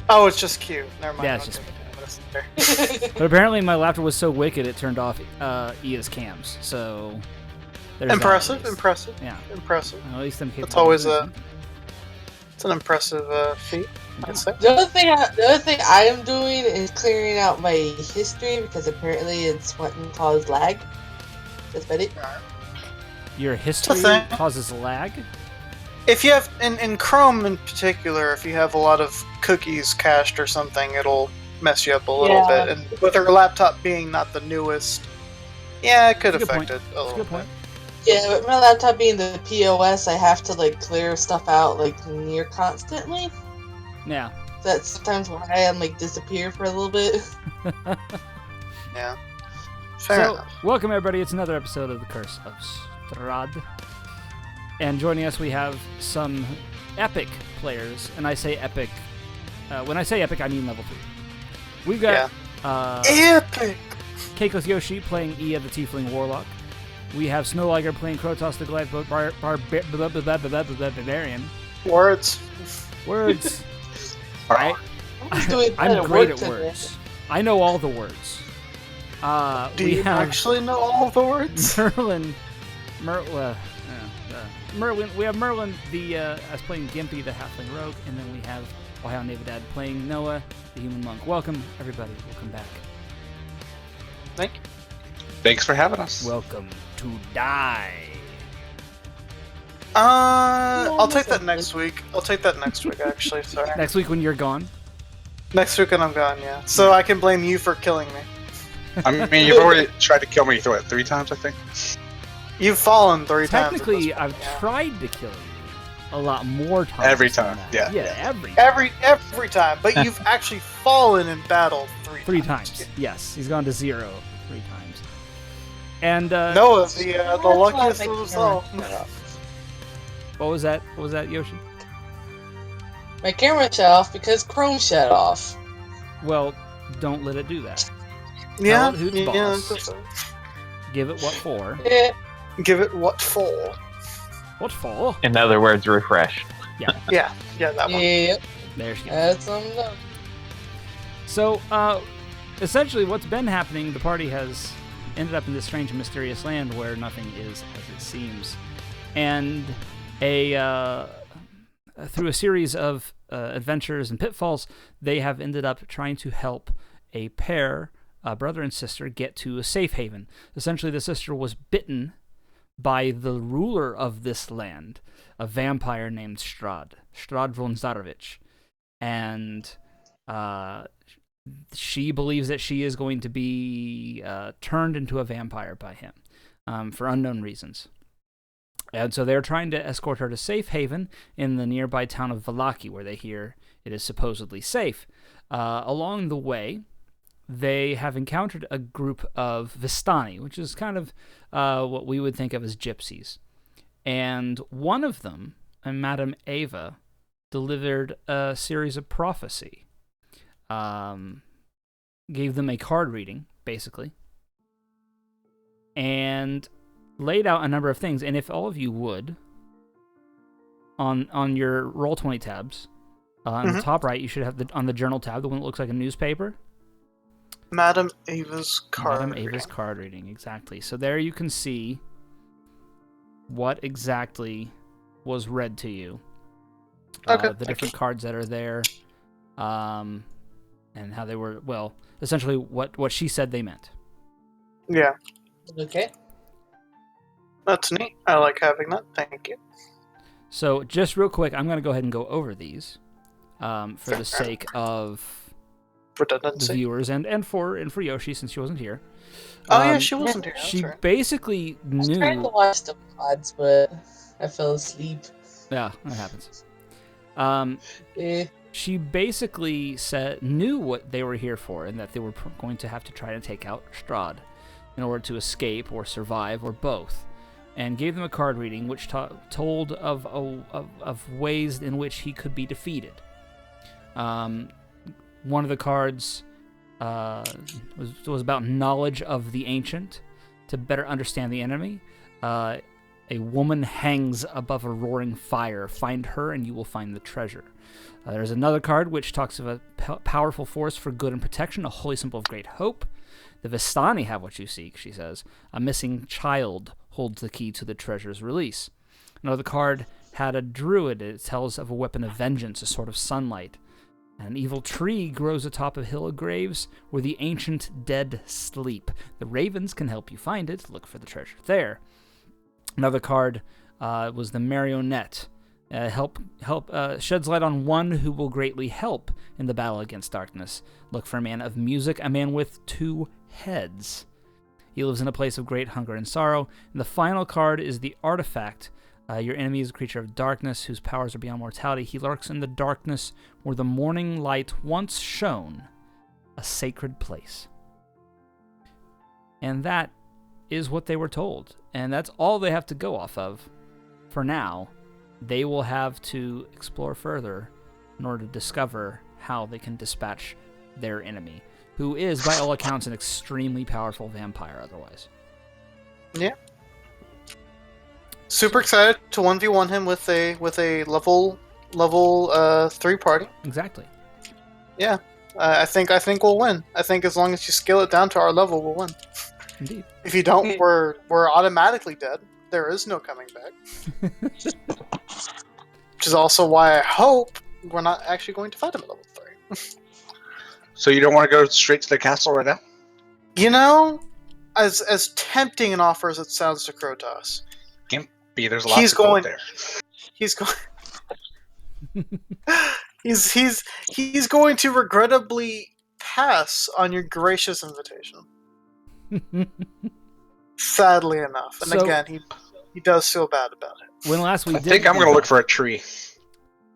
Oh, it's just cute. Never mind. Yeah, it's just... But apparently my laughter was so wicked it turned off Ia's cams. So there's impressive. Yeah, impressive. At least I'm capable. It's always it's an impressive feat. I'd say. The other thing I am doing is clearing out my history because apparently it's what caused lag. That's about it. Your history causes lag? If you have, in Chrome in particular, if you have a lot of cookies cached or something, it'll mess you up a little bit. And with her laptop being not the newest, yeah, it could affect it a little bit. Yeah, but my laptop being the POS, I have to like clear stuff out like near constantly. Yeah. That's sometimes why I like disappear for a little bit. Yeah. Fair enough. Welcome everybody. It's another episode of The Curse of Strahd. And joining us we have some epic players, and I say epic. When I say epic, I mean level 3. We've got epic. CakelessYoshi playing Ia the Tiefling Warlock. We have Snowliger playing Krotos the Goliath Barbarian. Words. Alright. I'm great at words. I know all the words. Do you actually know all the words? Merlin. We have Merlin as playing Gimpy the Halfling Rogue, and then we have OhioNavyDad playing Noah the Human Monk. Welcome, everybody. Welcome back. Thank you. Thanks for having us. Welcome to die. I'll take that next week. Actually. Sorry. Next week when you're gone? Next week when I'm gone, yeah. So I can blame you for killing me. I mean, you've already tried to kill me, 3 times, I think? You've fallen 3 times. Technically, I've tried to kill you a lot more times. Every time, yeah. Yeah, every time. But you've actually fallen in battle 3 times. Yes, he's gone to 0 3 times. And Noah, the luckiest of us all. What was that? What was that, Yoshi? My camera shut off because Chrome shut off. Well, don't let it do that. Yeah. Who's boss? Give it what for? Yeah. Give it what for? What for? In other words, refresh. Yeah. yeah, that one. Yep. There she goes. That's enough. So, essentially what's been happening, the party has ended up in this strange and mysterious land where nothing is as it seems. And through a series of adventures and pitfalls, they have ended up trying to help a pair, brother and sister, get to a safe haven. Essentially, the sister was bitten by the ruler of this land, a vampire named Strahd von Zarovich. And she believes that she is going to be turned into a vampire by him for unknown reasons. And so they're trying to escort her to safe haven in the nearby town of Vallaki, where they hear it is supposedly safe. Along the way, they have encountered a group of Vistani, which is kind of what we would think of as gypsies. And one of them, Madame Ava, delivered a series of prophecy. Gave them a card reading, basically. And laid out a number of things. And if all of you would, on your Roll20 tabs, on the top right, you should have on the journal tab, the one that looks like a newspaper. Madame Ava's card Madame Ava's card reading, exactly. So there you can see what exactly was read to you. Okay. The different cards that are there, and how they were, well, essentially what she said they meant. Yeah. Okay. That's neat. I like having that. Thank you. So just real quick, I'm going to go ahead and go over these for the sake of redundancy, the viewers, and for Yoshi, since she wasn't here. Oh yeah, she wasn't here. She right. basically knew. I tried to watch the pods, but I fell asleep. Yeah, that happens. She basically knew what they were here for, and that they were going to have to try to take out Strahd in order to escape or survive or both, and gave them a card reading which told of ways in which he could be defeated. One of the cards was about knowledge of the ancient to better understand the enemy. A woman hangs above a roaring fire. Find her and you will find the treasure. There's another card which talks of a powerful force for good and protection, a holy symbol of great hope. The Vistani have what you seek, she says. A missing child holds the key to the treasure's release. Another card had a druid. It tells of a weapon of vengeance, a sword of sunlight. An evil tree grows atop a hill of graves where the ancient dead sleep. The ravens can help you find it. Look for the treasure there. Another card was the marionette. Sheds light on one who will greatly help in the battle against darkness. Look for a man of music, a man with 2 heads. He lives in a place of great hunger and sorrow. And the final card is the artifact. Your enemy is a creature of darkness whose powers are beyond mortality. He lurks in the darkness where the morning light once shone, a sacred place. And that is what they were told. And that's all they have to go off of for now. They will have to explore further in order to discover how they can dispatch their enemy, who is, by all accounts, an extremely powerful vampire otherwise. Yeah. Super excited to 1v1 him with a level 3 party. Exactly. Yeah. I think we'll win. I think as long as you scale it down to our level, we'll win. Indeed. If you don't, we're automatically dead. There is no coming back. Which is also why I hope we're not actually going to fight him at level 3. So you don't want to go straight to the castle right now? You know, as tempting an offer as it sounds to Krotos, there's lots of gold there. He's going. he's going to regrettably pass on your gracious invitation. Sadly enough, and again, he does feel bad about it. When last we I think I'm going to look for a tree.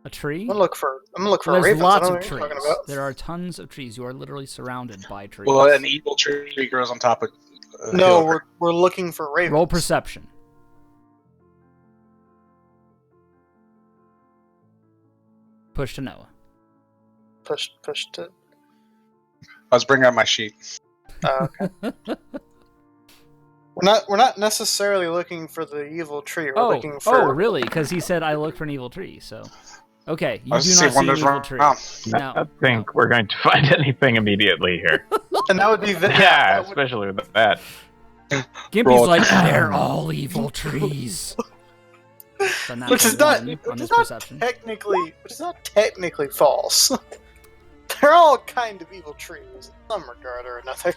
A tree? I'm gonna look for There's ravens. lots of trees. There are tons of trees. You are literally surrounded by trees. Well, an evil tree grows on top of. No, we're looking for ravens. Roll perception. Push to Noah. Push to. I was bringing up my sheet. Okay. We're not necessarily looking for the evil tree. We're looking for. Oh, really? Because he said I look for an evil tree. So, okay, you do not see an evil tree. I don't think we're going to find anything immediately here. And that would be yeah, especially with that. Gimpy's like, they're all evil trees. Which is not technically false. They're all kind of evil trees in some regard or another.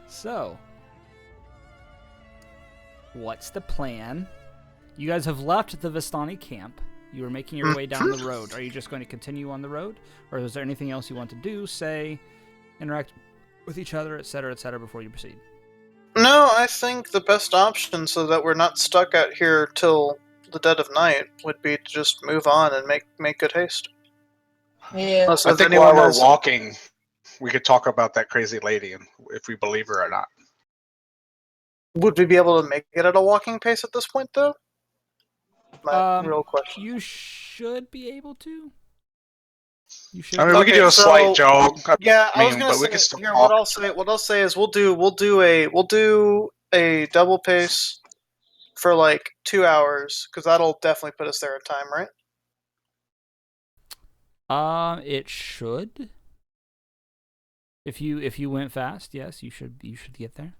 So, what's the plan? You guys have left the Vistani camp. You are making your way down the road. Are you just going to continue on the road? Or is there anything else you want to do? Say, interact with each other, etc., before you proceed? No, I think the best option so that we're not stuck out here till the dead of night would be to just move on and make good haste. Yeah. I think while we're walking, we could talk about that crazy lady and if we believe her or not. Would we be able to make it at a walking pace at this point, though? My real question. You should be able to. You should. I mean, we could do a slight jog. Yeah, I was gonna say. Here, what I'll say is we'll do a double pace for like 2 hours because that'll definitely put us there in time, right? It should. If you went fast, yes, you should get there.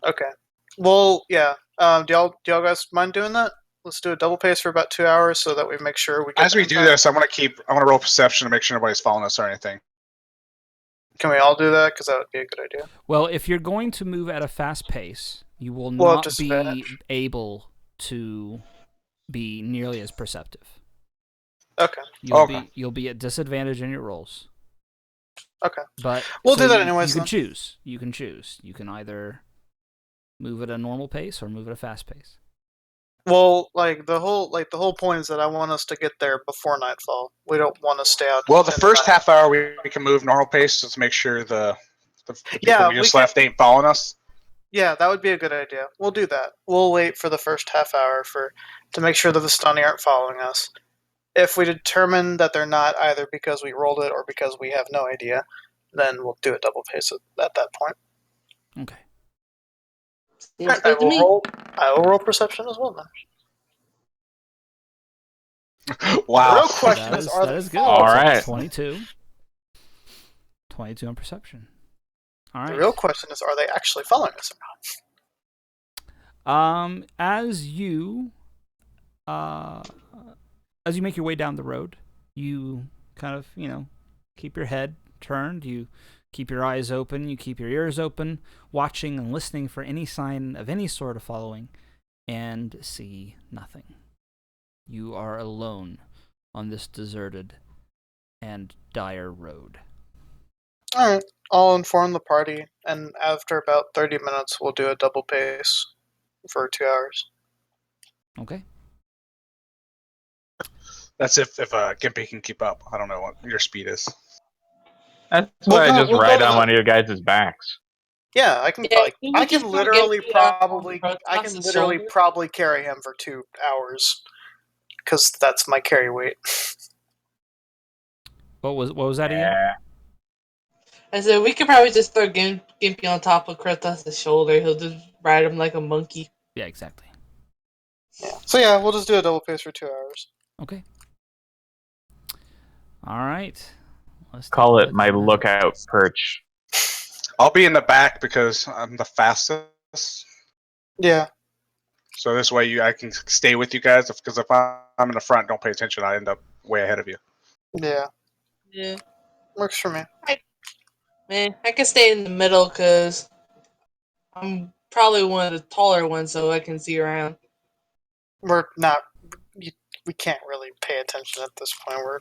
Okay. Well, yeah. Do y'all guys mind doing that? Let's do a double pace for about 2 hours so that we make sure we get. As we do this, I want to roll perception to make sure nobody's following us or anything. Can we all do that? Because that would be a good idea. Well, if you're going to move at a fast pace, you will not be able to be nearly as perceptive. Okay. You'll be at disadvantage in your rolls. Okay. But we'll do that anyways. You can choose. You can either move at a normal pace or move at a fast pace. Well, the whole point is that I want us to get there before nightfall. We don't want to stay out. Well, the first half hour we can move normal pace just to make sure the people we just left ain't following us. Yeah, that would be a good idea. We'll do that. We'll wait for the first half hour to make sure that the Vistani aren't following us. If we determine that they're not, either because we rolled it or because we have no idea, then we'll do a double pace at that point. Okay. Seems good to me. I will roll perception as well then. Wow. The real question is, are that they is good. All right. 22. 22 on perception. All right. The real question is, are they actually following us or not? As you make your way down the road, you kind of, keep your head turned, you keep your eyes open, you keep your ears open, watching and listening for any sign of any sort of following, and see nothing. You are alone on this deserted and dire road. Alright, I'll inform the party, and after about 30 minutes, we'll do a double pace for 2 hours. Okay. That's if Gimpy can keep up. I don't know what your speed is. That's why I just we'll ride go on to- one of your guys' backs. Yeah, I can. I can literally probably carry him for 2 hours, because that's my carry weight. What was that again? Yeah. I said we could probably just throw Gimpy on top of Kratos' shoulder. He'll just ride him like a monkey. Yeah, exactly. Yeah. So yeah, we'll just do a double pace for 2 hours. Okay. All right. Let's Call it my lookout perch. I'll be in the back because I'm the fastest. Yeah. So this way I can stay with you guys. Because if I'm in the front, don't pay attention. I end up way ahead of you. Yeah. Yeah. Works for me. Man, I can stay in the middle because I'm probably one of the taller ones, so I can see around. We're not. We can't really pay attention at this point. We're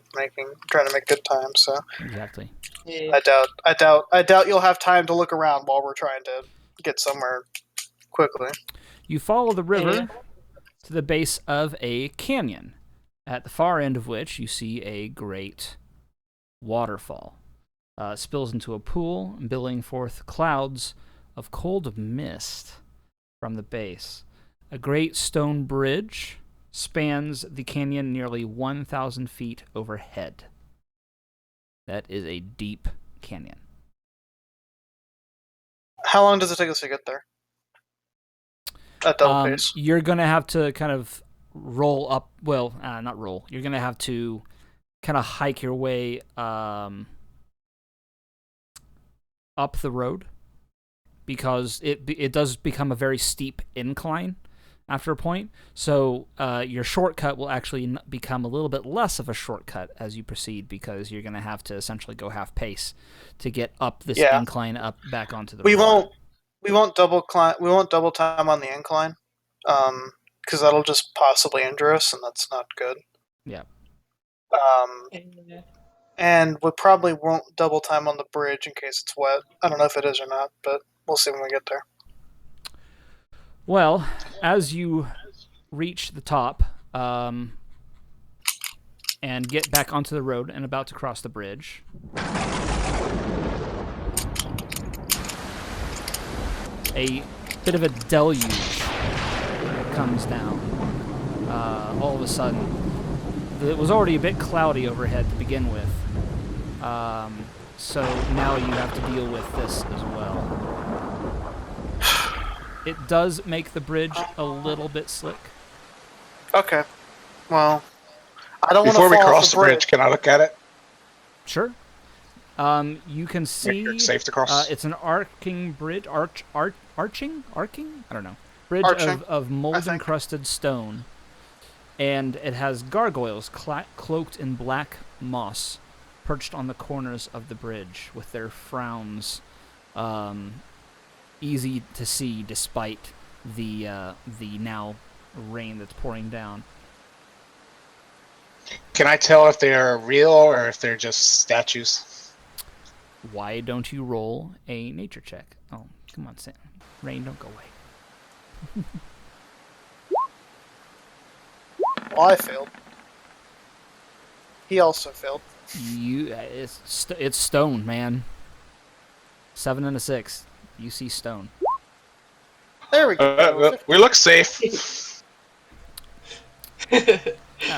trying to make good time. So exactly. Yeah. I doubt you'll have time to look around while we're trying to get somewhere quickly. You follow the river to the base of a canyon, at the far end of which you see a great waterfall. It spills into a pool, billowing forth clouds of cold mist from the base. A great stone bridge spans the canyon nearly 1,000 feet overhead. That is a deep canyon. How long does it take us to get there? At double pace. You're going to have to kind of roll up. Well, not roll. You're going to have to kind of hike your way up the road, because it does become a very steep incline after a point. So your shortcut will actually become a little bit less of a shortcut as you proceed, because you're going to have to essentially go half pace to get up this incline up back onto the road. We won't double time on the incline, because that'll just possibly injure us, and that's not good. Yeah. And we probably won't double time on the bridge in case it's wet. I don't know if it is or not, but we'll see when we get there. Well, as you reach the top and get back onto the road and about to cross the bridge, a bit of a deluge comes down all of a sudden. It was already a bit cloudy overhead to begin with, so now you have to deal with this as well. It does make the bridge a little bit slick. Okay. Well, I don't want to Before we fall cross off the bridge, can I look at it? Sure. You can see it's safe to cross. it's an arcing bridge, arcing? I don't know. Bridge of mold-encrusted stone, and it has gargoyles cloaked in black moss, perched on the corners of the bridge with their frowns easy to see despite the now rain that's pouring down. Can I tell if they're real or if they're just statues? Why don't you roll a nature check? Oh, come on, Sam. Rain, don't go away. Well, I failed. He also failed. It's stone, man. 7 and a 6. You see stone. There we go. We look safe.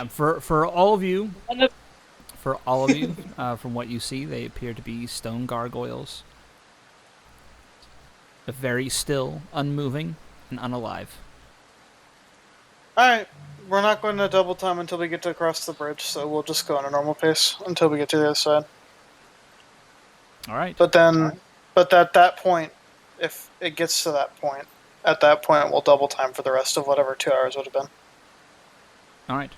For all of you, from what you see, they appear to be stone gargoyles. Very still, unmoving, and unalive. Alright, we're not going to double time until we get to across the bridge, so we'll just go on a normal pace until we get to the other side. Alright. But then, but at that point, if it gets to that point, at that point we'll double time for the rest of whatever 2 hours would have been. Alright.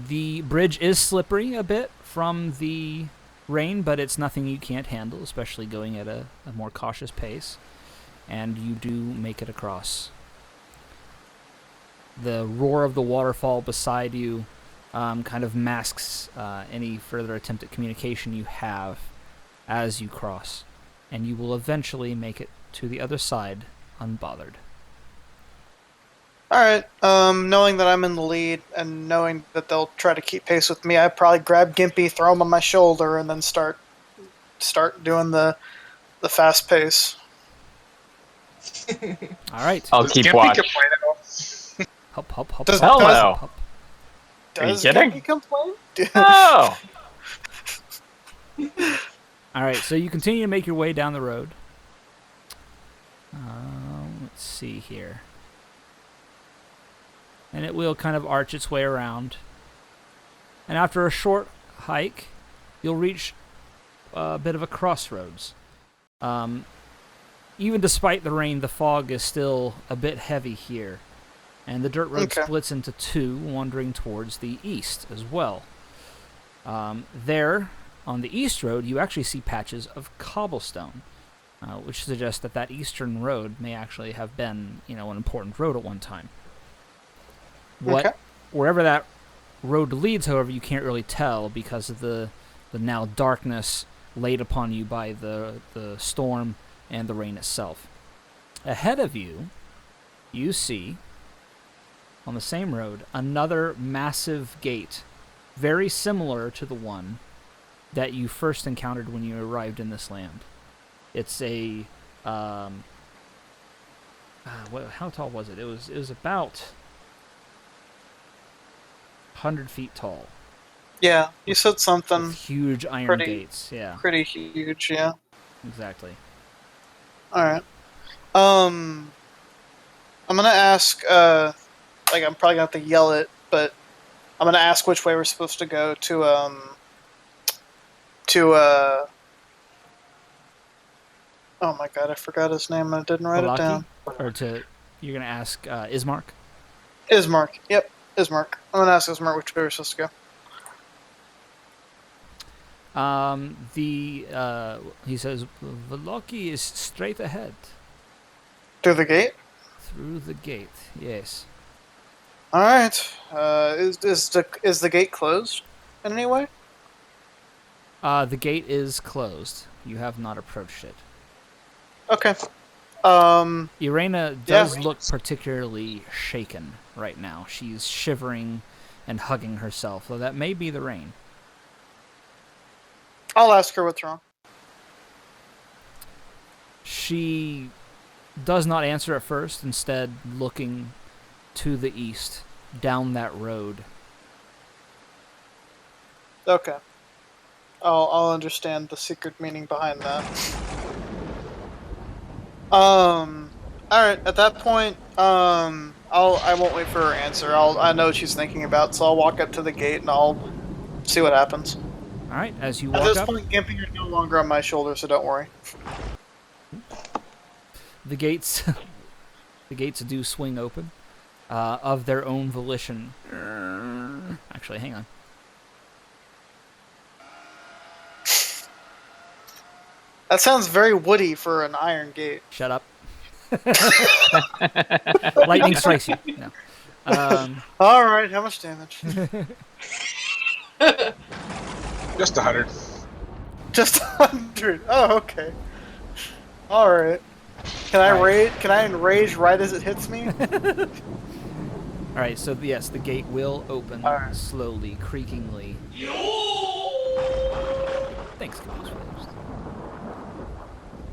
The bridge is slippery a bit from the rain, but it's nothing you can't handle, especially going at a more cautious pace. And you do make it across. The roar of the waterfall beside you kind of masks any further attempt at communication you have as you cross. And you will eventually make it to the other side unbothered. Alright, knowing that I'm in the lead and knowing that they'll try to keep pace with me, I'd probably grab Gimpy, throw him on my shoulder, and then start doing the fast pace. Alright. I'll keep watch. Hop, hop, hop. Does- Hell does- no. Hop. Does Are you kidding? Gimpy complain? Oh! Alright, so you continue to make your way down the road. Let's see here. And it will kind of arch its way around. And after a short hike, you'll reach a bit of a crossroads. Even despite the rain, the fog is still a bit heavy here. And the dirt road splits into two, wandering towards the east as well. There, on the east road, you actually see patches of cobblestone, which suggests that that eastern road may actually have been, an important road at one time. Wherever that road leads, however, you can't really tell because of the now darkness laid upon you by the storm and the rain itself. Ahead of you, you see, on the same road, another massive gate, very similar to the one that you first encountered when you arrived in this land. It's a how tall was it? It was about 100 feet tall. Yeah, you said something. With huge iron gates. Yeah. Pretty huge, yeah. Exactly. Alright. I'm gonna ask, I'm probably gonna have to yell it, but I'm gonna ask which way we're supposed to go to, oh my god, I forgot his name and I didn't write it down. Or you're gonna ask, Ismark? Ismark, yep, Ismark. I'm gonna ask Ismark which way we're supposed to go. He says, Valoki is straight ahead. Through the gate? Through the gate, yes. Alright, is the gate closed in any way? The gate is closed. You have not approached it. Okay. Irena does look particularly shaken right now. She's shivering and hugging herself, though that may be the rain. I'll ask her what's wrong. She does not answer at first, instead looking to the east, down that road. Okay. I'll understand the secret meaning behind that. Alright, at that point, I won't wait for her answer. I know what she's thinking about, so I'll walk up to the gate and I'll see what happens. Alright, as you walk up... At this up, point, Gimpy, you're no longer on my shoulder, so don't worry. The gates do swing open, of their own volition. Actually, hang on. That sounds very woody for an iron gate. Shut up. Lightning strikes you. No. Alright, how much damage? Just 100. Just 100. Oh, okay. Alright. Can I enrage right as it hits me? Alright, so yes, the gate will open slowly, creakingly. Thanks, Ghost.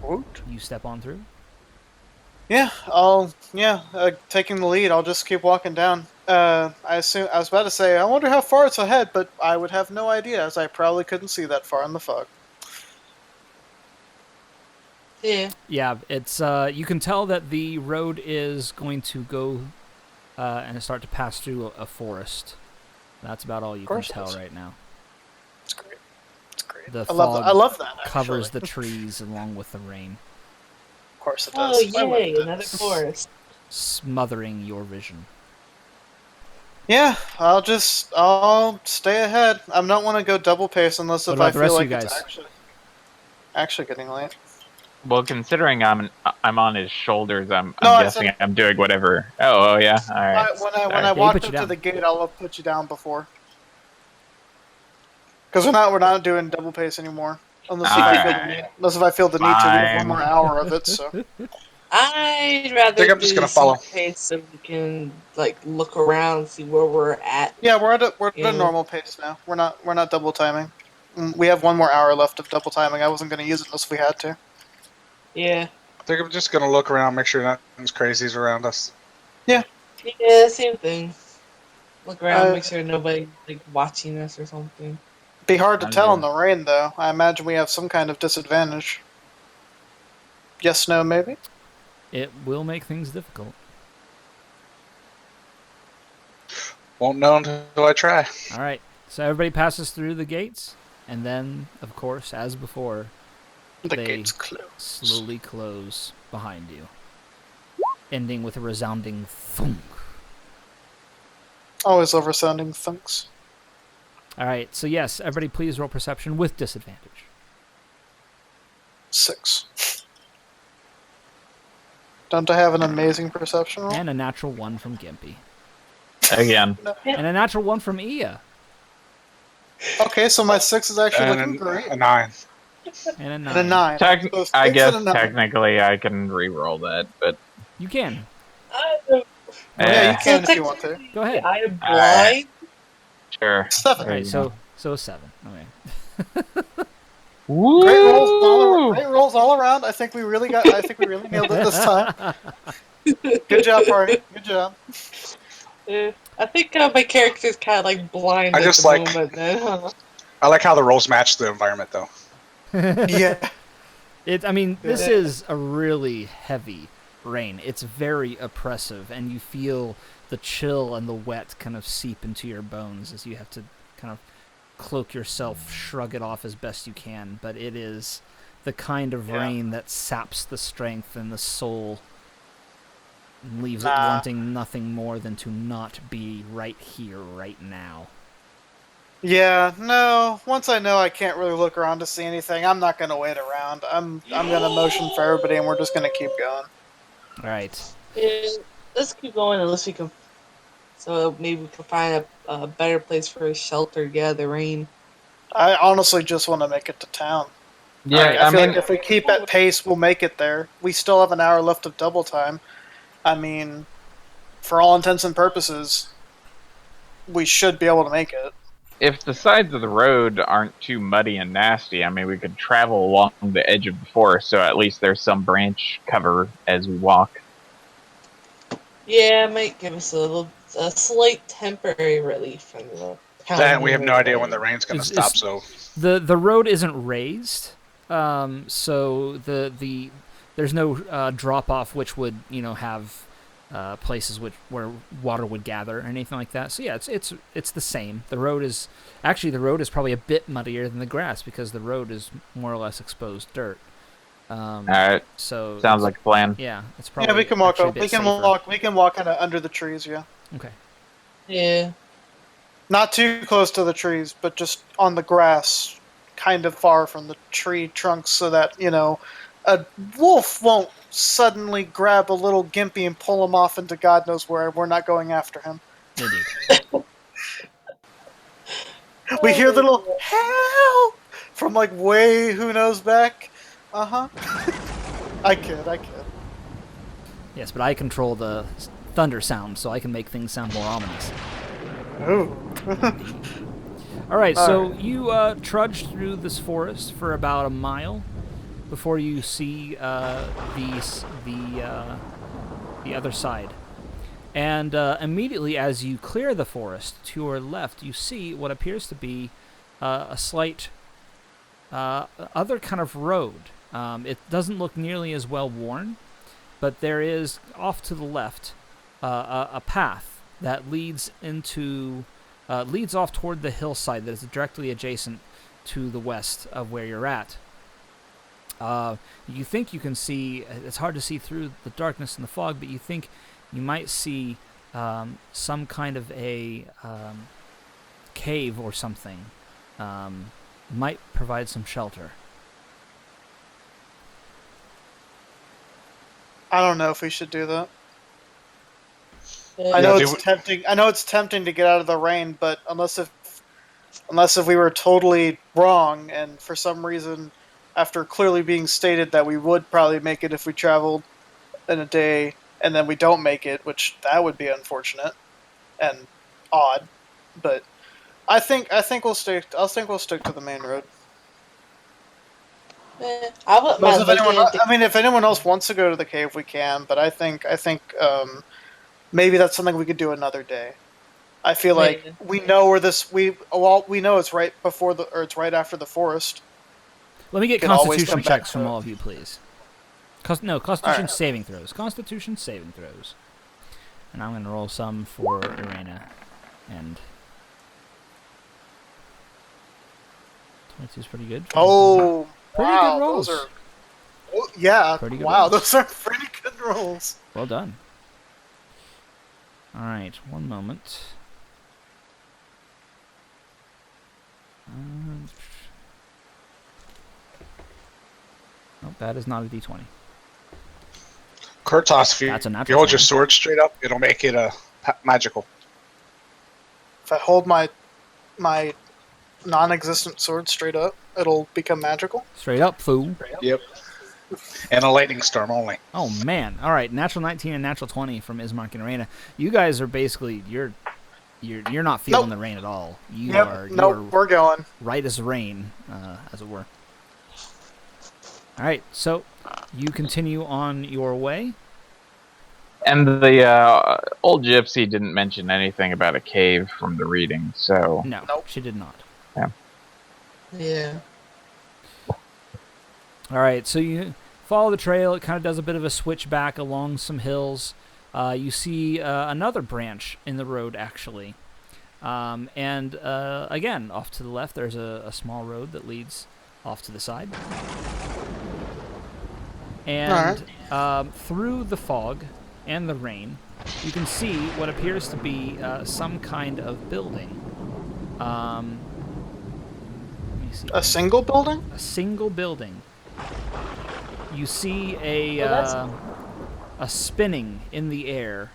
What? You step on through? Yeah, taking the lead, I'll just keep walking down. I was about to say, I wonder how far it's ahead, but I would have no idea, as I probably couldn't see that far in the fog. Yeah. Yeah, it's you can tell that the road is going to go and start to pass through a forest. That's about all you can tell right now. It's great. It's great. The I love that. Actually. Covers the trees along with the rain. Of course it Oh, does. yay! Another forest. Smothering your vision. Yeah, I'll stay ahead. I don't want to go double pace unless if I feel like it's actually getting late. Well, considering I'm on his shoulders, I'm guessing I'm doing whatever. Oh yeah, all right. When I walked up to the gate, I'll have put you down before. Because we're not doing double pace anymore, unless if I feel the need to. We have 1 more hour of it, so. I'd rather I'm just gonna follow pace so we can like look around, see where we're at. Yeah, we're at a normal pace now. We're not double timing. We have 1 more hour left of double timing. I wasn't going to use it unless we had to. Yeah. I think I'm just gonna look around, make sure nothing's crazy's around us. Yeah. Yeah, same thing. Look around, make sure nobody's like watching us or something. Be hard to tell in the rain, though. I imagine we have some kind of disadvantage. Yes, no, maybe? It will make things difficult. Won't know until I try. All right. So everybody passes through the gates, and then, of course, as before, the they gates close. Slowly close behind you, ending with a resounding thunk. Always love resounding thunks. All right. So yes, everybody, please roll perception with disadvantage. 6. Don't I have an amazing perception roll? And a natural 1 from Gimpy. Again. And a natural 1 from Ia. Okay, so my 6 is actually looking great. A 9. And a 9. And a 9. I guess technically I can re-roll that, but... You can. Yeah, you can if you want to. Go ahead. I am blind. Sure. 7. All right, so a 7. Okay. Woo! Great rolls all around. I think we really nailed it this time. Good job, party. Good job. I think my character's kind of like blind at the moment. Then. I like how the rolls match the environment, though. Yeah. This is a really heavy rain. It's very oppressive, and you feel the chill and the wet kind of seep into your bones as you have to kind of cloak yourself, shrug it off as best you can. But it is the kind of rain that saps the strength and the soul and leaves it wanting nothing more than to not be right here, right now. Yeah, no. Once I know I can't really look around to see anything, I'm not going to wait around. I'm going to motion for everybody, and we're just going to keep going. All right. Yeah, let's keep going unless we can. So maybe we can find a better place for a shelter. Yeah, the rain. I honestly just want to make it to town. Yeah, I feel like if we keep at pace, we'll make it there. We still have an hour left of double time. I mean, for all intents and purposes, we should be able to make it. If the sides of the road aren't too muddy and nasty, we could travel along the edge of the forest, so at least there's some branch cover as we walk. Yeah, it might give us a slight temporary relief from the town. Then we have no idea when the rain's going to stop, so... The road isn't raised, so there's no drop-off which would, have places where water would gather or anything like that. So yeah, it's the same. The road is probably a bit muddier than the grass because the road is more or less exposed dirt. All right. So sounds like a plan. Yeah, it's probably. Yeah, we can walk up. We can walk kind of under the trees. Yeah. Okay. Yeah. Not too close to the trees, but just on the grass, kind of far from the tree trunks, so that a wolf won't suddenly grab a little Gimpy and pull him off into God knows where. We're not going after him. Indeed. We hear the little help from like way who knows back. Uh-huh. I kid. Yes, but I control the thunder sound, so I can make things sound more ominous. Ooh. All right, so you trudge through this forest for about a mile before you see the other side. And immediately as you clear the forest to your left, you see what appears to be a slight other kind of road It doesn't look nearly as well worn, but there is, off to the left, a path that leads off toward the hillside that is directly adjacent to the west of where you're at. You think you can see, it's hard to see through the darkness and the fog, but you think you might see some kind of a cave or something. Might provide some shelter. I don't know if we should do that. Yeah. I know it's tempting. I know it's tempting to get out of the rain, but unless if we were totally wrong, and for some reason, after clearly being stated that we would probably make it if we traveled in a day, and then we don't make it, which that would be unfortunate and odd. But I think we'll stick. I think we'll stick to the main road. I wouldn't mind looking at I mean, if anyone else wants to go to the cave, we can. But I think maybe that's something we could do another day. I feel like we know where this we know it's right before it's right after the forest. Let me get Constitution checks from all of you, please. Constitution saving throws. Constitution saving throws. And I'm going to roll some for Irena. And 22 is pretty good. Oh, pretty wow, good rolls. Those are, yeah, pretty good wow, rolls. Those are pretty good rolls. Well done. All right, one moment. Nope, that is not a D20. Kurtos, That's a if natural you hold your 20. sword straight up, it'll make it magical. If I hold my non-existent sword straight up, it'll become magical. Straight up, fool. Yep. And a lightning storm only. Oh man! All right, natural 19 and natural 20 from Ismark and Irena. You guys are basically you're not feeling the rain at all. You are. Nope, we're going right as rain, as it were. All right, so you continue on your way. And the old gypsy didn't mention anything about a cave from the reading, so... No, she did not. Yeah. All right, so you follow the trail. It kind of does a bit of a switchback along some hills. You see another branch in the road, actually. And again, off to the left, there's a small road that leads off to the side. And through the fog and the rain, you can see what appears to be some kind of building. Let me see. a single building. A single building. You see a spinning in the air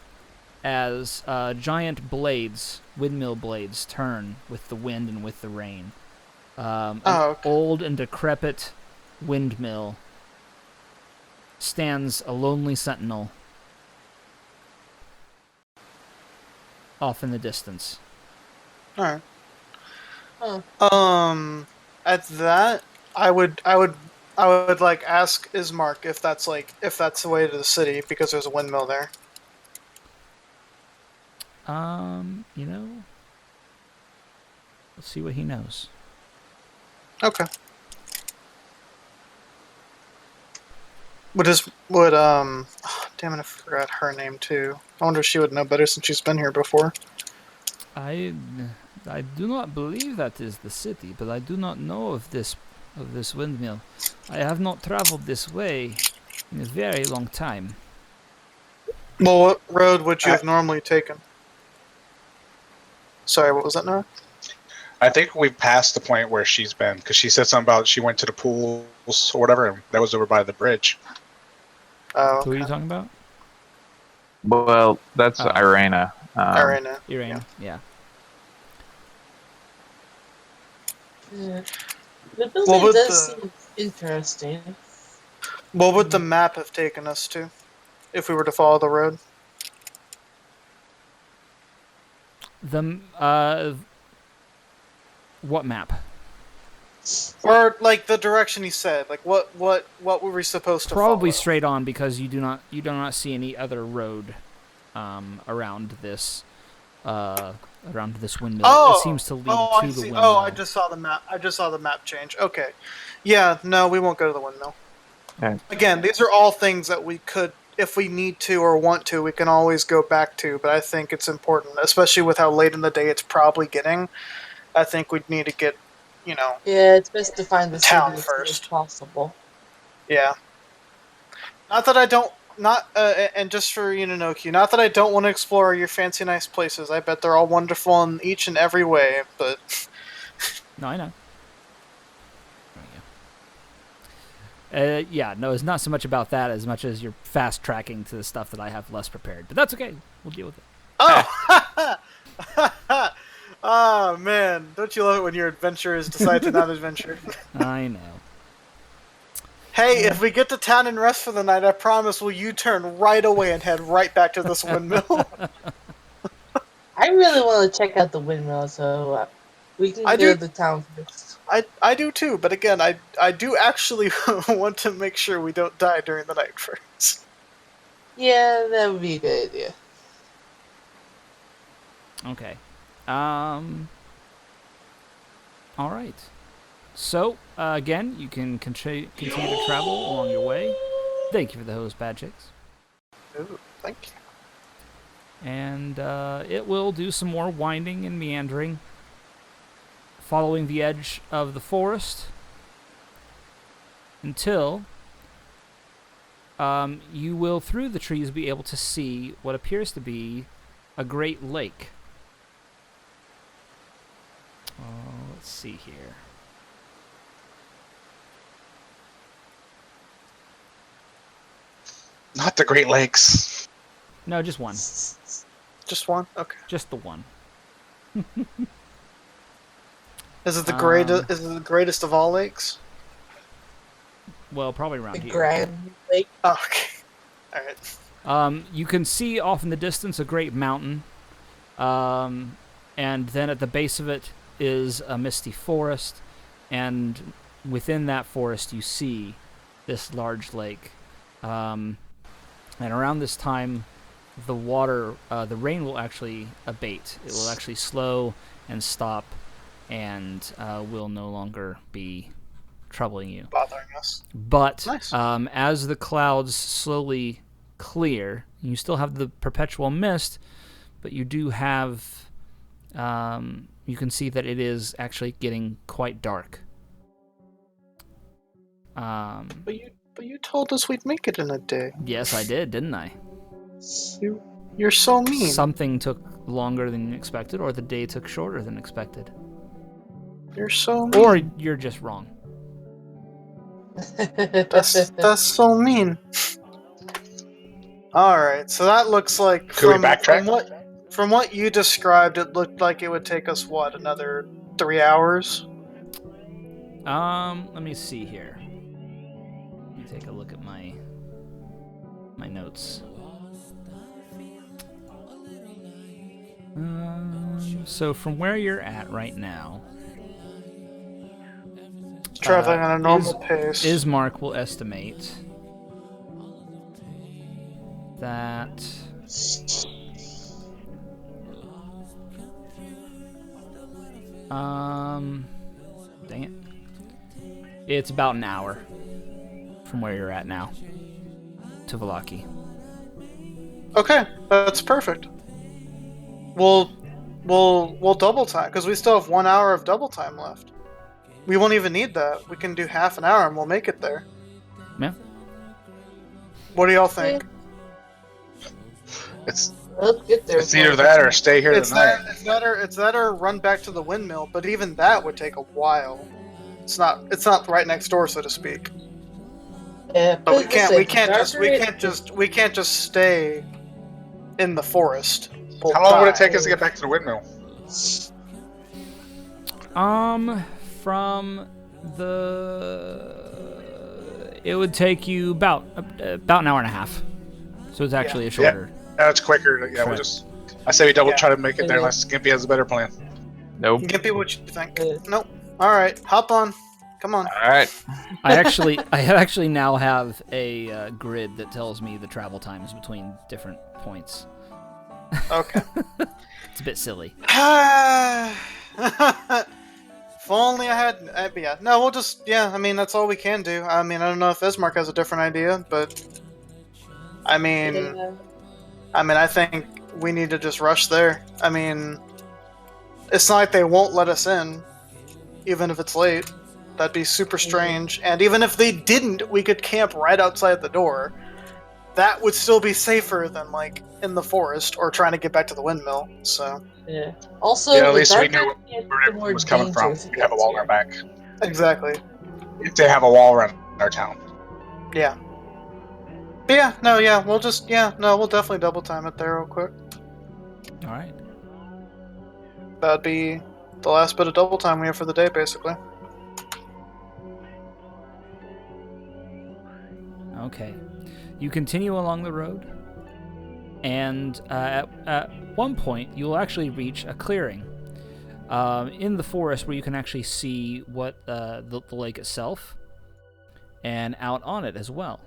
as giant blades, windmill blades, turn with the wind and with the rain. An old and decrepit windmill stands a lonely sentinel off in the distance. All right. At that, I would like ask Ismark if that's the way to the city because there's a windmill there. Let's see what he knows. Okay. Damn it, I forgot her name too. I wonder if she would know better since she's been here before. I do not believe that is the city, but I do not know of this windmill. I have not traveled this way in a very long time. Well, what road would you have normally taken? Sorry, what was that, Noah? I think we've passed the point where she's been, because she said something about she went to the pools or whatever, and that was over by the bridge. Oh, Who are you talking about? Well, that's Irena. Irena. Yeah. The building does seem interesting. What would the map have taken us to if we were to follow the road? What map? Or like the direction he said. Like what were we supposed to Probably follow? straight on because you do not see any other road around this windmill. It seems to lead to the windmill. Oh, I just saw the map. I just saw the map change. Okay. Yeah, no, we won't go to the windmill. Again, these are all things that we could, if we need to or want to, we can always go back to. But I think it's important, especially with how late in the day it's probably getting. I think we'd need to get, Yeah, it's best to find the town city as soon as first. possible. Yeah. Not that I don't, and just for Noki, not that I don't want to explore your fancy, nice places. I bet they're all wonderful in each and every way. But No, I know. Yeah, no, it's not so much about that as much as you're fast tracking to the stuff that I have less prepared. But that's okay. We'll deal with it. oh, oh man, don't you love it when your adventurers decide to not adventure? I know. Hey, if we get to town and rest for the night, I promise we'll U-turn right away and head right back to this windmill. I really want to check out the windmill, so we can go to the town first. I do too, but again, I do actually want to make sure we don't die during the night first. Yeah, that would be a good idea. Okay. All right. So, again, you can continue to travel along your way. Thank you for the host, Bad Chicks. Ooh, thank you. And it will do some more winding and meandering, following the edge of the forest, until you will, through the trees, be able to see what appears to be a great lake. Let's see here. Not the Great Lakes. No, just one. Just one? Okay. Just the one. Is it the greatest? Is it the greatest of all lakes? Well, probably around The here. Grand Lake. Oh, okay. All right. You can see off in the distance a great mountain, and then at the base of it is a misty forest, and within that forest you see this large lake. And around this time, the rain will actually abate. It will actually slow and stop, and will no longer be troubling you. Bothering us. But nice. As the clouds slowly clear, you still have the perpetual mist, but you do have, you can see that it is actually getting quite dark. But you told us we'd make it in a day. Yes, I did, didn't I? You're so mean. Something took longer than expected, or the day took shorter than expected. You're so mean. Or you're just wrong. That's so mean. Alright, so that looks like Could we backtrack? From what you described, it looked like it would take us, another 3 hours? Let me see here. Let me take a look at my notes. So from where you're at right now, traveling on a normal pace. Ismark will estimate that dang it. It's about an hour from where you're at now to Vallaki. Okay, that's perfect. We'll double time because we still have 1 hour of double time left. We won't even need that. We can do half an hour and we'll make it there. Yeah. What do y'all think? It's get there. It's either that or stay here tonight. It's that or run back to the windmill. But even that would take a while. It's not right next door, so to speak. Yeah, but we can't just stay in the forest. How long would it take us to get back to the windmill? It would take you about an hour and a half. So it's actually a shorter. Yeah, that's quicker. Yeah, I say we try to make it there unless Gimpy has a better plan. Nope. Gimpy, what you think? Nope. All right, hop on. Come on. All right. I actually now have a grid that tells me the travel times between different points. Okay. It's a bit silly. If only I had. Yeah. No, we'll just. Yeah. I mean, that's all we can do. I mean, I don't know if Ismark has a different idea, but I mean, Yeah. I think we need to just rush there. I mean, it's not like they won't let us in, even if it's late. That'd be super strange. And even if they didn't, we could camp right outside the door. That would still be safer than like in the forest or trying to get back to the windmill. So Yeah. Also, Yeah, at the least we darker knew it gets, where the everyone more was coming from. dangerous it We'd have a gets wall here. on our back. exactly. If they have a wall around our town. Yeah. But yeah. No. Yeah. We'll just. Yeah. No. We'll definitely double time it there real quick. All right. That'd be the last bit of double time we have for the day, basically. Okay. You continue along the road, and at one point, you'll actually reach a clearing in the forest where you can actually see what the lake itself, and out on it as well.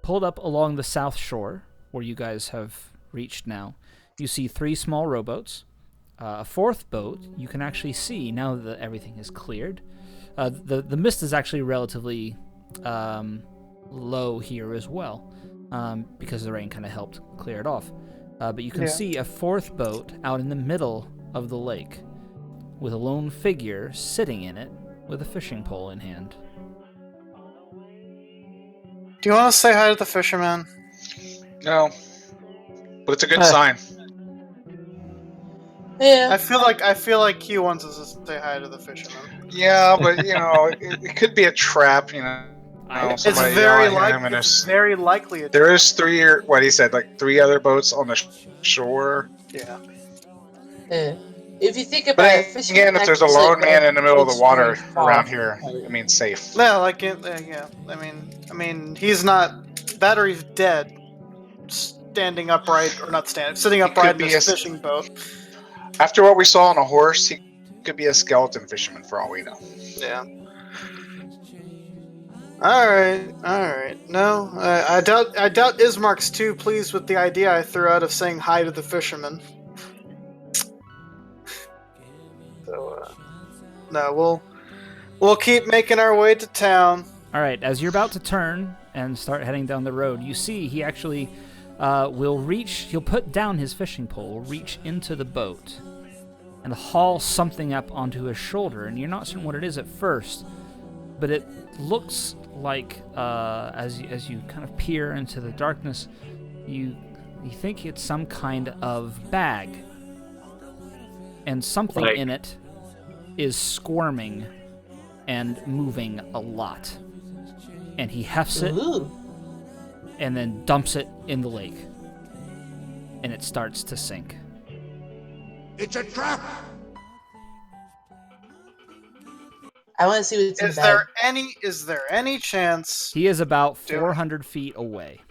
Pulled up along the south shore, where you guys have reached now, you see 3 small rowboats. A 4th boat you can actually see now that everything is cleared. The mist is actually relatively low here as well, because the rain kind of helped clear it off. But you can see a 4th boat out in the middle of the lake, with a lone figure sitting in it with a fishing pole in hand. Do you want to say hi to the fisherman? No. But it's a good sign. Yeah. I feel like Q wants us to say hi to the fisherman. Yeah, but it could be a trap, It's somebody very yelling at him and it's very likely a there trap. is 3 or what he said, like 3 other boats on the shore. Yeah. Yeah. If you think about But it, fishing again, if there's a actually lone man in the middle of the fish very water far around from here, the it means safe. Yeah, like it. Yeah. I mean, he's not. Battery's dead. Standing upright, or not standing, sitting upright in be his fishing boat. After what we saw on a horse, he could be a skeleton fisherman for all we know. Yeah. All right. No, I doubt Ismark's too pleased with the idea I threw out of saying hi to the fisherman. So, no, we'll keep making our way to town. All right, as you're about to turn and start heading down the road, you see he actually he'll put down his fishing pole, reach into the boat, and haul something up onto his shoulder, and you're not certain what it is at first, but it looks like, as you kind of peer into the darkness, you think it's some kind of bag, and something in it is squirming and moving a lot. And he hefts it, and then dumps it in the lake. And it starts to sink. It's a trap! I want to see what's in the bag. Is there any chance... He is about 400 feet away.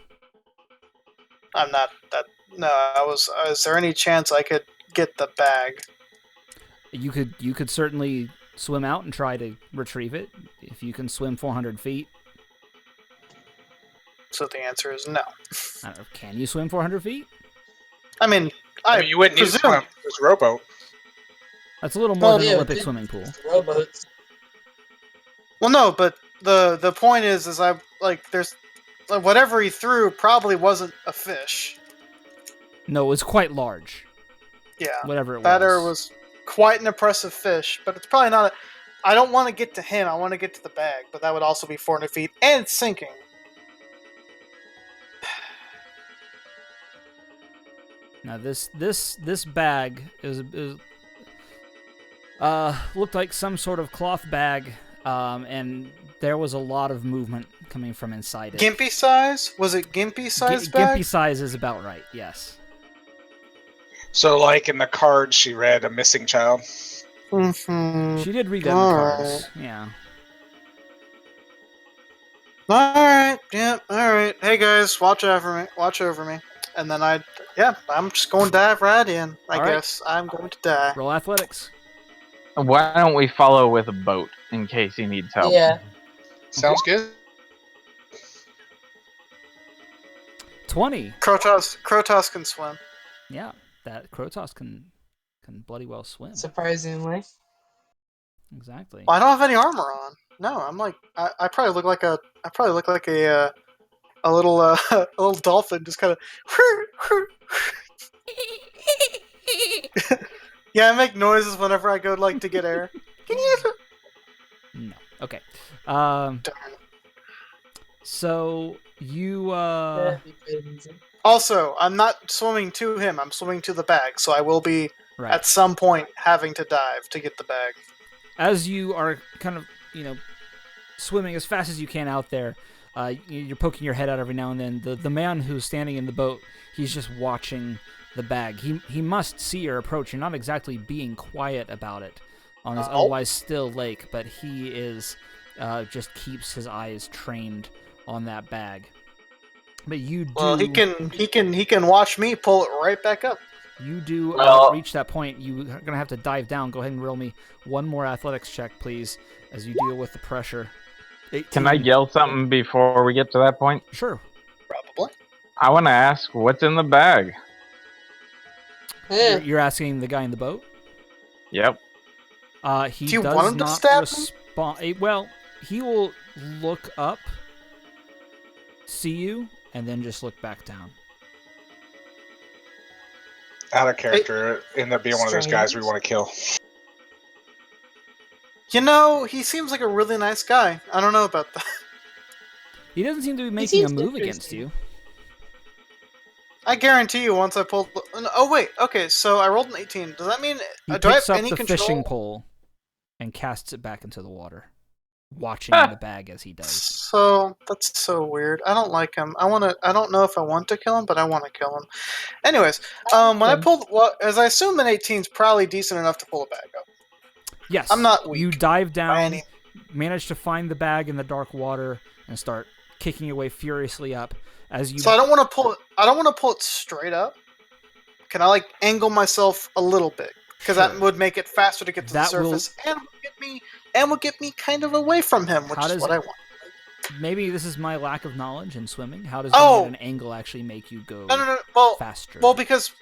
I'm not that... No, is there any chance I could get the bag? You could certainly swim out and try to retrieve it, if you can swim 400 feet. So the answer is no. I don't know, can you swim 400 feet? I mean, you wouldn't need to swim. There's a rowboat. That's a little more than an Olympic swimming pool. Rowboats. Well, no, but the point is there's whatever he threw probably wasn't a fish. No, it was quite large. Yeah, whatever it was. That was quite an impressive fish, but it's probably not. I don't want to get to him. I want to get to the bag, but that would also be 400 feet, and it's sinking. Now this bag is looked like some sort of cloth bag, and there was a lot of movement coming from inside it. Gimpy size? Was it Gimpy size bag? Gimpy size is about right. Yes. So, like in the card, she read a missing child. Mm-hmm. She did read that in the cards. Yeah. All right. Yeah. All right. Hey guys, watch over me. And then I'm just going to dive right in. I guess I'm going to die. Roll athletics. Why don't we follow with a boat in case he needs help? Yeah. Sounds good. 20. Krotos can swim. Yeah, that Krotos can bloody well swim. Surprisingly. Exactly. Well, I don't have any armor on. No, I'm like I probably look like a a little a little dolphin, just kind of. Yeah, I make noises whenever I go to get air. Can you? No. Okay. Darn. So you Also, I'm not swimming to him. I'm swimming to the bag, so I will be right. at some point having to dive to get the bag. As you are kind of, swimming as fast as you can out there, you're poking your head out every now and then. The man who's standing in the boat, he's just watching the bag. He must see your approach. You're not exactly being quiet about it on this otherwise still lake, but he is just keeps his eyes trained on that bag. But you do. Well, he can watch me pull it right back up. You do reach that point. You're gonna have to dive down. Go ahead and roll me one more athletics check, please, as you deal with the pressure. 18. Can I yell something before we get to that point? Sure. Probably. I want to ask, what's in the bag? You're asking the guy in the boat? Yep. He do you does want him to not stab respond. Well, he will look up, see you, and then just look back down. Out of character, end up being one of those guys we want to kill. You know, he seems like a really nice guy. I don't know about that. He doesn't seem to be making a move against you. I guarantee you, once I pull. Oh wait, okay. So I rolled an 18. Does that mean do I have any the control? Fishing pole and casts it back into the water, watching the bag as he does. So that's so weird. I don't like him. I don't know if I want to kill him, but I want to kill him. Anyways, when I pulled, as I assume an 18 is probably decent enough to pull a bag up. Yes. I'm not weak. You dive down, manage to find the bag in the dark water, and start kicking away furiously up as you. So I don't want to pull it. I don't want to pull it straight up. Can I angle myself a little bit? Because that would make it faster to get to the surface, and will get me kind of away from him, which is what I want. Maybe this is my lack of knowledge in swimming. How does going at an angle actually make you go faster? Well, because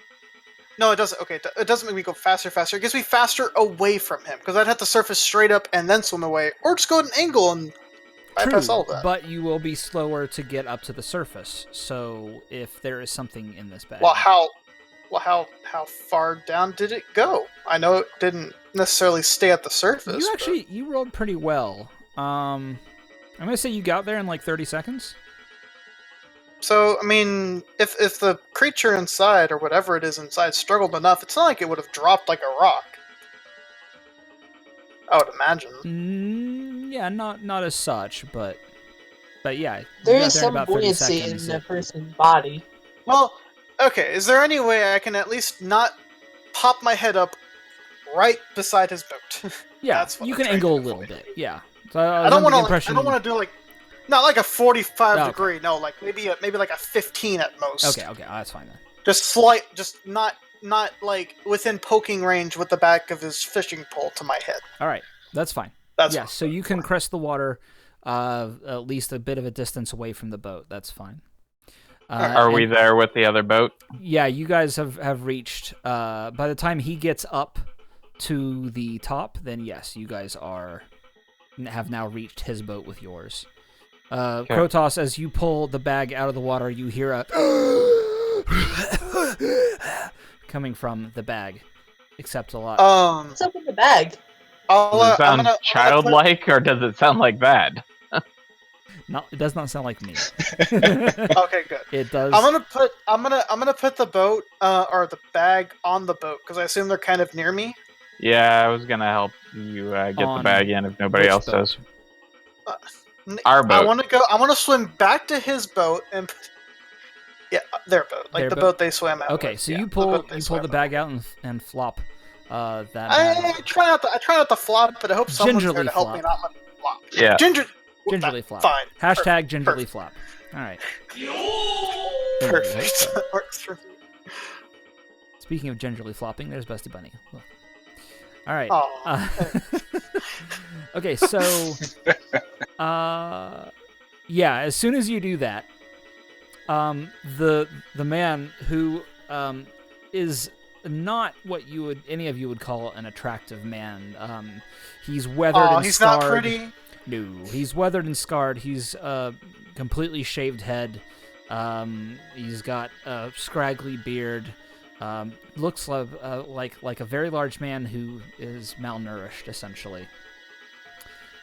no, it doesn't. Okay, it doesn't make me go faster. It gets me faster away from him because I'd have to surface straight up and then swim away, or just go at an angle and bypass all of that. But you will be slower to get up to the surface. So if there is something in this bag, how far down did it go? I know it didn't necessarily stay at the surface. You rolled pretty well. I'm gonna say you got there in 30 seconds. So, I mean, if the creature inside, or whatever it is inside, struggled enough, it's not like it would have dropped like a rock. I would imagine. Yeah, not as such, but yeah. There is some buoyancy in the person's body. Well, okay, is there any way I can at least not pop my head up right beside his boat? Yeah, that's what you can angle a little bit, yeah. So I don't want to do not like a 45 degree. No, maybe like a 15 at most. Okay, that's fine then. Just not within poking range with the back of his fishing pole to my head. All right, that's fine. So you can crest the water at least a bit of a distance away from the boat. That's fine. Are we there with the other boat? Yeah, you guys have reached. By the time he gets up to the top, then yes, you guys have now reached his boat with yours. Okay. Krotos, as you pull the bag out of the water, you hear a coming from the bag. Except a lot. What's up with the bag? Does it sound childlike, or does it sound like that? No, it does not sound like me. Okay, good. It does. I'm gonna put the boat or the bag on the boat because I assume they're kind of near me. Yeah, I was gonna help you get the bag in if nobody else does. Our boat. I want to swim back to his boat and their boat, the boat they swam out. Okay, with. so you pull the bag out and flop that. I try not to flop, but I hope someone's there to help me not let me flop. Yeah. Gingerly flop. Fine. Hashtag gingerly flop. All right. Perfect. That works for me. Speaking of gingerly flopping, there's Busty Bunny. Look. All right. Okay, so as soon as you do that, the man who is not what any of you would call an attractive man. He's weathered and he's scarred. Not pretty. No, he's weathered and scarred. He's completely shaved head. He's got a scraggly beard. Looks like a very large man who is malnourished, essentially.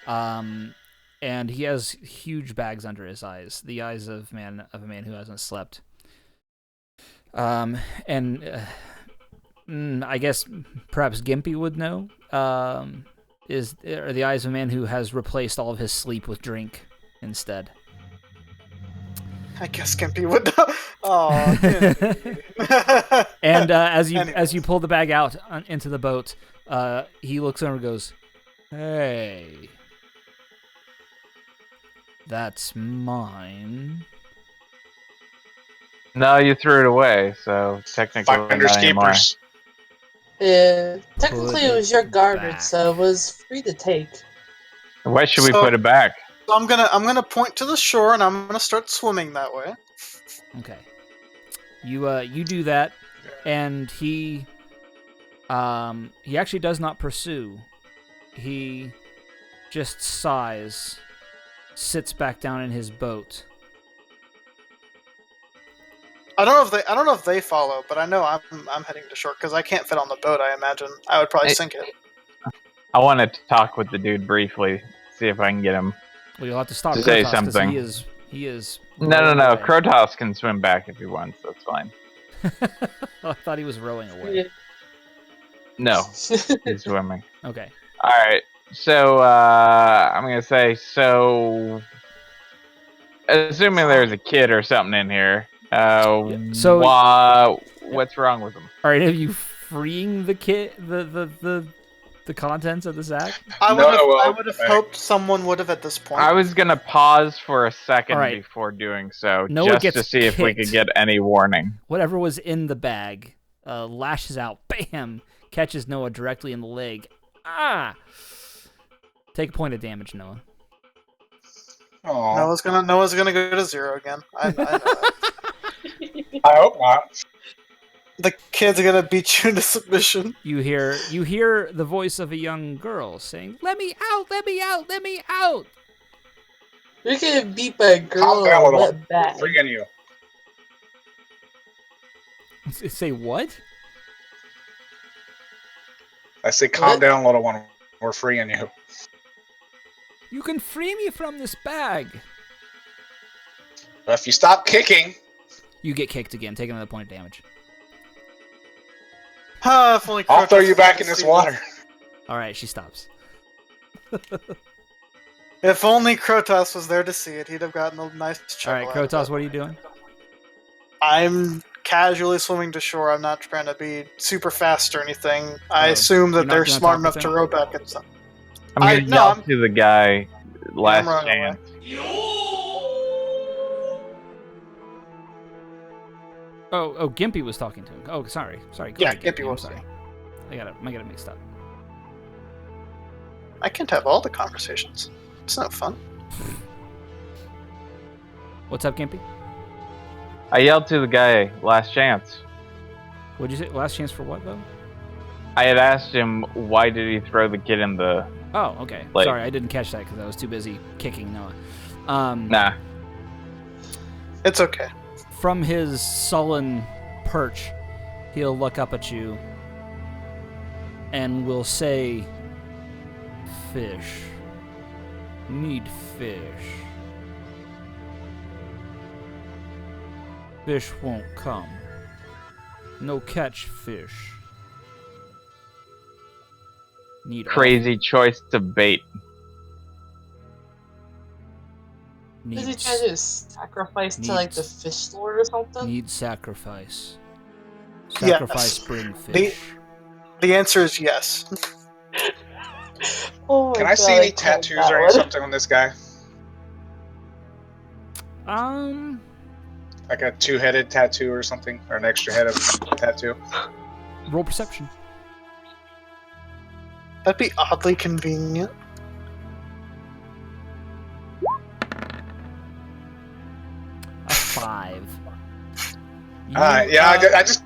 And he has huge bags under his eyes, the eyes of a man who hasn't slept. I guess perhaps Gimpy would know. Are the eyes of a man who has replaced all of his sleep with drink instead. I guess Gimpy would know. Oh, and as you pull the bag out into the boat, he looks over and goes, "Hey, that's mine." No, you threw it away, so technically Finders not anymore. keepers. Technically it was your garbage, so it was free to take. Why should we put it back? So I'm gonna point to the shore and I'm gonna start swimming that way. Okay. You do that, and he actually does not pursue. He just sighs, sits back down in his boat. I don't know if they follow, but I know I'm heading to shore because I can't fit on the boat. I imagine I would probably sink it. I want to talk with the dude briefly, see if I can get him. Well, you'll have to stop to say Krotos, something. He is. No. away. Krotos can swim back if he wants. That's fine. I thought he was rowing away. No, he's swimming. Okay. All right. So I'm gonna say so. Assuming there's a kid or something in here. So what's wrong with him? All right, are you freeing the kid, the contents of the sack? I would have hoped someone would have at this point. I was gonna pause for a second Right. before doing so, Noah just gets to see if we kicked. could get any warning. Whatever was in the bag lashes out, bam, catches Noah directly in the leg. Ah! Take a point of damage, Noah. Aww. Noah's gonna go to 0 again. I know that. I hope not. The kid's gonna beat you into submission. You hear the voice of a young girl saying, "Let me out! Let me out! Let me out!" You're getting beat by a girl Calm down, in a little wet bag. Freaking you. Say what? I say, calm down, little one. We're freeing you. You can free me from this bag. But if you stop kicking, You get kicked again. Take another point of damage. If only I'll Krotos throw you was back there in to this see water. All right, she stops. If only Krotos was there to see it, he'd have gotten a nice All chuckle. right, out of Krotos, it. what are you doing? I'm casually swimming to shore. I'm not trying to be super fast or anything. I Oh, assume you're that not they're gonna smart talk enough with to him? row back at some. I'm gonna no, yell I'm- to the guy. Last running away. chance. Oh, Gimpy was talking to him. Oh, sorry. Go Yeah, ahead, Gimpy I'm was. sorry. I got it mixed up. I can't have all the conversations. It's no fun. What's up, Gimpy? I yelled to the guy. Last chance. What'd you say? Last chance for what, though? I had asked him why did he throw the kid in the. Oh, okay. Like- Sorry, I didn't catch that because I was too busy kicking Noah. Nah. It's okay. From his sullen perch, he'll look up at you and will say, "Fish. Need fish. Fish won't come. No catch fish. Need Crazy choice to bait. Is he trying to sacrifice to like the fish lord or something? Need sacrifice. Yes. Sacrifice bring fish. The answer is yes. Oh my Can I God, see any called tattoos that or one. something on this guy? Like a two-headed tattoo or something? Or an extra head of tattoo? Roll perception. That'd be oddly convenient. A 5. Yeah, I just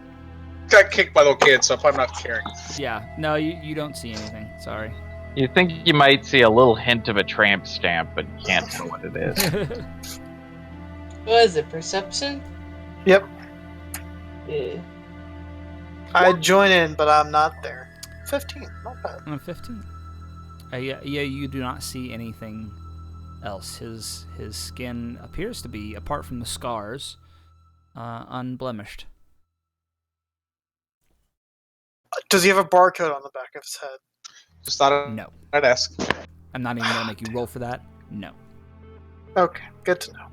got kicked by little kids, so I'm not caring. Yeah, no, you don't see anything. Sorry. You think you might see a little hint of a tramp stamp, but you can't tell what it is. What is it? Perception? Yep. Yeah. I'd join in, but I'm not there. 15, not bad. 15. Yeah, you do not see anything else. His skin appears to be, apart from the scars, unblemished. Does he have a barcode on the back of his head? Just thought No. I'd ask. I'm not even gonna make you roll for that. No. Okay, good to know.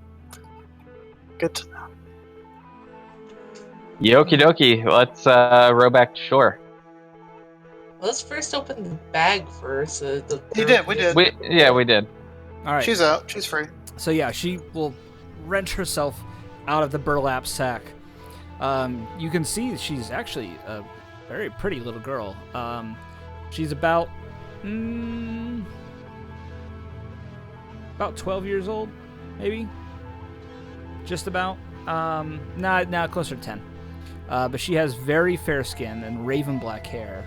Good to know. Yoki dokie, let's row back to shore. Let's first open the bag first. We did. We did. All right. She's out. She's free. So yeah, she will wrench herself out of the burlap sack. You can see she's actually a very pretty little girl. She's about 12 years old, maybe. Just about. Nah, closer to 10. But she has very fair skin and raven black hair.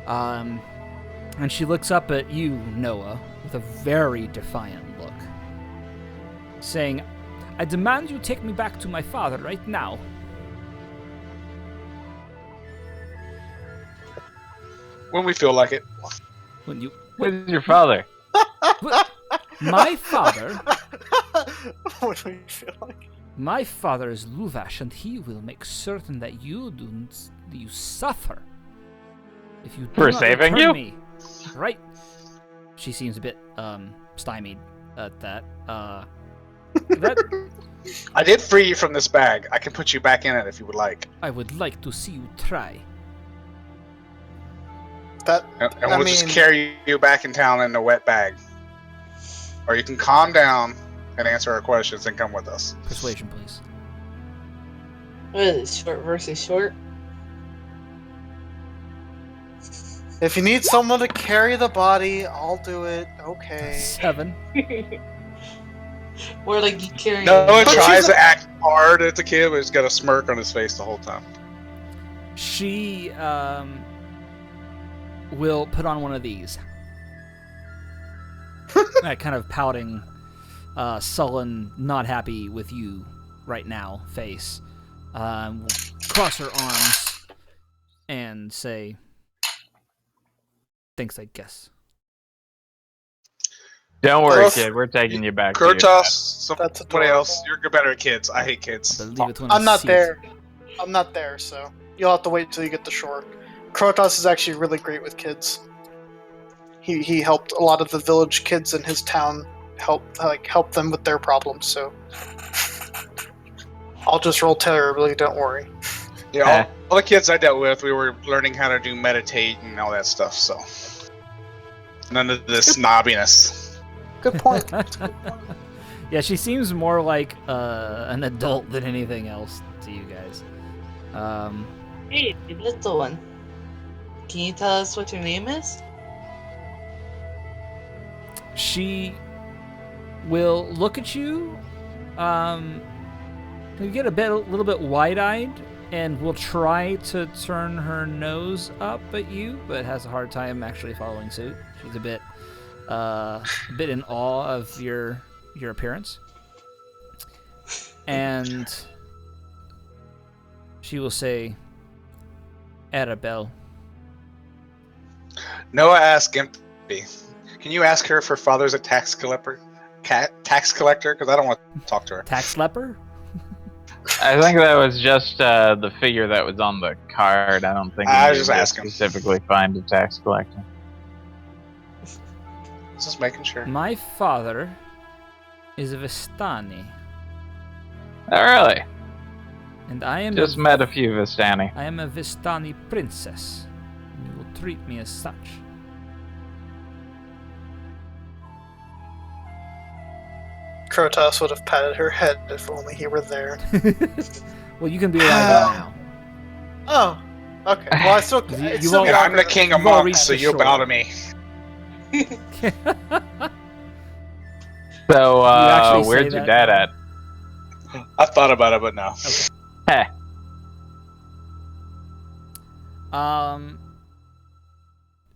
And she looks up at you, Noah, with a very defiant look, saying, "I demand you take me back to my father right now." When we feel like it. When you, Where's your father? my father, What do we feel like? my father is Luvash, and he will make certain that you suffer if you do For not saving return you? me. Right? She seems a bit stymied at that. That I did free you from this bag. I can put you back in it if you would like. I would like to see you try. That And we'll just carry you back in town in a wet bag. Or you can calm down and answer our questions and come with us. Persuasion, please. What is it? Short versus short? if you need someone to carry the body, I'll do it. Okay. 7. Or like you carry. Noah But tries she's to act hard at the kid, but he's got a smirk on his face the whole time. She will put on one of these. That kind of pouting, sullen, not happy with you right now face. Will cross her arms and say, "Thanks, I guess." Don't worry, Well, kid. We're taking you back to your dad. Kurtos, That's somebody adorable. else. You're better at kids. I hate kids. Believe it when I I'm not see there. I'm not there, so you'll have to wait till you get to shore. Krotos is actually really great with kids. He helped a lot of the village kids in his town help them with their problems. So I'll just roll terribly. Don't worry. Yeah, all the kids I dealt with, we were learning how to do meditate and all that stuff. So none of this snobbiness. Good point. Yeah, she seems more like an adult than anything else to you guys. Hey, little one. Can you tell us what your name is? She will look at you, you get a little bit wide-eyed, and will try to turn her nose up at you, but has a hard time actually following suit. She's a bit in awe of your appearance, and she will say, "Arabelle." Noah asked Empty, "Can you ask her if her father's a tax collector? Tax collector? Because I don't want to talk to her." Tax leper? I think that was just the figure that was on the card. I don't think I was he just would asking. specifically find a tax collector. Just making sure. My father is a Vistani, Oh, really? and I am Just met a few Vistani. I am a Vistani princess, and you will treat me as such. Krotos would have patted her head if only he were there. Well, you can be alive now. Oh, okay. Well, I still. You- it's you still won't- Yeah, got I'm the her. king of You've all monks, reached so the you shore. bow to me. So, actually say where's your that? dad at? I thought about it, but no. Heh.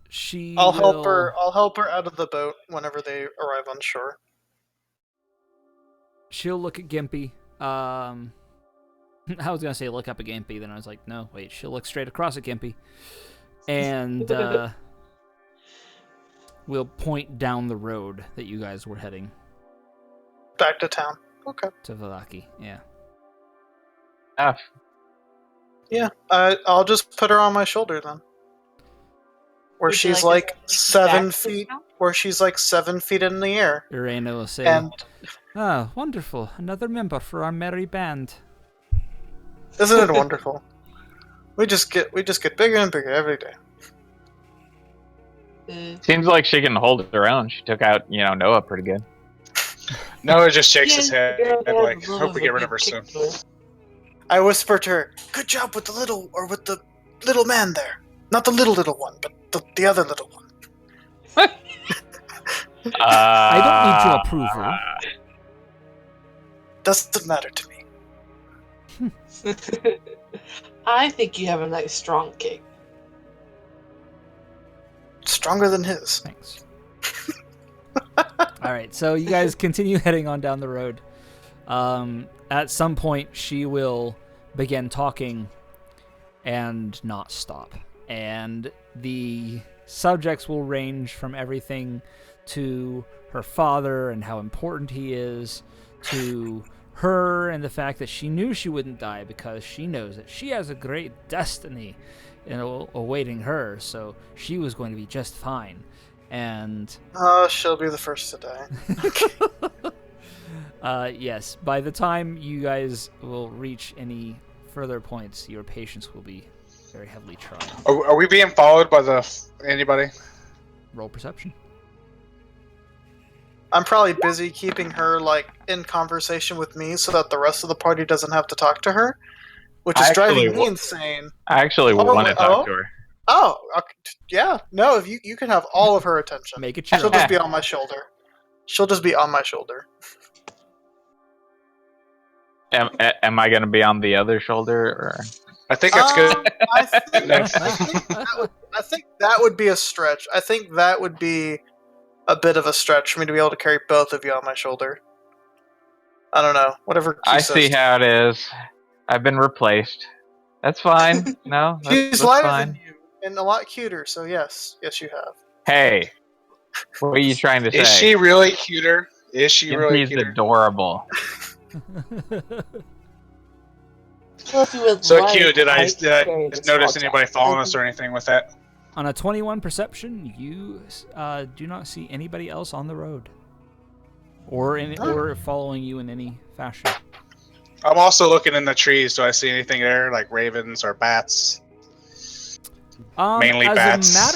She I'll will... help her out of the boat whenever they arrive on shore. She'll look at Gimpy. I was gonna say look up at Gimpy, then I was like, no, wait. She'll look straight across at Gimpy, and we'll point down the road that you guys were heading. Back to town. Okay. To Vallaki, yeah. Yeah, I'll just put her on my shoulder then. Where she's like 7 feet. Where she's like 7 feet in the air. Irena will say, And wonderful! Another member for our merry band. Isn't it wonderful? We just get bigger and bigger every day. Seems like she can hold her own. She took out, Noah pretty good. Noah just shakes his head, like, hope we get rid of her soon. I whisper to her, "Good job with the little man there. Not the little one, but the other little one." I don't need your approval. Doesn't matter to me. I think you have a nice strong cake. Stronger than his. Thanks. Alright, so you guys continue heading on down the road. At some point, she will begin talking and not stop. And the subjects will range from everything to her father and how important he is, to her and the fact that she knew she wouldn't die because she knows that she has a great destiny awaiting her, so she was going to be just fine. And she'll be the first to die. Yes, by the time you guys will reach any further points, your patience will be very heavily tried. Are we being followed by anybody? Roll perception. I'm probably busy keeping her in conversation with me so that the rest of the party doesn't have to talk to her, which is driving me insane. I actually want to talk to her. Oh, okay. Yeah. No, if you can have all of her attention. Make it chill. She'll just be on my shoulder. Am I going to be on the other shoulder? Or? I think that's good. I think that would be a stretch. I think that would be a bit of a stretch for me to be able to carry both of you on my shoulder. I don't know. Whatever. I see how it is. I've been replaced. That's fine. No, she's lighter than you and a lot cuter. So yes, you have. Hey, what are you trying to say? Is she really cuter? Is she really cuter? He's adorable. So cute. Did I notice anybody following us or anything with that? On a 21 perception, you do not see anybody else on the road, or following you in any fashion. I'm also looking in the trees. Do I see anything there, like ravens or bats? Mainly bats. As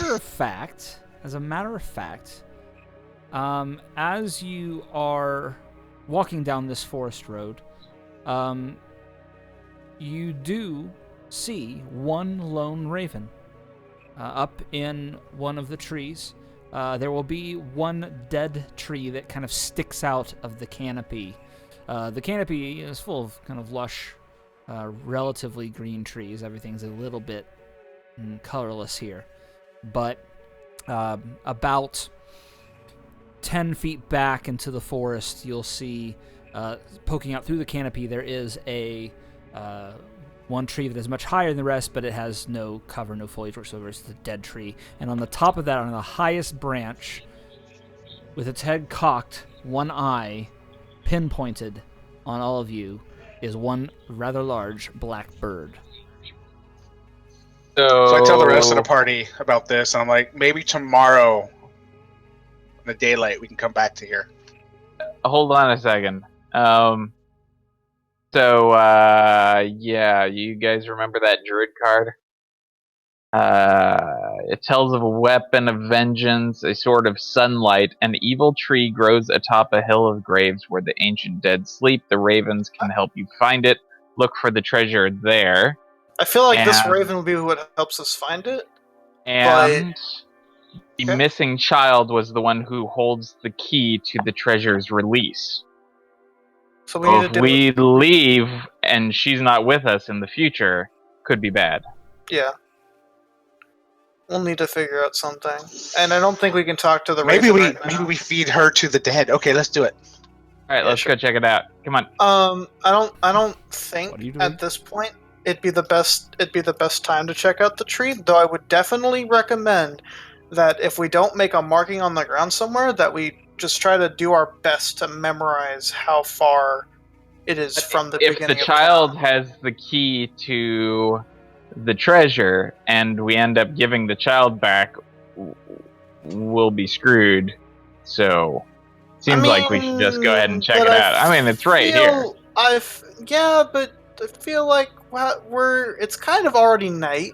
a matter of fact, as you are walking down this forest road, you do see one lone raven up in one of the trees. There will be one dead tree that kind of sticks out of the canopy. The canopy is full of kind of lush, relatively green trees. Everything's a little bit colorless here. But about 10 feet back into the forest, you'll see, poking out through the canopy, there is a one tree that is much higher than the rest, but it has no cover, no foliage whatsoever. It's the dead tree. And on the top of that, on the highest branch, with its head cocked, one eye pinpointed on all of you, is one rather large black bird. So I tell the rest of the party about this, and I'm like, maybe tomorrow in the daylight we can come back to here. Hold on a second. Yeah, you guys remember that druid card? It tells of a weapon of vengeance, a sword of sunlight. An evil tree grows atop a hill of graves where the ancient dead sleep. The ravens can help you find it. Look for the treasure there. I feel like this raven will be what helps us find it. And the missing child was the one who holds the key to the treasure's release. So if we leave and she's not with us in the future, could be bad. Yeah. We'll need to figure out something. And I don't think we can talk to the Maybe Raven we right now. maybe we feed her to the dead. Okay, let's do it. All right, Yeah, let's sure. go check it out. Come on. I don't think What are you doing? at this point it'd be the best time to check out the tree, though I would definitely recommend that if we don't make a marking on the ground somewhere, that we just try to do our best to memorize how far it is from the If beginning the of child town. has the key to the treasure and we end up giving the child back, we'll be screwed. So, seems like we should just go ahead and check but it out. I mean, it's right here. Yeah, but I feel like it's kind of already night.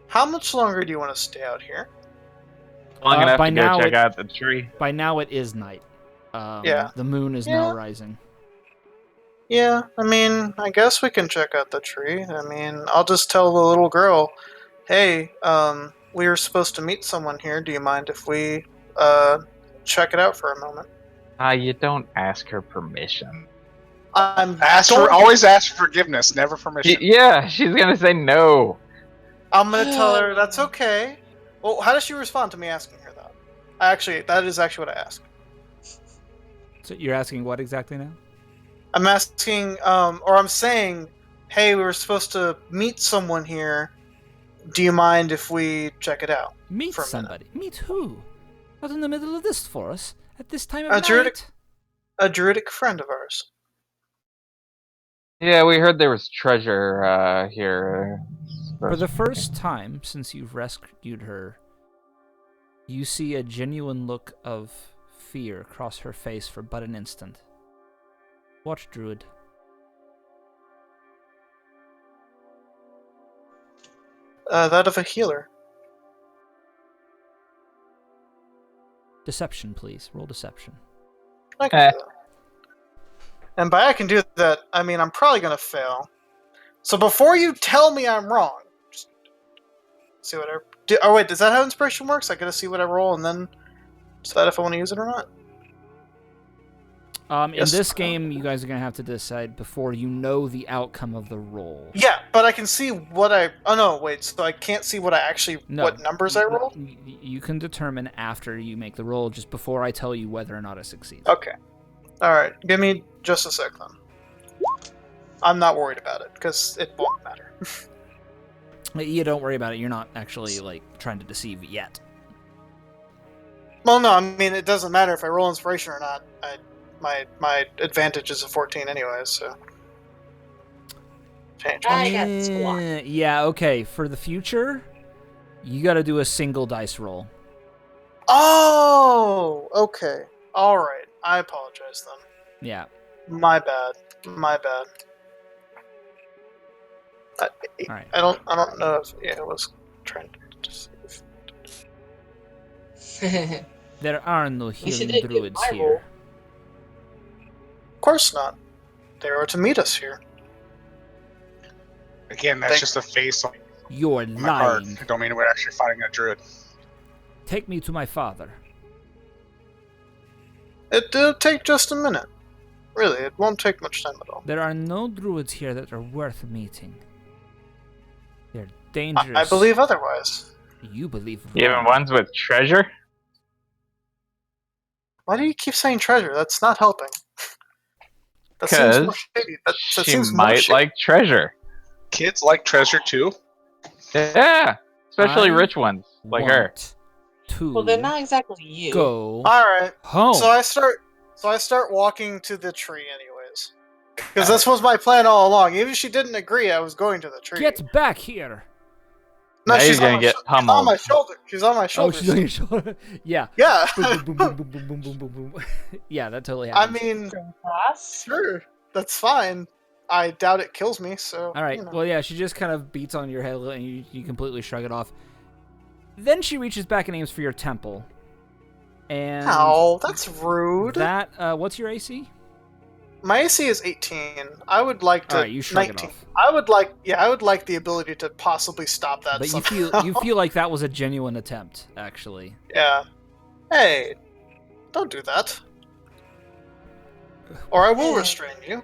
How much longer do you want to stay out here? Long enough by to go now check it- out the tree. By now it is night. Yeah. The moon is now rising. Yeah, I mean, I guess we can check out the tree. I mean, I'll just tell the little girl, hey, we were supposed to meet someone here. Do you mind if we, check it out for a moment? You don't ask her permission. Always ask for forgiveness, never permission. Yeah, she's gonna say no. I'm gonna tell her that's okay. Well, how does she respond to me asking her that? That is actually what I ask. So you're asking what exactly now? I'm asking, or I'm saying, hey, we were supposed to meet someone here. Do you mind if we check it out? Meet for a somebody. Meet who? Out in the middle of this forest at this time of A night? druidic- A druidic friend of ours. Yeah, we heard there was treasure here. For the first time since you've rescued her, you see a genuine look of fear cross her face for but an instant. Watch, Druid. That of a healer. Deception, please. Roll deception. I can do that. And by I can do that, I mean I'm probably gonna fail. So before you tell me I'm wrong, just see what oh wait, is that how inspiration works? I gotta see what I roll and then decide if I want to use it or not. In this game, you guys are going to have to decide before you know the outcome of the roll. Yeah, but I can see what oh no, wait, so I can't see what what numbers I rolled? You can determine after you make the roll, just before I tell you whether or not it succeeds. Okay. Alright, give me just a sec then. I'm not worried about it, because it won't matter. You don't worry about it. You're not actually, trying to deceive yet. Well, no, I mean, it doesn't matter if I roll inspiration or not. My advantage is a 14 anyways, so... Change. I got squat. Yeah, okay. For the future, you gotta do a single dice roll. Oh! Okay. Alright. I apologize then. Yeah. My bad. Alright. I don't know if... Yeah, I was trying to deceive. There are no You healing didn't get druids my here. roll. Of course not. They are to meet us here. Again, that's just a face on You're my card. lying. I don't mean we're actually fighting a druid. Take me to my father. It'll take just a minute. Really, it won't take much time at all. There are no druids here that are worth meeting. They're dangerous. I believe otherwise. You believe Even wrong. ones with treasure? Why do you keep saying treasure? That's not helping. That seems more Because shady. That she seems more might shady. like treasure. Kids like treasure too. Yeah, especially I rich ones like her. Want to Well, they're not exactly you. go Alright. home. So I start walking to the tree anyways. Because this was my plan all along. Even if she didn't agree, I was going to the tree. Get back here. No, Now she's you're on gonna my get she's on pummeled. my shoulder. She's on my shoulder. Oh, she's on your shoulder. Yeah. Yeah. Boom, boom, boom, boom, boom, boom, boom, boom, boom. Yeah, that totally I happens. mean, Class? sure. That's fine. I doubt it kills me, so... All right. you know. Well, yeah, she just kind of beats on your head and you completely shrug it off. Then she reaches back and aims for your temple. And Ow, that's rude. that what's your AC? My AC is 18. I would like to... All right, you shrug 19. it off. I would like the ability to possibly stop that But somehow. you feel like that was a genuine attempt, actually. Yeah. Hey, don't do that. Or I will restrain you.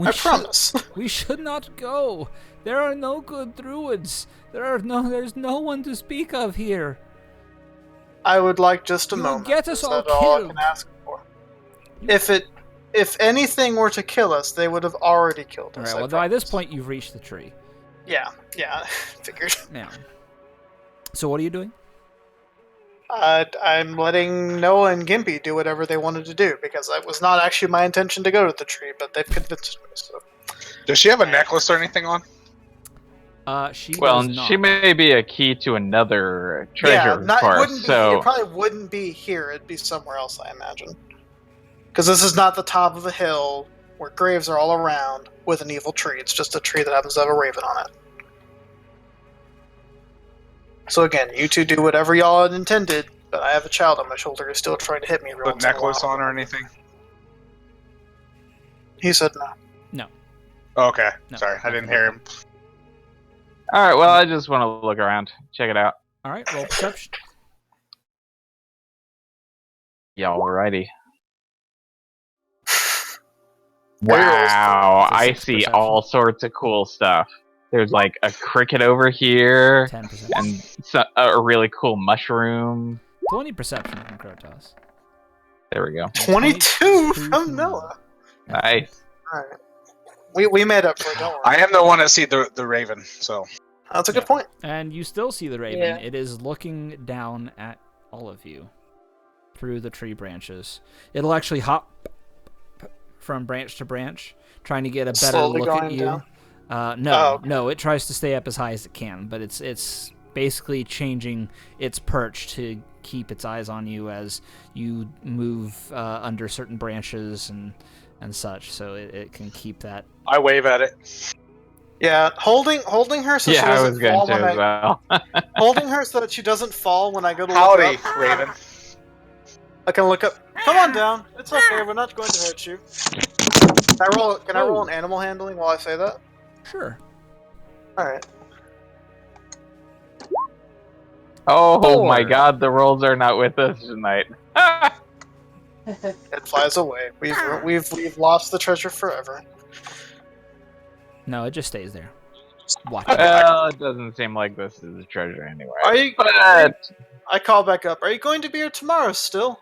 I promise. We should not go. There are no good druids. There's no one to speak of here. I would like just a You will moment. get us Is all that all I killed. can ask for? If anything were to kill us, they would have already killed All us. right. Well, by this point, you've reached the tree. Yeah, figured. Now. So what are you doing? I'm letting Noah and Gimpy do whatever they wanted to do because it was not actually my intention to go to the tree, but they've convinced me. So. Does she have a necklace or anything on? She Well, does not. she may be a key to another treasure part, it probably wouldn't be here. It'd be somewhere else, I imagine. Because this is not the top of a hill where graves are all around with an evil tree. It's just a tree that happens to have a raven on it. So again, you two do whatever y'all had intended, but I have a child on my shoulder who's still trying to hit me. The necklace on or anything? He said no. No. Oh, okay. No. Sorry, I didn't hear him. All right. Well, I just want to look around, check it out. All right. Roll perception. Alrighty. Wow, I see perception. all sorts of cool stuff. There's like a cricket over here, 10%. and a really cool mushroom. 20 perception from Krotos. There we go. 22 from Noah. Nice. All right. We made up for it. Don't worry. I am the one that see the raven, so That's a good point. And you still see the raven. Yeah. It is looking down at all of you through the tree branches. It'll actually hop from branch to branch, trying to get a better Slowly look at going you. down? No, it tries to stay up as high as it can, but it's basically changing its perch to keep its eyes on you as you move under certain branches and such, so it can keep that. I wave at it. Yeah, holding her so she Yeah, I was doesn't going fall to when as well. holding her so that she doesn't fall when I go to Howdy, look up. raven. I can look up. Come on down. It's okay. We're not going to hurt you. Can I roll an animal handling while I say that? Sure. All right. Oh 4. my god, the rolls are not with us tonight. It flies away. We've lost the treasure forever. No, it just stays there. Watch. Well, it doesn't seem like this is a treasure anyway. Are you? But I call back up. Are you going to be here tomorrow still?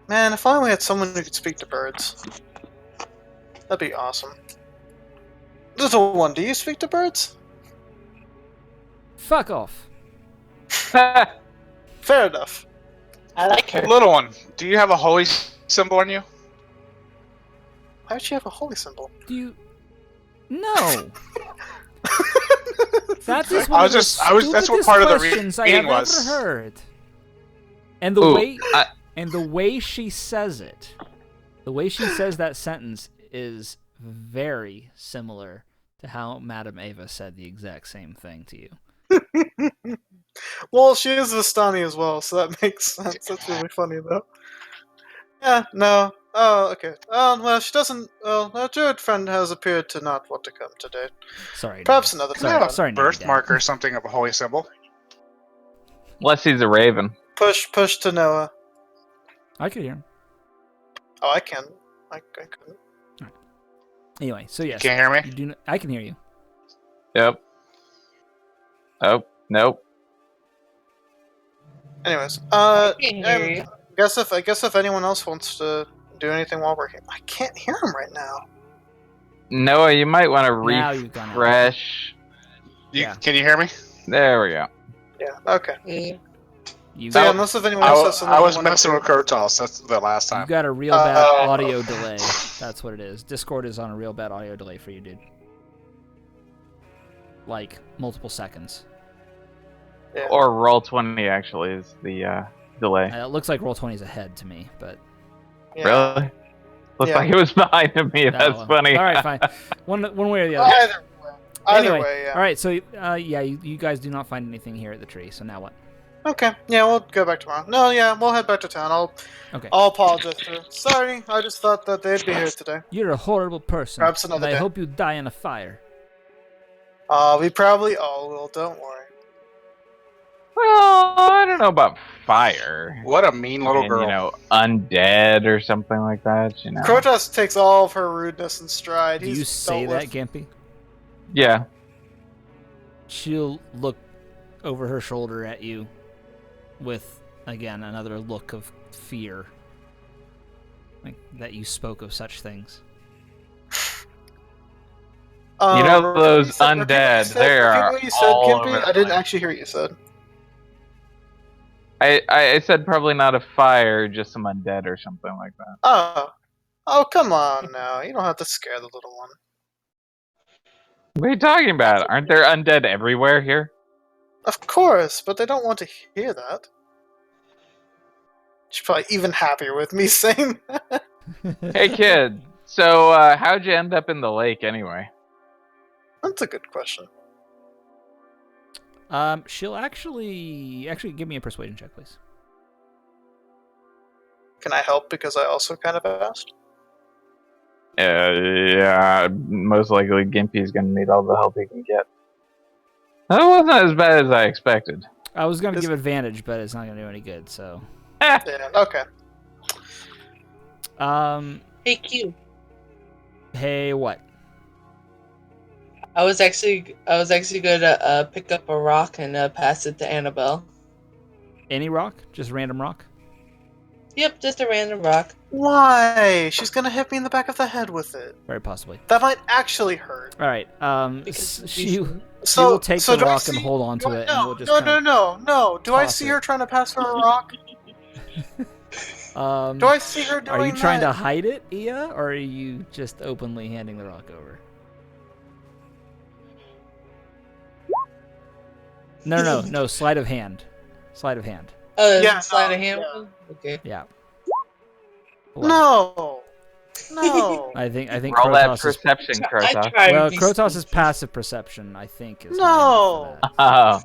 Man, if only we had someone who could speak to birds. That'd be awesome. Little one, do you speak to birds? Fuck off. Fair enough. I like her. Little one, do you have a holy symbol on you? Why would she have a holy symbol? Do you? No. That is I one was of just- the I was- that's what stupidest part of the questions I reading have was. ever heard. And the Ooh, way she says it, the way she says that sentence is very similar to how Madame Ava said the exact same thing to you. Well, she is Vistani as well, so that makes sense. That's really funny, though. Yeah, no. Oh, okay. Well, she doesn't. Well, our druid friend has appeared to not want to come today. Sorry. Perhaps Nate. another Can I have time. a Sorry, birthmark Nate, or something of a holy symbol? unless he's a raven. Push to Noah. I could hear him. Oh, I can. I couldn't. Anyway, so yes. Can't hear me? You do. I can hear you. Yep. Oh, nope. Anyways, I can hear you. I guess if anyone else wants to do anything while we're here, I can't hear him right now. Noah, you might want to Now you've gone out. refresh. Yeah. Can you hear me? There we go. Yeah. Okay. Yeah. You So yeah, got, unless if anyone else has something I they was wanna messing do. with Kurtos. That's the last you time. got a real bad audio delay. That's what it is. Discord is on a real bad audio delay for you, dude. Like multiple seconds. Yeah. Or Roll20 actually is the delay. It looks like Roll20 is ahead to me, but Yeah. Really? Looks Yeah. like it was behind me. That's well, funny. All right, fine. One way or the other. Either Anyway, way, yeah. all right. So yeah, you guys do not find anything here at the tree. So now what? Okay. Yeah, we'll go back tomorrow. No, yeah, we'll head back to town. Okay. I'll apologize to her. Sorry, I just thought that they'd be here today. You're a horrible person. Perhaps another and I day. hope you die in a fire. We probably all will. Don't worry. Well, I don't know about fire. What a mean little And, girl. undead or something like that, Krotos takes all of her rudeness in stride. Do you say that, Gimpy? Yeah. She'll look over her shoulder at you with, again, another look of fear. Like, that you spoke of such things. Those undead, they are what you said, all Gimpy? over the I didn't place. actually hear what you said. I said probably not a fire, just some undead or something like that. Oh, come on now. You don't have to scare the little one. What are you talking about? Aren't there undead everywhere here? Of course, but they don't want to hear that. She's probably even happier with me saying that. Hey kid, so how'd you end up in the lake anyway? That's a good question. She'll actually give me a persuasion check, please. Can I help because I also kind of asked? Yeah, most likely Gimpy's gonna need all the help he can get. That wasn't as bad as I expected. I was gonna give advantage, but it's not gonna do any good, so. Yeah, okay. Hey, Q. Hey, what? I was actually gonna pick up a rock and pass it to Annabelle. Any rock? Just random rock? Yep, just a random rock. Why? She's gonna hit me in the back of the head with it. Very possibly. That might actually hurt. All right. Because She will take the rock and hold on to it, and we'll just No. Do I toss see it. her trying to pass her a rock? Do I see her doing Are you trying that? to hide it, Ia, or are you just openly handing the rock over? No. Sleight of hand. Sleight of hand. Yeah, slide a hand. yeah. Okay. Yeah. No. I think Roll that Krotos is. perception, I Krotos. tried to Well, be Krotos' sneaky. passive perception, I think, is. No. Oh.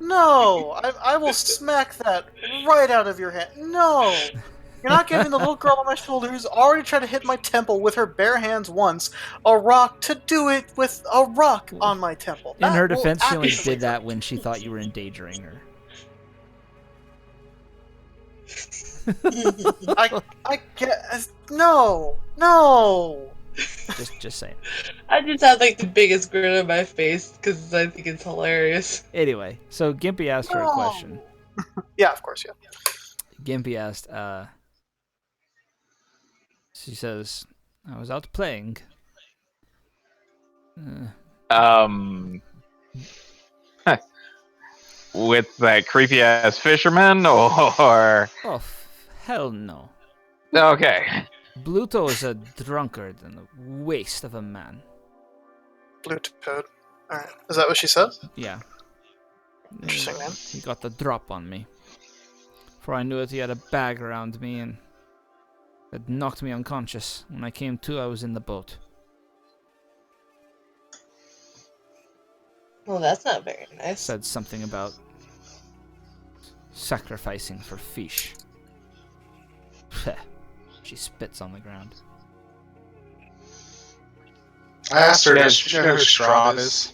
No. I will smack that right out of your hand. No. You're not giving the little girl on my shoulder who's already tried to hit my temple with her bare hands once a rock to do it with a rock on my temple. In her That will defense, she only actually did that hurt. when she thought you were endangering her. I guess no. Just saying. I just have like the biggest grin on my face because I think it's hilarious. Anyway, so Gimpy asked her a question. Yeah, of course, yeah. Gimpy asked, she says, I was out playing. With that creepy ass fisherman, or Oh, hell no. okay. Bluto is a drunkard and a waste of a man. Blue toad. Alright. Is that what she said? Yeah. Interesting, man. He got the drop on me. For I knew that he had a bag around me and it knocked me unconscious. When I came to, I was in the boat. Well, that's not very nice. Said something about sacrificing for fish. She spits on the ground. I asked her, does she know who Strahd is?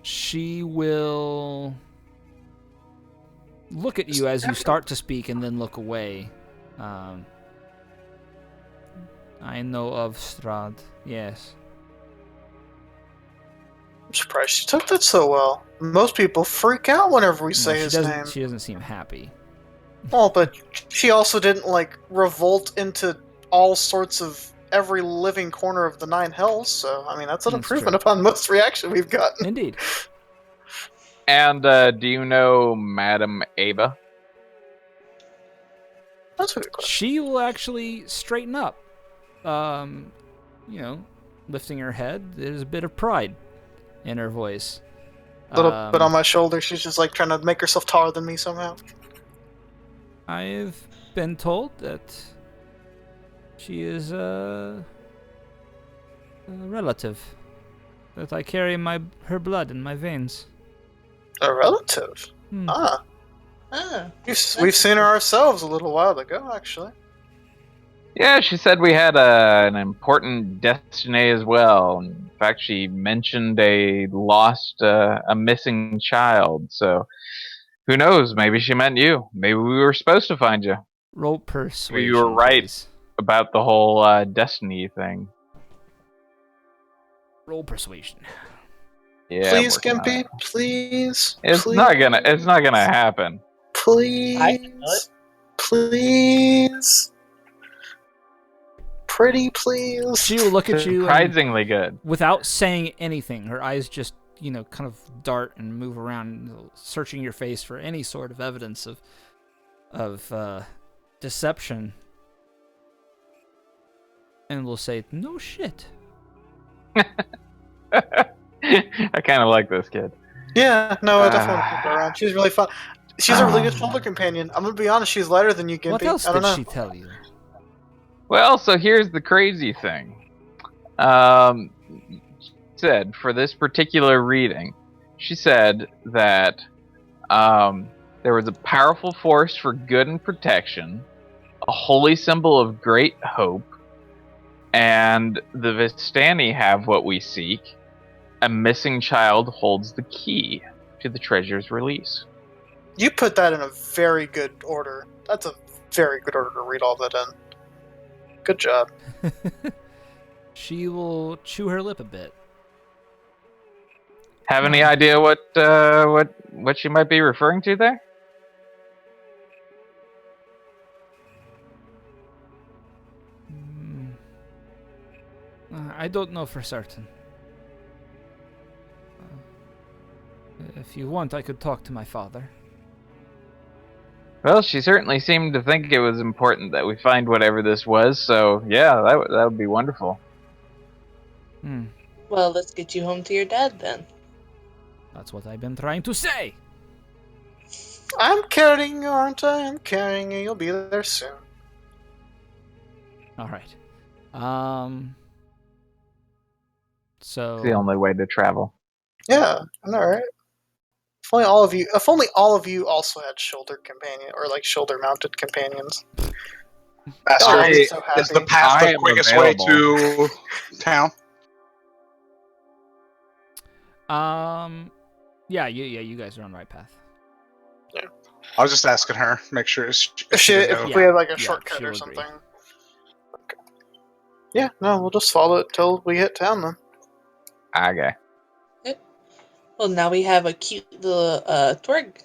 She will look at you as you start to speak and then look away. I know of Strahd, yes. I'm surprised she took that so well. Most people freak out whenever we say his name. She doesn't seem happy. Well, but she also didn't, revolt into all sorts of every living corner of the Nine Hells, so, I mean, that's an improvement upon most reaction we've gotten. Indeed. And do you know Madam Ava? That's a good question. She will actually straighten up. Lifting her head, there's a bit of pride in her voice. A little bit on my shoulder, she's just, trying to make herself taller than me somehow. I've been told that she is a relative. That I carry her blood in my veins. A relative? Ah. We've seen her ourselves a little while ago, actually. Yeah, she said we had an important destiny as well. In fact, she mentioned a missing child. So who knows? Maybe she meant you. Maybe we were supposed to find you. Roll Maybe persuasion, you were right please. about the whole destiny thing. Roll persuasion. Yeah, Please, I'm working on Gimpy. it. Please. It's please, not gonna happen. Please. Please. Pretty please. She will look at you and, Surprisingly good. without saying anything, her eyes just, kind of dart and move around, searching your face for any sort of evidence of deception. And will say, "No shit." I kind of like this kid. Yeah, no, I definitely want to keep her around. She's really fun. She's a really good shoulder companion. I'm gonna be honest, she's lighter than you, Gimpy. What else I don't did know. she tell you? Well, so here's the crazy thing. She said for this particular reading, she said that there was a powerful force for good and protection, a holy symbol of great hope, and the Vistani have what we seek. A missing child holds the key to the treasure's release. You put that in a very good order. That's a very good order to read all that in. Good job. She will chew her lip a bit. Have any idea what she might be referring to there? I don't know for certain. If you want, I could talk to my father. Well, she certainly seemed to think it was important that we find whatever this was, so yeah, that would be wonderful. Well, let's get you home to your dad then. That's what I've been trying to say. I'm carrying you, aren't I? I'm carrying you. You'll be there soon. All right. So It's the only way to travel. Yeah, I know, right? If only all of you also had shoulder companion or like shoulder mounted companions. Master, Oh, I'm so is the happy. path I the am quickest available. way to town? yeah, you guys are on the right path. Yeah. I was just asking her, make sure If Yeah, we had like a yeah, shortcut she'll or agree. something. Okay. Yeah, no, we'll just follow it till we hit town then. Okay. Well, now we have a cute little Torg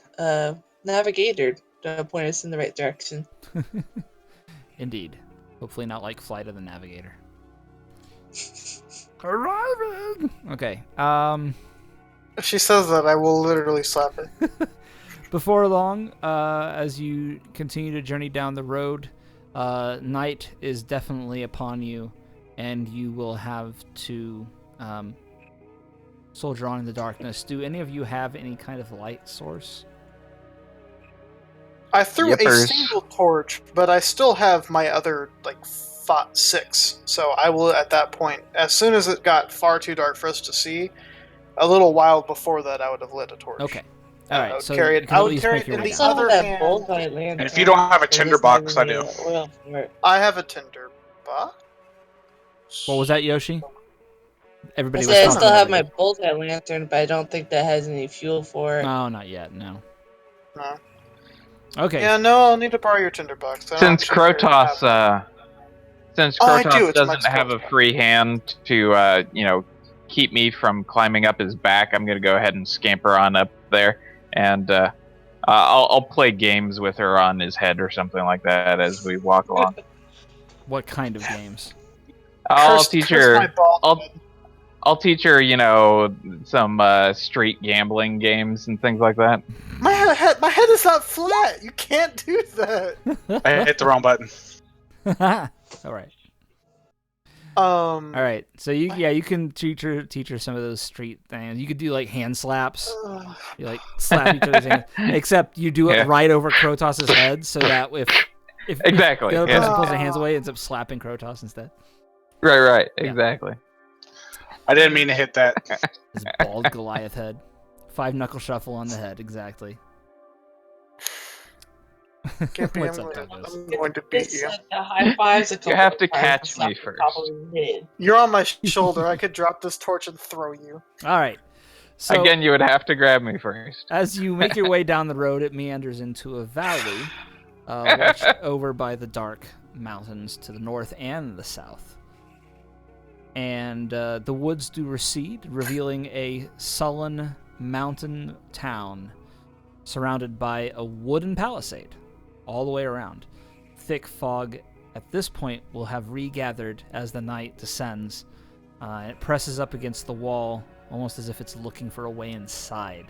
navigator to point us in the right direction. Indeed. Hopefully not like Flight of the Navigator. Arriving! Okay, If she says that, I will literally slap her. before long, as you continue to journey down the road, night is definitely upon you, and you will have to soldier on in the darkness. Do any of you have any kind of light source? I threw a Yippers. single torch, but I still have my other, like, 6. So I will, at that point, as soon as it got far too dark for us to see, a little while before that, I would have lit a torch. Okay. I All right, would so carry you it. can I at would least carry make it your in way the down. other that hand. bolt light lantern. And if you don't have a tinder box, I do. I have a tinder box. What was that, Yoshi? I Everybody said I was still talking have over my bolt light lantern, but I don't think that has any fuel for it. No, not yet, no. No. Okay. Yeah, no, I'll need to borrow your tinder box. I don't Since actually carry half of it. I do, Krotos it's my doesn't have a spell. free hand to keep me from climbing up his back, I'm gonna go ahead and scamper on up there, and I'll play games with her on his head or something like that as we walk along. What kind of games? I'll teach curse her. my bald head. I'll teach her, some street gambling games and things like that. My head is not flat. You can't do that. I hit the wrong button. All right. All All right. So you can teach her some of those street things. You could do like hand slaps. You like slap each other's hands, except you do it right over Krotos's head, so that if Exactly, the other yeah. person pulls their hands away, it ends up slapping Krotos instead. Right, Yeah. exactly. I didn't mean to hit that. His bald Goliath head, 5 knuckle shuffle on the head, exactly. Gimpy, What's up, I'm Douglas? going to beat It's you. like the high fives. A couple You have to of times catch slap me the top first. of his head. You're on my shoulder. I could drop this torch and throw you. All right. So Again, you would have to grab me first. as you make your way down the road, it meanders into a valley, watched over by the dark mountains to the north and the south. And the woods do recede, revealing a sullen mountain town surrounded by a wooden palisade all the way around. Thick fog at this point will have regathered as the night descends. It presses up against the wall, almost as if it's looking for a way inside.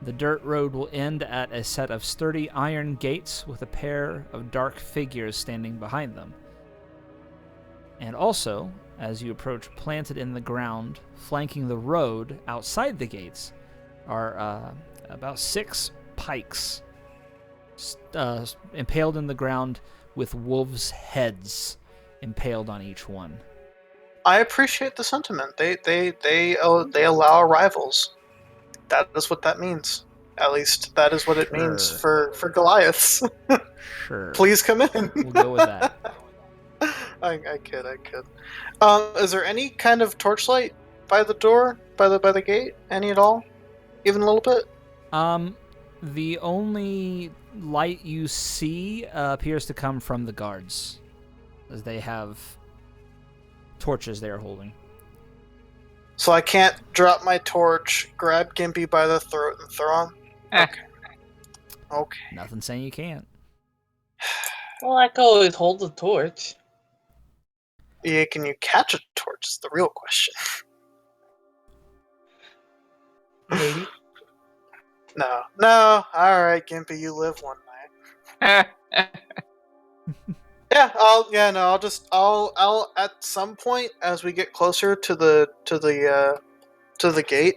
The dirt road will end at a set of sturdy iron gates with a pair of dark figures standing behind them. And also, as you approach, planted in the ground, flanking the road outside the gates, are about 6 pikes impaled in the ground with wolves' heads impaled on each one. I appreciate the sentiment. They allow arrivals. That is what that means. At least that is what it means for Goliaths. Sure. Please come in. We'll go with that. I kid. Is there any kind of torchlight by the door, by the gate? Any at all? Even a little bit? The only light you see appears to come from the guards, as they have torches they are holding. So I can't drop my torch, grab Gimpy by the throat, and throw him? Okay. Nothing saying you can't. Well, I can always hold the torch. Yeah, can you catch a torch is the real question. Maybe. No. Alright, Gimpy, you live one night. I'll at some point as we get closer to the gate,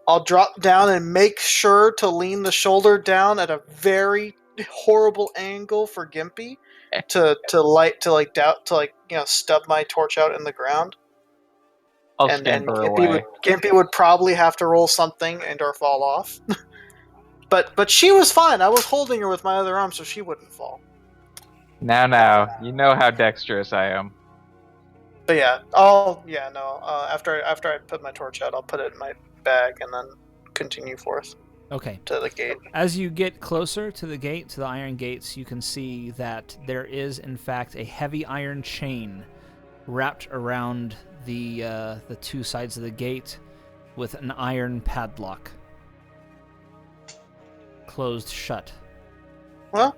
I'll drop down and make sure to lean the shoulder down at a very horrible angle for Gimpy to stub my torch out in the ground. I'll And scamper away. Gimpy would probably have to roll something and or fall off. But she was fine. I was holding her with my other arm so she wouldn't fall. Now, you know how dexterous I am. But yeah, after I put my torch out, I'll put it in my bag and then continue forth. Okay. To the gate. As you get closer to the gate, to the iron gates, you can see that there is, in fact, a heavy iron chain wrapped around the 2 sides of the gate with an iron padlock closed shut. Well,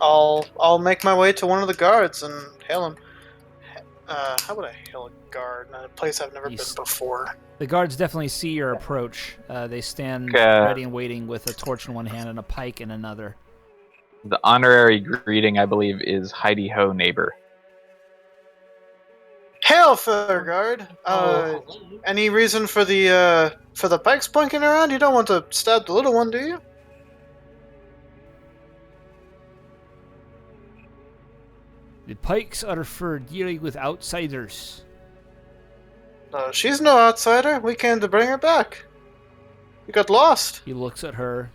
I'll make my way to one of the guards and hail him. How would I hail a guard in a place I've never been before? The guards definitely see your approach. They stand ready and waiting with a torch in one hand and a pike in another. The honorary greeting, I believe, is Heidi Ho, neighbor. Hail, fair guard! Any reason for the pikes pointing around? You don't want to stab the little one, do you? The pikes are for dealing with outsiders. No, she's no outsider. We came to bring her back. We got lost. He looks at her,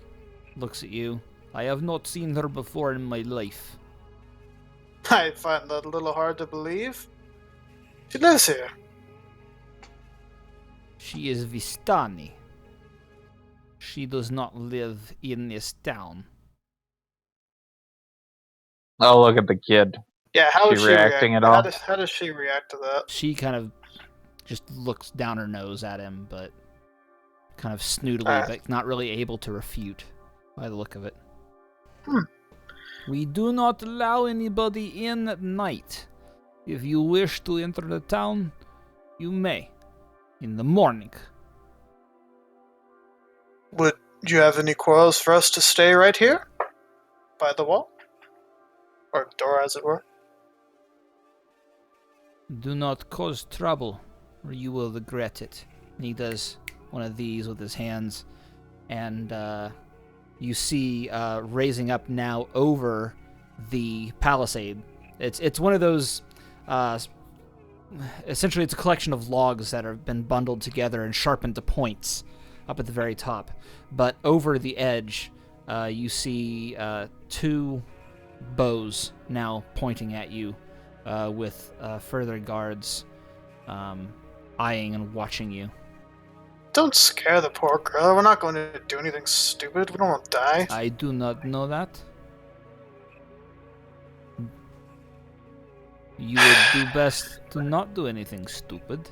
looks at you. I have not seen her before in my life. I find that a little hard to believe. She lives here. She is Vistani. She does not live in this town. Oh, look at the kid. Yeah, how is she reacting at all? How does she react to that? She kind of just looks down her nose at him, but kind of snootily, but not really able to refute by the look of it. We do not allow anybody in at night. If you wish to enter the town, you may. In the morning. Would you have any quarrels for us to stay right here? By the wall? Or door, as it were? Do not cause trouble, or you will regret it. And he does one of these with his hands, and you see raising up now over the palisade. It's one of those. Essentially, it's a collection of logs that have been bundled together and sharpened to points up at the very top. But over the edge, you see 2 bows now pointing at you, with further guards eyeing and watching you. Don't scare the poor girl. We're not going to do anything stupid. We don't want to die. I do not know that. You would do best to not do anything stupid.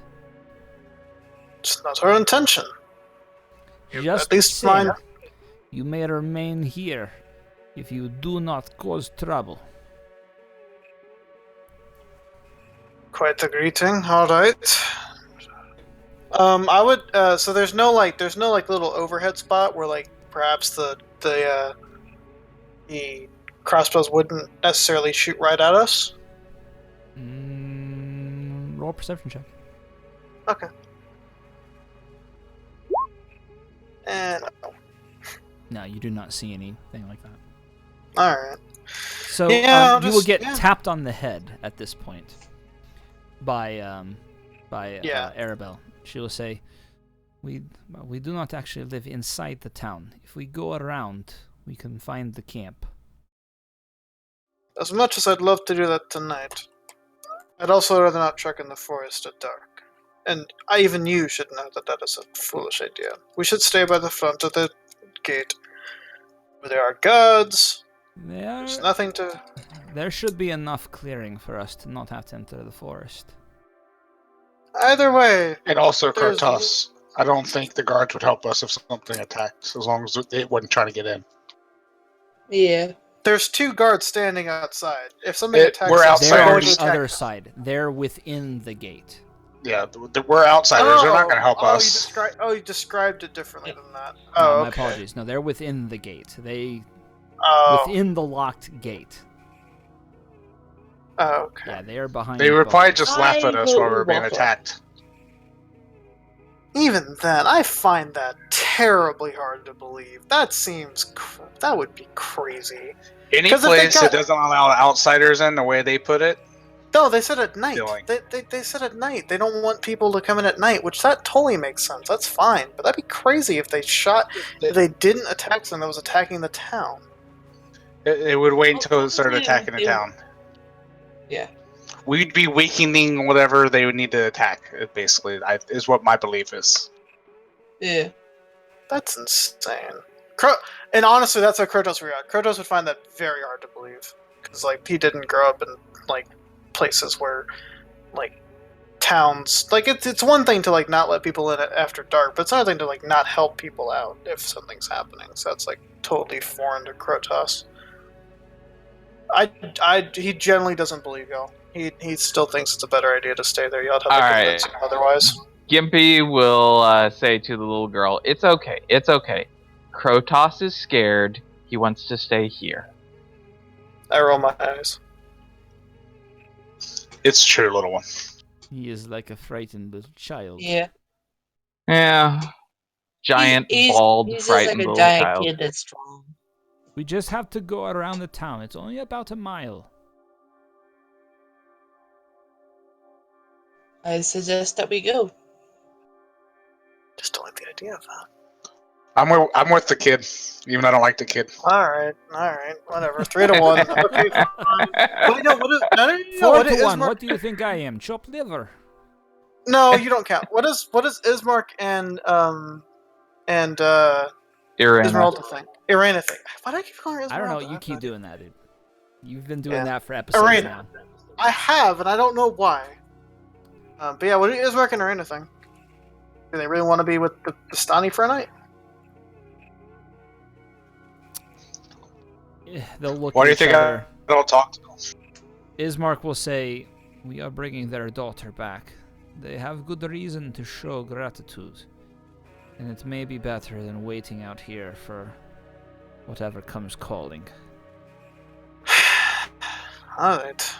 It's not our intention. Just At least mine. You may remain here if you do not cause trouble. Quite the greeting. All right. I would. So there's no little overhead spot where like perhaps the crossbows wouldn't necessarily shoot right at us. Roll a perception check. Okay. And no, you do not see anything like that. All right. So yeah, you will get tapped on the head at this point by Arabelle. She will say, "We do not actually live inside the town. If we go around, we can find the camp." As much as I'd love to do that tonight, I'd also rather not trek in the forest at dark. And even you should know that that is a foolish idea. We should stay by the front of the gate, where there are guards. There's nothing to... There should be enough clearing for us to not have to enter the forest. Either way... And also, Kratos, I don't think the guards would help us if something attacked, as long as they wasn't trying to get in. Yeah. There's 2 guards standing outside. If something attacks we're us, They're on outsiders. the other side. They're within the gate. Yeah, we're outsiders. They're not going to help us. You described it differently than that. No, my apologies. No, they're within the gate. Within the locked gate. Oh, okay. Yeah, they are behind. They would probably just laugh at us while we were being attacked. Even then, I find that terribly hard to believe. That would be crazy. Any place that doesn't allow outsiders in, the way they put it. No, they said at night. They said at night. They don't want people to come in at night, which that totally makes sense. That's fine. But that'd be crazy if if they didn't attack someone that was attacking the town. It would wait until it started attacking the town. Yeah. We'd be weakening whatever they would need to attack, basically, is what my belief is. Yeah. That's insane. And honestly, that's how Kratos would react. Kratos would find that very hard to believe. Because, like, he didn't grow up in, like, places where, like, towns... Like, it's one thing to, like, not let people in after dark, but it's another thing to, like, not help people out if something's happening. So that's, like, totally foreign to Kratos. He generally doesn't believe y'all. He still thinks it's a better idea to stay there. Y'all have to convince him otherwise. Gimpy will say to the little girl, "It's okay. It's okay. Kratos is scared. He wants to stay here." I roll my eyes. It's true, little one. He is like a frightened little child. Yeah. Yeah. Giant, bald, frightened little child. He's like a giant kid that's strong. We just have to go around the town. It's only about a mile. I suggest that we go. Just don't like the idea of that. I'm with the kid, even though I don't like the kid. All right, whatever. 3-1. Okay, fine. Wait, no, what is? No, 4-1. What do you think I am? Chopped liver? No, you don't count. What is Ismark and Esmeralda thing? Irena thing. Why do I keep calling her Esmeralda? I don't know. You keep doing that, dude. You've been doing that for episodes now. I have, and I don't know why. But yeah, what is Ismark and Irena thing? Do they really want to be with the Vistani for a night? They'll look. Why do you think I don't talk to them? Ismark will say, "We are bringing their daughter back. They have good reason to show gratitude, and it may be better than waiting out here for whatever comes calling." All right.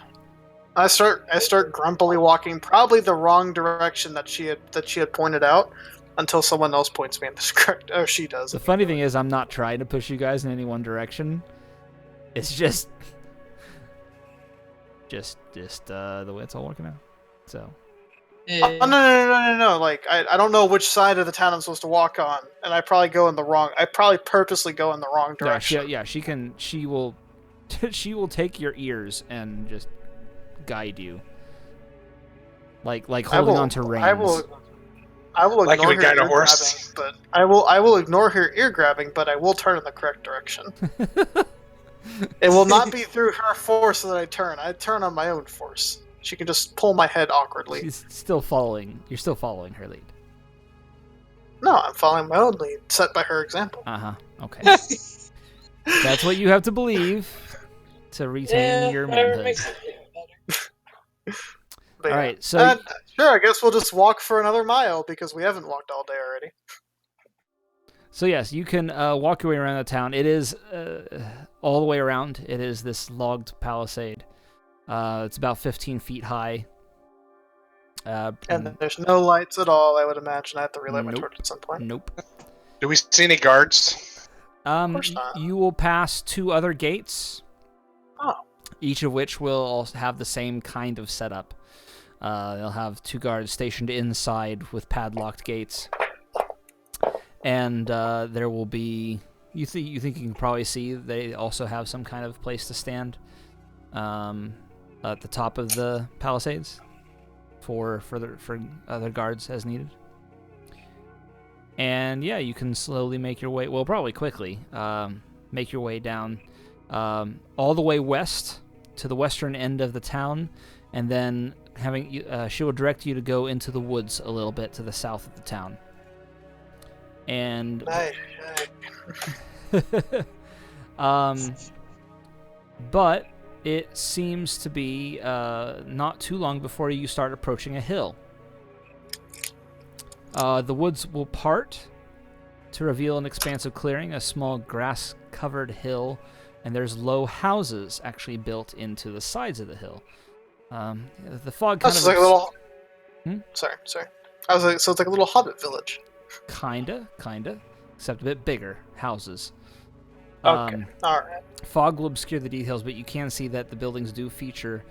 I start grumpily walking, probably the wrong direction that she had pointed out, until someone else points me in the correct. Or she does. The funny thing is, I'm not trying to push you guys in any one direction. It's just the way it's all working out. So, Oh, no. Like, I don't know which side of the town I'm supposed to walk on, and I probably purposely go in the wrong direction. She will she will take your ears and just guide you. Like holding onto reins. I will Like ignore you would her guide a ear horse? grabbing, but I will ignore her ear grabbing, but I will turn in the correct direction. It will not be through her force that I turn. I turn on my own force. She can just pull my head awkwardly. She's still following. You're still following her lead. No, I'm following my own lead, set by her example. Okay. That's what you have to believe to retain your manhood. But all right, so sure, I guess we'll just walk for another mile because we haven't walked all day already. So yes, you can walk your way around the town. It is all the way around. It is this logged palisade. It's about 15 feet high. And there's no lights at all, I would imagine. I have to relight my torch at some point. Nope. Do we see any guards? Of course not. You will pass 2 other gates. Oh. Each of which will also have the same kind of setup. They'll have 2 guards stationed inside with padlocked gates. And there will be... You think you can probably see they also have some kind of place to stand at the top of the palisades for other guards as needed. And yeah, you can slowly make your way, well, probably quickly, make your way down all the way west to the western end of the town, and then she will direct you to go into the woods a little bit to the south of the town. And but it seems to be not too long before you start approaching a hill. The woods will part to reveal an expansive clearing, a small grass-covered hill, and there's low houses actually built into the sides of the hill. The fog kind of... like a little... Sorry. I was like, so it's like a little hobbit village. Kinda, except a bit bigger houses. Okay, alright. Fog will obscure the details, but you can see that the buildings do feature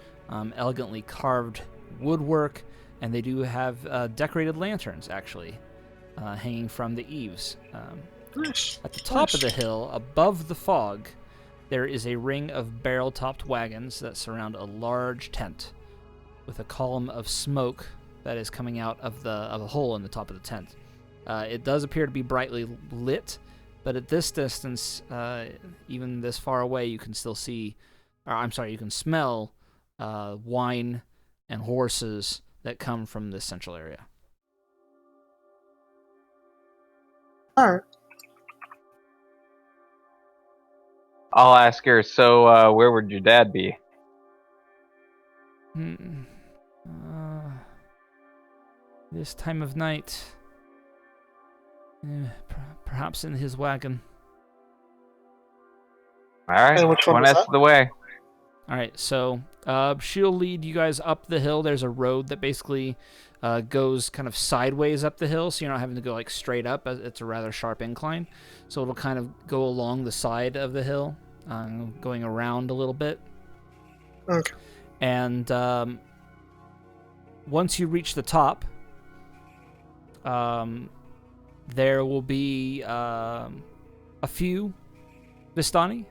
elegantly carved woodwork, and they do have decorated lanterns, actually, hanging from the eaves. Nice. At the top of the hill, above the fog, there is a ring of barrel-topped wagons that surround a large tent with a column of smoke that is coming out of a hole in the top of the tent. It does appear to be brightly lit, but at this distance, even this far away, you can still see, you can smell wine and horses that come from this central area. Alright. I'll ask her, so where would your dad be? This time of night, perhaps in his wagon. Alright, And which one S was of the way. Alright, so she'll lead you guys up the hill. There's a road that basically goes kind of sideways up the hill, so you're not having to go like straight up. It's a rather sharp incline, so it'll kind of go along the side of the hill, going around a little bit. Okay. And once you reach the top, there will be a few Vistani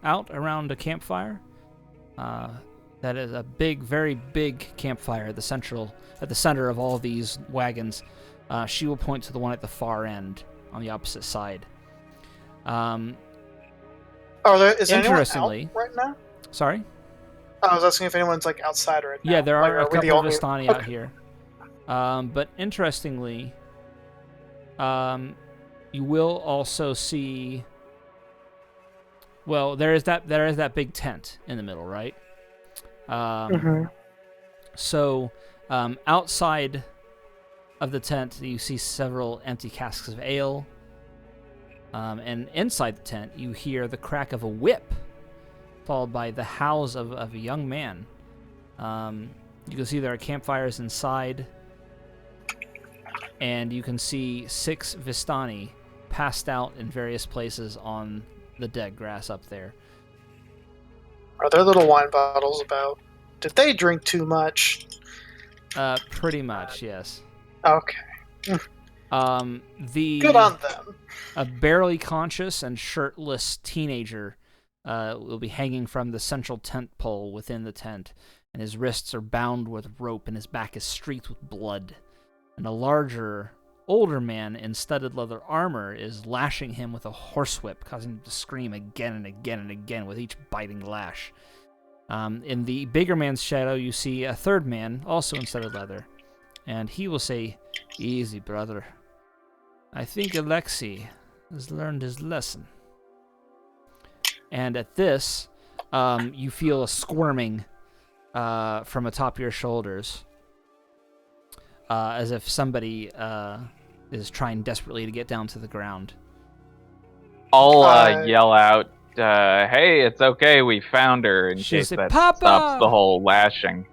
out around a campfire. That is a big, very big campfire at the center of all of these wagons. She will point to the one at the far end on the opposite side. Is anyone out right now? Sorry? I was asking if anyone's like outside right now. Yeah, there are a couple of Vistani out Okay. here. But interestingly, you will also see. Well, there is that big tent in the middle, right? So, outside of the tent, you see several empty casks of ale. And inside the tent, you hear the crack of a whip, followed by the howls of a young man. You can see there are campfires inside, and you can see 6 Vistani passed out in various places on the dead grass up there. Are there little wine bottles about? Did they drink too much? Pretty much, yes. Okay. Good Good on them. A barely conscious and shirtless teenager will be hanging from the central tent pole within the tent, and his wrists are bound with rope, and his back is streaked with blood. And a larger, older man in studded leather armor is lashing him with a horsewhip, causing him to scream again and again and again with each biting lash. In the bigger man's shadow, you see a third man, also in studded leather, and he will say, "Easy, brother. I think Alexei has learned his lesson." And at this, you feel a squirming from atop your shoulders, as if somebody is trying desperately to get down to the ground. I'll yell out, "Hey, it's okay, we found her," in case say, that "Papa!" stops the whole lashing.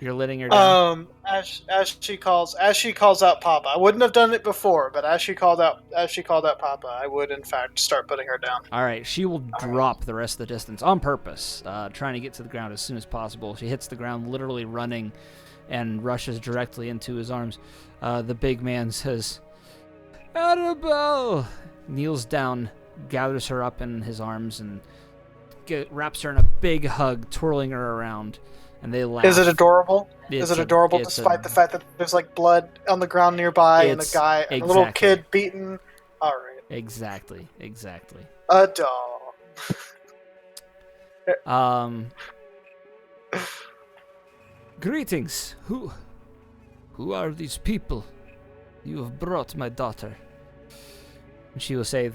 You're letting her down. As she calls out Papa. I wouldn't have done it before, but as she called out Papa, I would in fact start putting her down. All right, she will drop the rest of the distance on purpose, trying to get to the ground as soon as possible. She hits the ground, literally running, and rushes directly into his arms. The big man says, "Annabelle!" Kneels down, gathers her up in his arms, and wraps her in a big hug, twirling her around. And they laugh. Is it adorable? Despite the fact that there's like blood on the ground nearby and a little kid beaten? All right. Exactly. A doll. Greetings. Who are these people? You have brought my daughter. And she will say,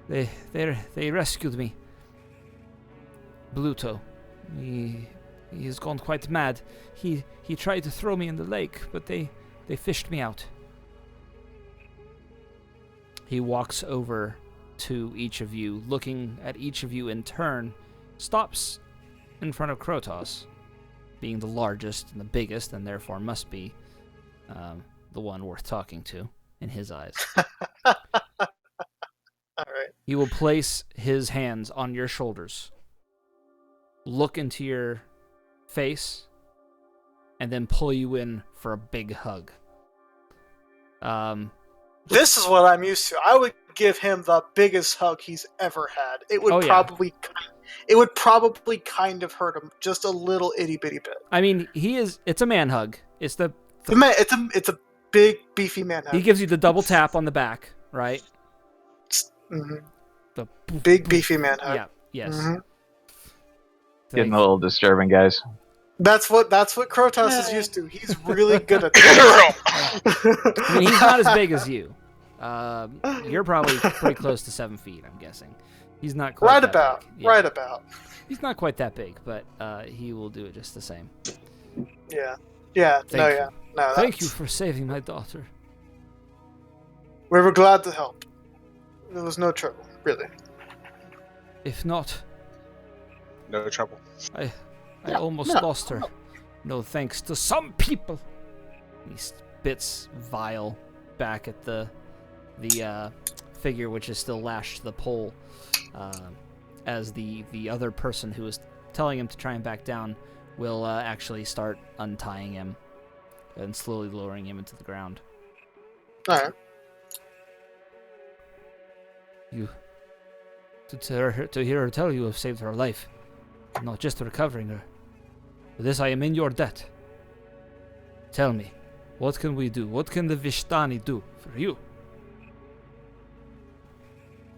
They rescued me. Bluto. He has gone quite mad. He tried to throw me in the lake, but they fished me out. He walks over to each of you, looking at each of you in turn, stops in front of Krotos, being the largest and the biggest, and therefore must be the one worth talking to in his eyes. All right. He will place his hands on your shoulders, look into your face, and then pull you in for a big hug. This is what I'm used to. I would give him the biggest hug he's ever had. It would probably kind of hurt him just a little itty bitty bit. I mean, it's a man hug. It's it's a big beefy man hug. He gives you the double tap on the back, right? Mm-hmm. The big beefy man hug. Yeah. Yes. Mm-hmm. Getting a little disturbing, guys. That's what Krotos is used to. He's really good at that. I mean, he's not as big as you. You're probably pretty close to 7 feet, I'm guessing. He's not quite right that about. big. Yeah. Right about. He's not quite that big, but he will do it just the same. Yeah. Yeah. Thank you for saving my daughter. We were glad to help. There was no trouble, really. If not, no trouble. I almost lost her. No thanks to some people. He spits vile back at the figure which is still lashed to the pole, as the other person who is telling him to try and back down will actually start untying him and slowly lowering him into the ground. All right. To hear her tell you have saved her life, not just recovering her. For this I am in your debt. Tell me, what can we do? What can the Vistani do for you?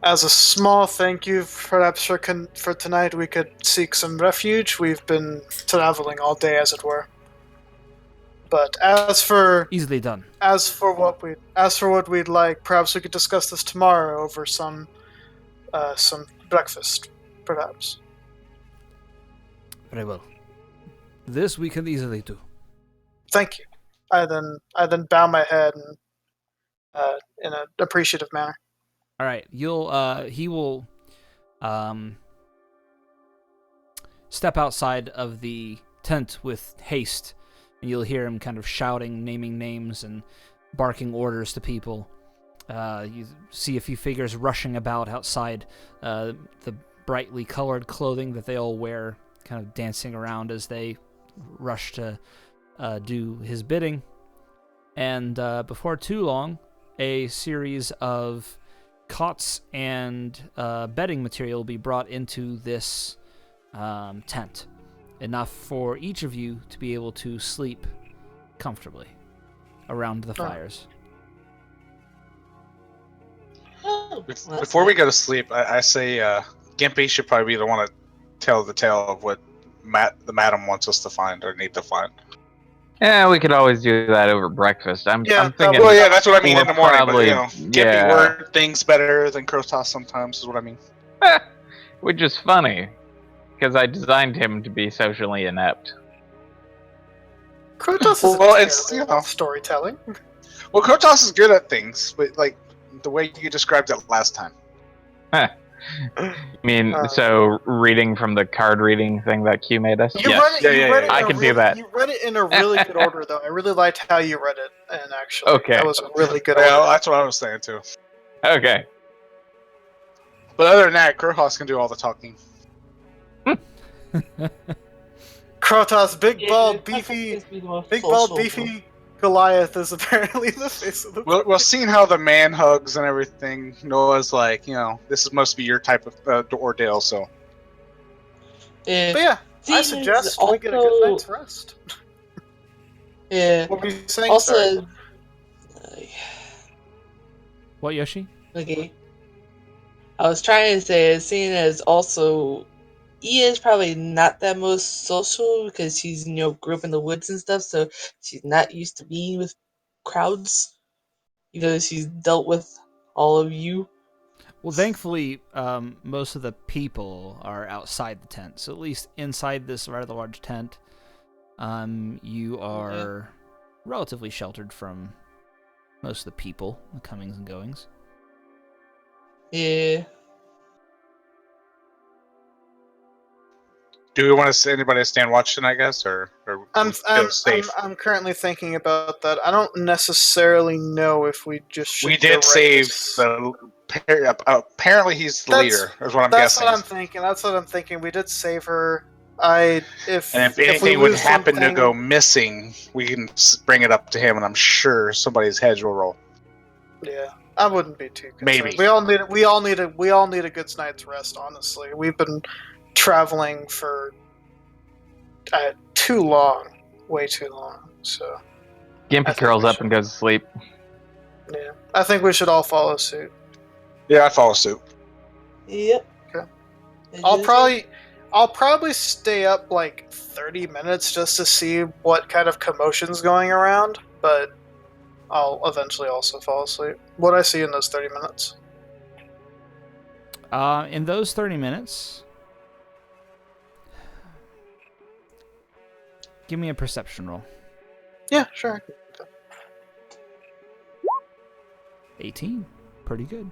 As a small thank you, perhaps for tonight, we could seek some refuge. We've been traveling all day, as it were. But easily done. As for what we'd like, perhaps we could discuss this tomorrow over some breakfast, perhaps. Very well. This we can easily do. Thank you. I then bow my head in an appreciative manner. All right, he will step outside of the tent with haste, and you'll hear him kind of shouting, naming names, and barking orders to people. You see a few figures rushing about outside, the brightly colored clothing that they all wear, kind of dancing around as they rush to do his bidding. And before too long, a series of cots and bedding material will be brought into this tent. Enough for each of you to be able to sleep comfortably around the fires. Oh, Before we go to sleep, I say Gimpy should probably be the one to tell the tale of what the madam wants us to find or need to find. Yeah, we could always do that over breakfast. I'm thinking. Well, yeah, that's what I mean in the morning. Probably, but Gimpy word things better than Krotos sometimes is what I mean. Which is funny, because I designed him to be socially inept. Krotos is storytelling. Well, Krotos is good at things, but like the way you described it last time. I mean, so reading from the card reading thing that Q made us? Yes. I can do that. You read it in a really good order, though. I really liked how you read it, and actually, okay. That was a really good order. order. That's what I was saying, too. Okay. But other than that, Krotos can do all the talking. Krotos, big, bald, beefy Goliath is apparently the face of the party. Well, seeing how the man hugs and everything, Noah's like, this must be your type of ordeal, so. But yeah, I suggest we get a good night's rest. Yeah. What were you saying, also, what, Yoshi? Okay. I was trying to say, seeing as also Ian's probably not that most social because she's, grew up in the woods and stuff, so she's not used to being with crowds. She's dealt with all of you. Well, thankfully, most of the people are outside the tent. So at least inside this rather large tent, you are relatively sheltered from most of the people, the comings and goings. Yeah. Do we want to see anybody to stand watch tonight, I guess, or I'm safe? I'm currently thinking about that. I don't necessarily know if we just should. We did save the. Apparently, he's the leader. Is what I'm guessing. That's what I'm thinking. We did save her. If anything would happen to go missing, we can bring it up to him, and I'm sure somebody's heads will roll. Yeah, I wouldn't be too concerned. Maybe we all need a good night's rest. Honestly, we've been traveling for too long, way too long. So Gimpy curls up and goes to sleep. Yeah, I think we should all follow suit. Yeah, I follow suit. Yep. Okay. I'll probably stay up like 30 minutes just to see what kind of commotion's going around, but I'll eventually also fall asleep. What I see in those 30 minutes? In those 30 minutes, give me a perception roll. Yeah, sure. 18. Pretty good.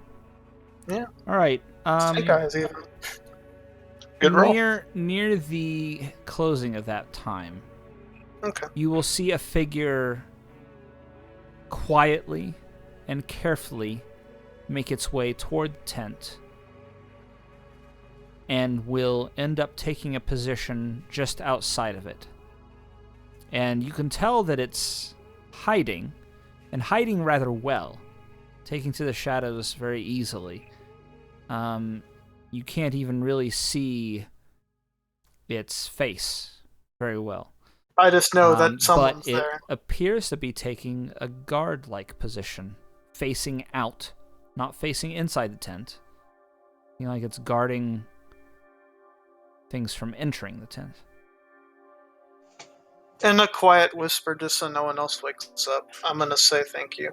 Yeah. All right. Good roll. Near the closing of that time, you will see a figure quietly and carefully make its way toward the tent and will end up taking a position just outside of it. And you can tell that it's hiding, and hiding rather well, taking to the shadows very easily. You can't even really see its face very well. I just know that someone's there. But it appears to be taking a guard-like position, facing out, not facing inside the tent. Like it's guarding things from entering the tent. In a quiet whisper, just so no one else wakes up, I'm going to say thank you,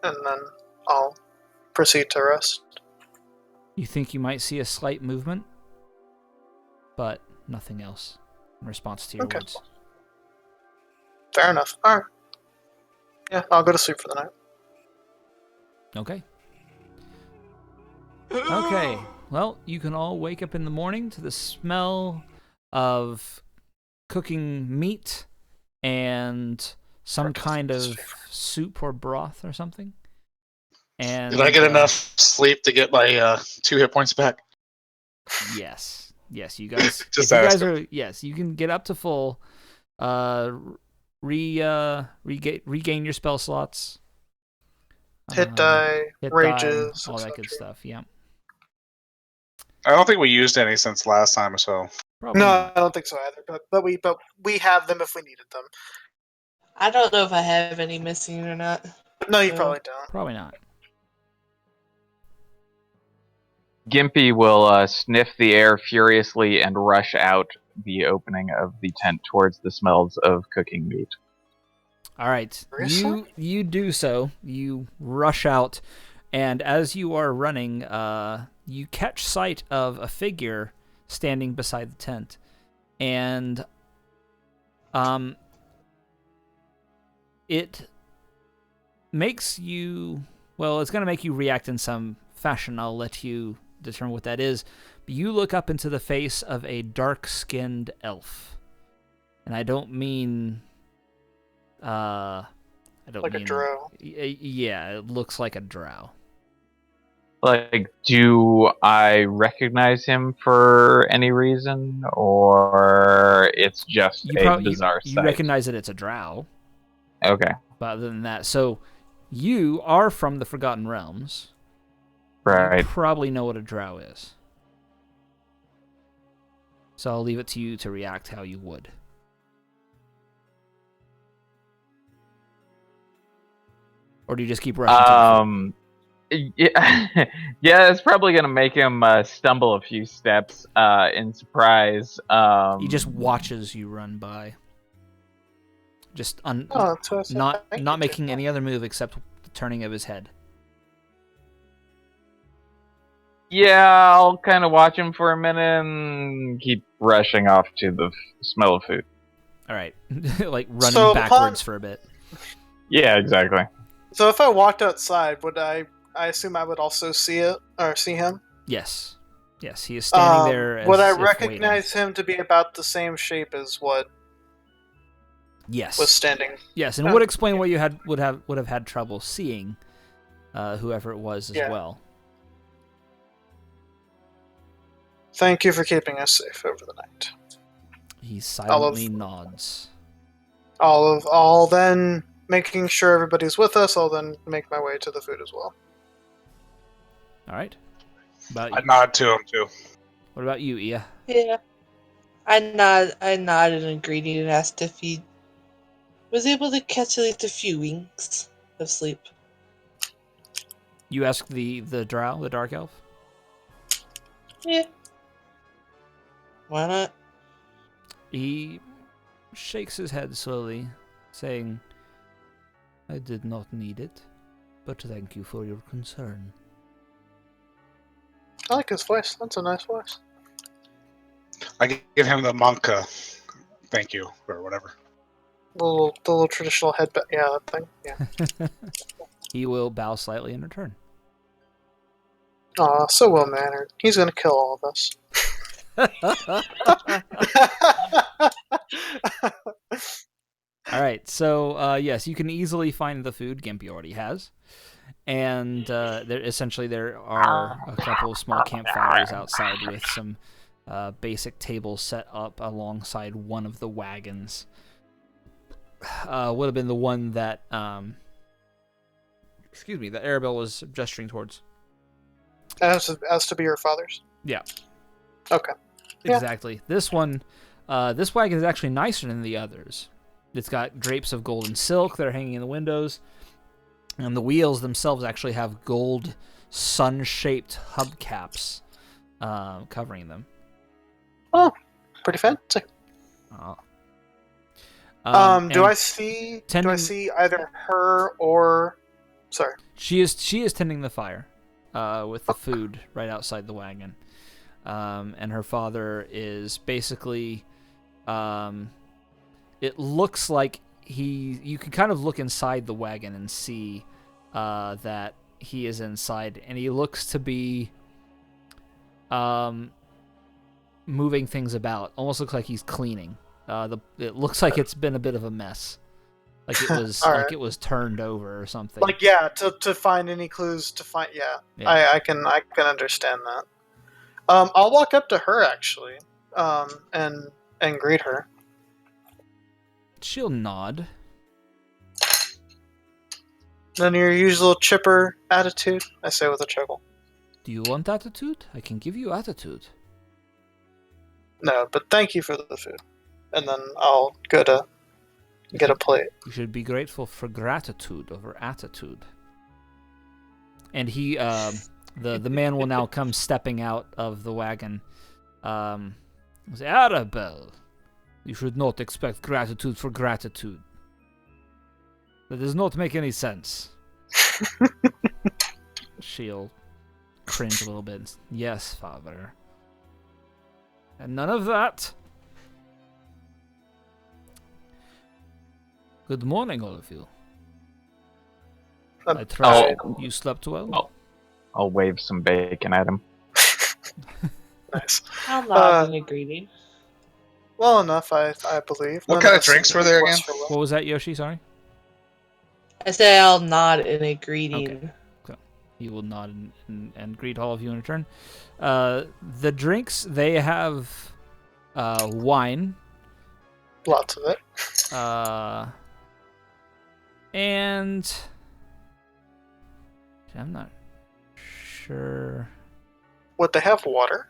and then I'll proceed to rest. You think you might see a slight movement, but nothing else in response to your words. Fair enough. All right. Yeah, I'll go to sleep for the night. Okay. Okay. Well, you can all wake up in the morning to the smell of cooking meat and some kind of soup or broth or something. And did I get enough sleep to get my 2 hit points back? Yes, you guys. Just you guys are. Yes, you can get up to full. Regain your spell slots. Hit die, hit rages, die, all that etc. good stuff. Yeah. I don't think we used any since last time, so. Probably No, not. I don't think so either. But we have them if we needed them. I don't know if I have any missing or not. No, you probably don't. Probably not. Gimpy will sniff the air furiously and rush out the opening of the tent towards the smells of cooking meat. All right, you do so. You rush out, and as you are running, you catch sight of a figure standing beside the tent, and it makes you, well, it's going to make you react in some fashion. I'll let you determine what that is. But you look up into the face of a dark-skinned elf, and I don't mean I don't like mean, a drow. Yeah, it looks like a drow. Like, do I recognize him for any reason, or it's just a bizarre sight? You recognize that it's a drow. Okay. But other than that, so you are from the Forgotten Realms. Right. You probably know what a drow is. So I'll leave it to you to react how you would. Or do you just keep rushing? Yeah, yeah, it's probably gonna make him stumble a few steps in surprise. He just watches you run by, just not making any other move except the turning of his head. Yeah, I'll kind of watch him for a minute and keep rushing off to the smell of food. All right, like running backwards for a bit. Yeah, exactly. So if I walked outside, would I assume I would also see it or see him? Yes. Yes, he is standing there. Would I recognize him to be about the same shape as what? Yes. Was standing. Yes, and would explain why you would have had trouble seeing whoever it was as well. Thank you for keeping us safe over the night. He silently nods. I'll then, making sure everybody's with us, I'll then make my way to the food as well. All right. I nod to him too. What about you, Ia? Yeah. I nodded and agreed and asked if he was able to catch at least a few winks of sleep. You asked the drow, the dark elf? Yeah. Why not? He shakes his head slowly, saying, I did not need it, but thank you for your concern. I like his voice. That's a nice voice. I give him the monk thank you, or whatever. The little traditional headband. Yeah, that thing. Yeah. He will bow slightly in return. Aw, so well mannered. He's gonna kill all of us. All right, so yes, you can easily find the food Gimpy already has, and there are a couple of small campfires outside with some basic tables set up alongside one of the wagons. Would have been the one that that Arabelle was gesturing towards. As to be your father's? Yeah. Okay. Exactly. Yeah. This one, this wagon is actually nicer than the others. It's got drapes of gold and silk that are hanging in the windows, and the wheels themselves actually have gold sun-shaped hubcaps covering them. Oh, pretty fancy. Do I see either her or... Sorry. She is tending the fire with the food right outside the wagon. And her father is basically... it looks like you can kind of look inside the wagon and see that he is inside, and he looks to be moving things about. Almost looks like he's cleaning. It looks like it's been a bit of a mess. Like it was it was turned over or something. Like to find any clues to find I can understand that. I'll walk up to her actually, and greet her. She'll nod. Then your usual chipper attitude, I say with a chuckle. Do you want attitude? I can give you attitude. No, but thank you for the food. And then I'll go to get a plate. You should be grateful for gratitude over attitude. And he, the man will now come stepping out of the wagon. Say, Arabelle, you should not expect gratitude for gratitude. That does not make any sense. She'll cringe a little bit. Yes, father. And none of that. Good morning, all of you. I trust you slept well. I'll wave some bacon at him. Nice. I'll nod in a greeting. Well enough, I believe. What kind of drinks were there again? What was that, Yoshi? Sorry? I say I'll nod in a greeting. Okay. He will nod and greet all of you in return. The drinks, they have wine. Lots of it. And I'm not sure. Would they have water?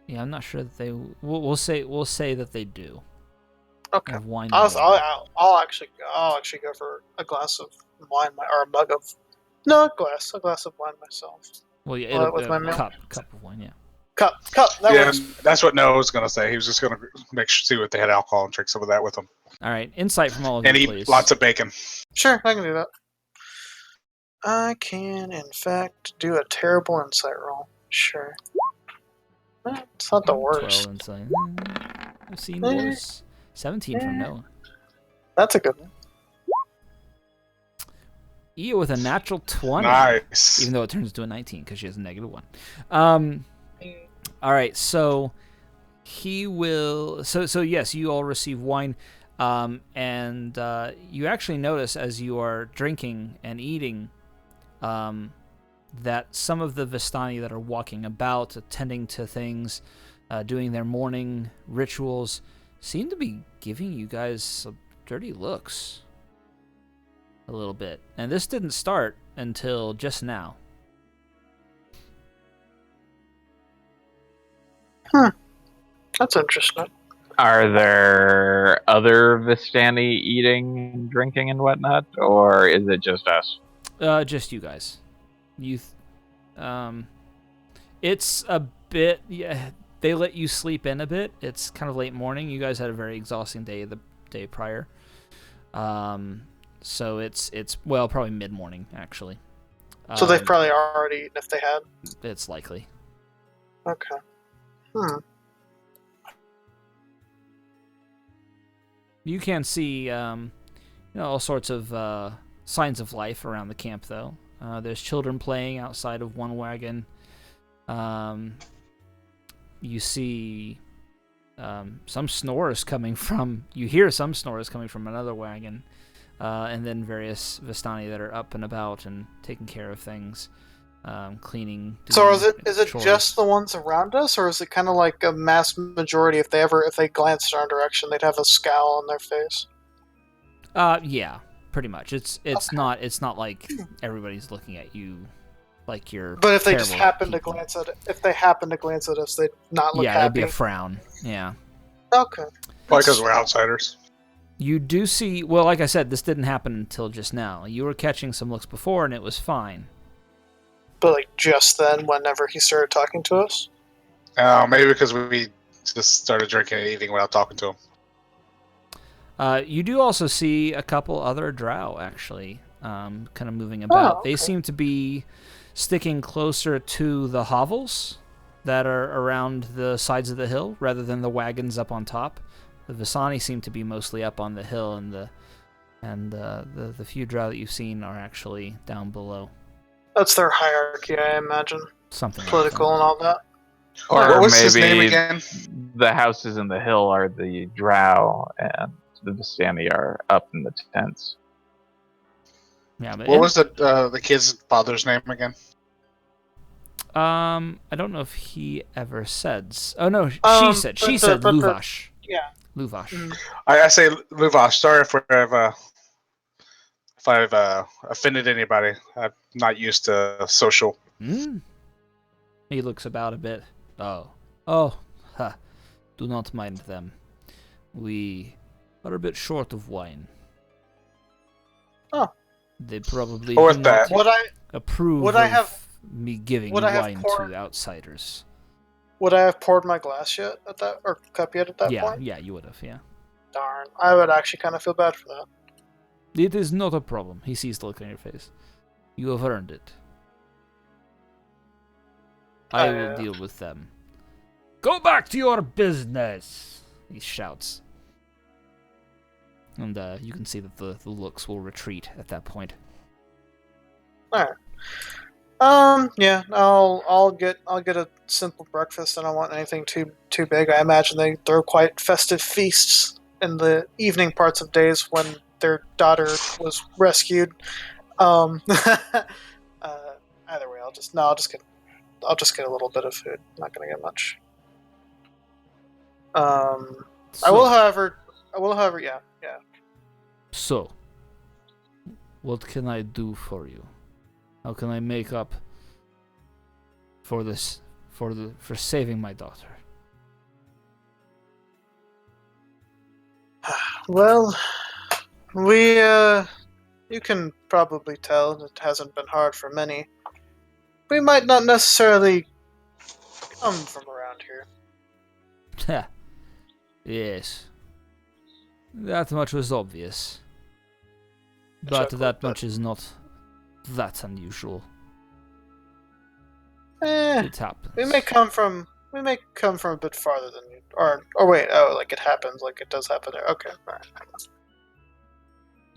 Yeah, I'm not sure that they. We'll say that they do. Okay. Have wine. I'll actually go for a glass of wine, or a mug of. No, a glass of wine myself. Well, yeah, with my meal? cup of wine, yeah. Cup. That Yeah, works. that's what Noah was going to say. He was just going to see what they had alcohol and drink some of that with them. All right, insight from all of And you, eat please. lots of bacon. Sure, I can do that. I can, in fact, do a terrible insight roll. Sure. It's not the worst. 12 insight. I've seen worse. 17 from Noah. That's a good one. Io with a natural 20. Nice. Even though it turns into a 19 because she has a -1. All right, so he will. So yes, you all receive wine, and you actually notice as you are drinking and eating, that some of the Vistani that are walking about, attending to things, doing their morning rituals, seem to be giving you guys some dirty looks. A little bit. And this didn't start until just now. That's interesting. Are there other Vistani eating and drinking and whatnot, or is it just us? Just you guys. It's a bit. Yeah, they let you sleep in a bit. It's kind of late morning. You guys had a very exhausting day the day prior. So it's well, probably mid morning actually. So they've probably already eaten if they had. It's likely. Okay. You can see, all sorts of signs of life around the camp, though. There's children playing outside of one wagon. You see some snores coming from. You hear some snores coming from another wagon, and then various Vistani that are up and about and taking care of things, cleaning. So is it chores. just the ones around us, or is it kind of like a mass majority? If they glanced in our direction, they'd have a scowl on their face. Yeah, pretty much. It's Okay. not like everybody's looking at you like you're. But if they just terrible happen people. to glance at it, if they happen to glance at us, they'd not look yeah, happy. it'd be a frown. Yeah. Okay. Probably because we're outsiders. You do see. Well, like I said, this didn't happen until just now. You were catching some looks before, and it was fine. But like just then, whenever he started talking to us. Maybe because we just started drinking and eating without talking to him. You do also see a couple other drow, actually, kind of moving about. okay. They seem to be sticking closer to the hovels that are around the sides of the hill, rather than the wagons up on top. The Vistani seem to be mostly up on the hill, and the few drow that you've seen are actually down below. That's their hierarchy, I imagine. Something Political like and all that. Or what was his name maybe again? the houses in the hill are the drow, and the Vistani are up in the tents. that. Yeah, but What was the kid's father's name again? I don't know if he ever said. Oh no, she But said the- Luvash. Yeah. Luvash. I say, Luvash, sorry if I've offended anybody. I'm not used to social. He looks about a bit. Oh, ha. Do not mind them. We are a bit short of wine. Oh. They probably Or do with not that. approve of me giving wine to outsiders. Would I have poured my glass yet at that, or cup yet at that point? Yeah, you would have, yeah. Darn. I would actually kind of feel bad for that. It is not a problem. He sees the look on your face. You have earned it. I will deal with them. Go back to your business! He shouts. And you can see that the looks will retreat at that point. Alright. Yeah, I'll get a simple breakfast. I don't want anything too big. I imagine they throw quite festive feasts in the evening parts of days when their daughter was rescued. Either way, I'll just get a little bit of food. I'm not gonna get much. I will, however, yeah. So, what can I do for you? How can I make up for this, for saving my daughter? Well, you can probably tell it hasn't been hard for many. We might not necessarily come from around here. Yes. That much was obvious. But that much is not that unusual. It happens. We may come from a bit farther than you, or wait, like it happens, like it does happen there. Okay, all right.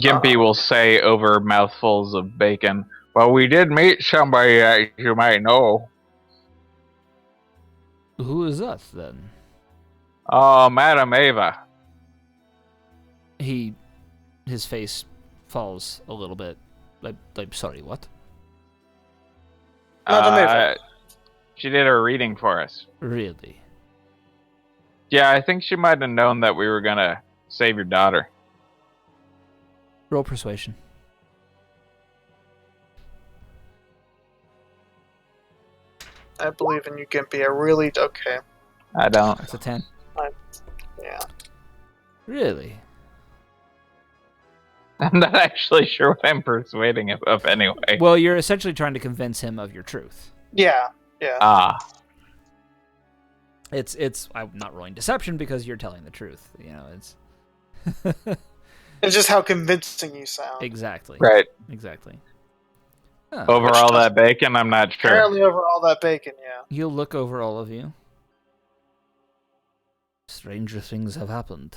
Gimpy will say over mouthfuls of bacon, "Well, we did meet somebody that you might know." Who is that then? Oh, Madam Ava. His face falls a little bit. I'm sorry, what? Madam Ava. She did her reading for us. Really? Yeah, I think she might have known that we were gonna save your daughter. Roll persuasion. I believe in you, Gimpy. I really okay. I don't. That's a 10. Yeah. Really? I'm not actually sure what I'm persuading him of anyway. Well, you're essentially trying to convince him of your truth. Yeah. It's I'm not rolling deception because you're telling the truth. You know, it's It's just how convincing you sound. Exactly. Right. Exactly. Over all that bacon, I'm not sure. Apparently over all that bacon, yeah. He'll look over all of you. Stranger things have happened.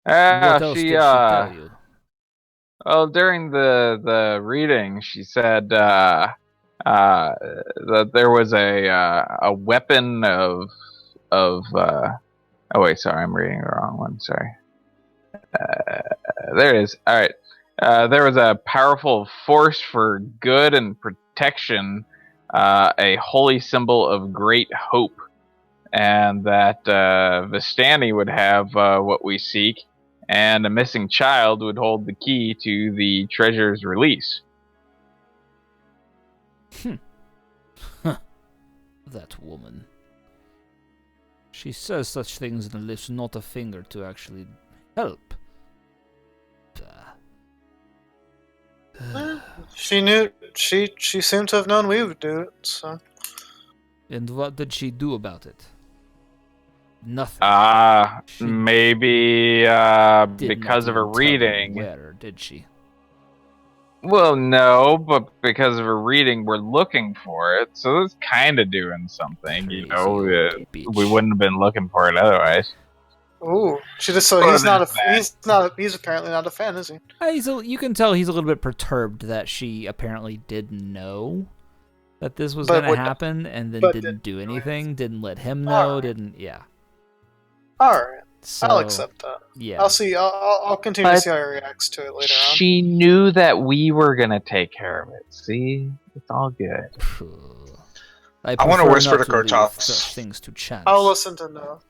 What else did she tell you? Well, during the reading, she said that there was a weapon of oh wait, sorry, I'm reading the wrong one. Sorry. There it is. All right. There was a powerful force for good and protection, a holy symbol of great hope, and that Vistani would have what we seek, and a missing child would hold the key to the treasure's release. That woman. She says such things and lifts not a finger to actually help. She knew. She seemed to have known we would do it. So. And what did she do about it? Nothing. Maybe because of her reading. Where did she? Well, no, but because of her reading, we're looking for it. So it's kind of doing something, Crazy, you know. We bitch. wouldn't have been looking for it otherwise. Ooh, she just so he's apparently not a fan, is he? You can tell he's a little bit perturbed that she apparently did know that this was going to happen and then didn't do anything, didn't let him know, yeah. All right, so, I'll accept that. Yeah, I'll see. I'll continue to see how he reacts to it later on. She knew that we were gonna take care of it. See, it's all good. I want to prefer whisper not to leave Kurtos. such things to chance. I'll listen to Noah.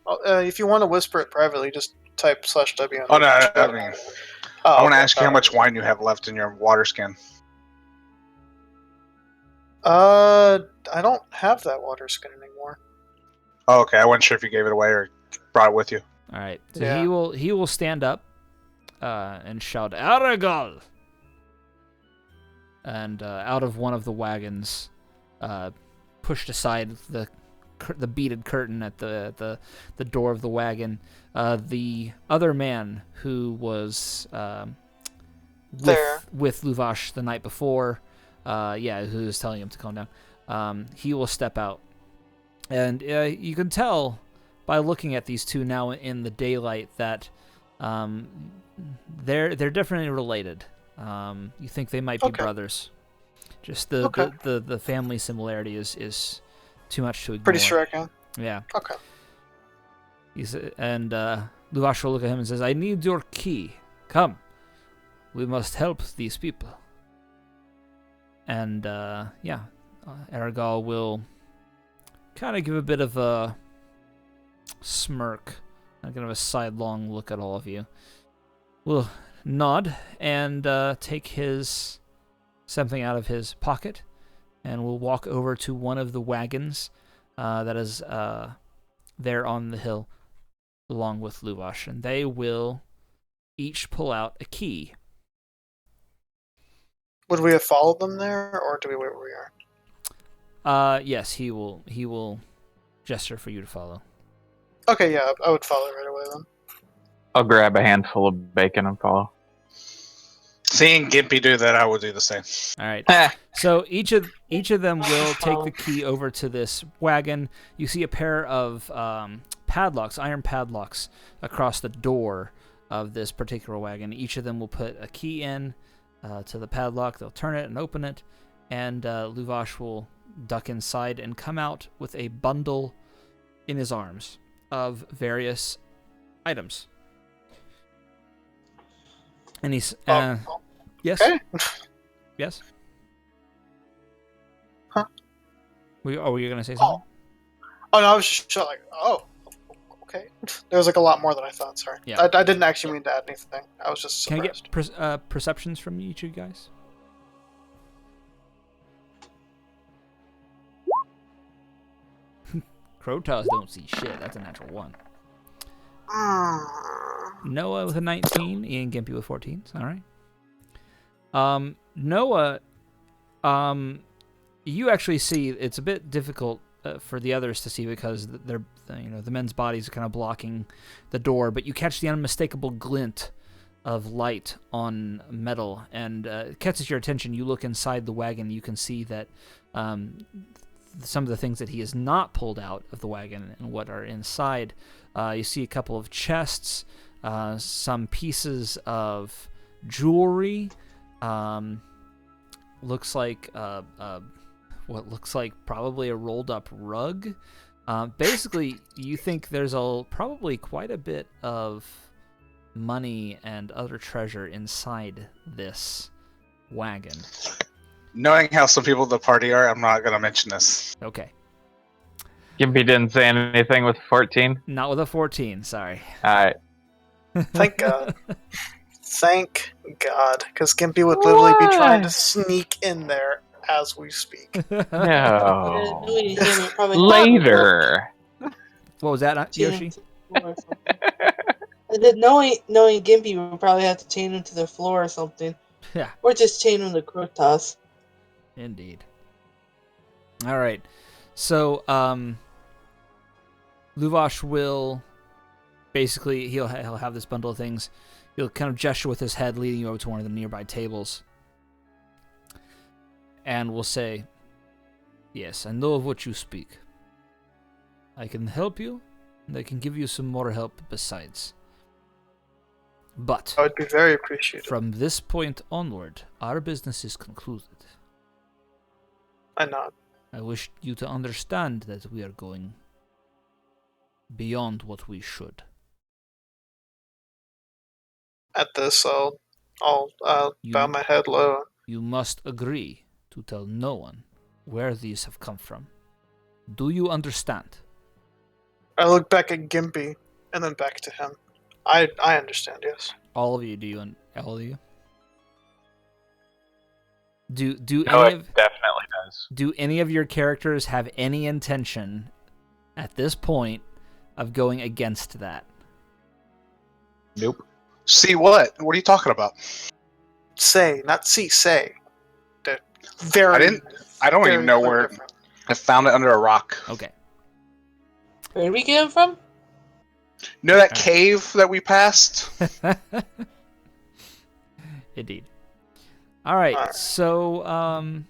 If you want to whisper it privately, just type /W. Oh, no, chat. I mean, Oh, I want to okay. ask you how much wine you have left in your water skin. I don't have that water skin anymore. Oh, okay. I wasn't sure if you gave it away or brought it with you. All right. So Yeah. he will stand up and shout, "Aragal!" And out of one of the wagons, pushed aside the beaded curtain at the door of the wagon, the other man who was with Luvash the night before, who was telling him to calm down, he will step out. And you can tell by looking at these two now in the daylight that they're definitely related. You think they might be brothers. Just the family similarity is too much to ignore. Pretty striking. Yeah. Okay. And Luvash will look at him and says, "I need your key. Come. We must help these people." And Aragal will kind of give a bit of a smirk, kind of a sidelong look at all of you. Will nod and take something out of his pocket, and will walk over to one of the wagons that is there on the hill, along with Luvash, and they will each pull out a key. Would we have followed them there, or do we wait where we are? Yes, he will gesture for you to follow. Okay, yeah, I would follow right away then. I'll grab a handful of bacon and follow. Seeing Gimpy do that, I would do the same. All right. So each of them will take the key over to this wagon. You see a pair of padlocks, iron padlocks, across the door of this particular wagon. Each of them will put a key in to the padlock. They'll turn it and open it, and Luvash will duck inside and come out with a bundle in his arms of various items. And he's yes, okay. Yes. Huh? Were you gonna say something? Oh no, I was just like, okay. There was like a lot more than I thought. Sorry. Yeah. I didn't actually mean to add anything. I was just surprised. Can I get perceptions from each of you guys? Krotas don't see shit. That's a natural 1. Noah with a 19, Ian Gimpy with 14. All right. Noah, you actually see it's a bit difficult for the others to see because they're, the men's bodies are kind of blocking the door, but you catch the unmistakable glint of light on metal, and it catches your attention. You look inside the wagon, you can see that some of the things that he has not pulled out of the wagon and what are inside. You see a couple of chests, some pieces of jewelry, looks like what looks like probably a rolled up rug. Basically, you think there's probably quite a bit of money and other treasure inside this wagon. Knowing how some people at the party are, I'm not going to mention this. Okay. Gimpy didn't say anything with 14? Not with a 14, sorry. Alright. Thank God. Thank God. Because Gimpy would literally be trying to sneak in there as we speak. No. Later. What was that, Yoshi? Knowing Gimpy would probably have to chain him to the floor or something. Yeah. Or just chain him to Krotas. Indeed. All right. So, Luvash will basically he'll have this bundle of things. He'll kind of gesture with his head, leading you over to one of the nearby tables, and will say, "Yes, I know of what you speak. I can help you, and I can give you some more help besides. But I would be very appreciative. From this point onward, our business is concluded. I nod. I wish you to understand that we are going beyond what we should." At this, I'll bow my head low. You must agree to tell no one where these have come from. Do you understand? I look back at Gimpy and then back to him. I understand, yes. All of you, all of you? Do No, any it of definitely does. do any of your characters have any intention at this point of going against that? Nope. See what? What are you talking about? Say, not see, say. They're very. I don't even know where. Different. I found it under a rock. Okay. Where did we get him from? You know that cave that we passed? Indeed. All right. So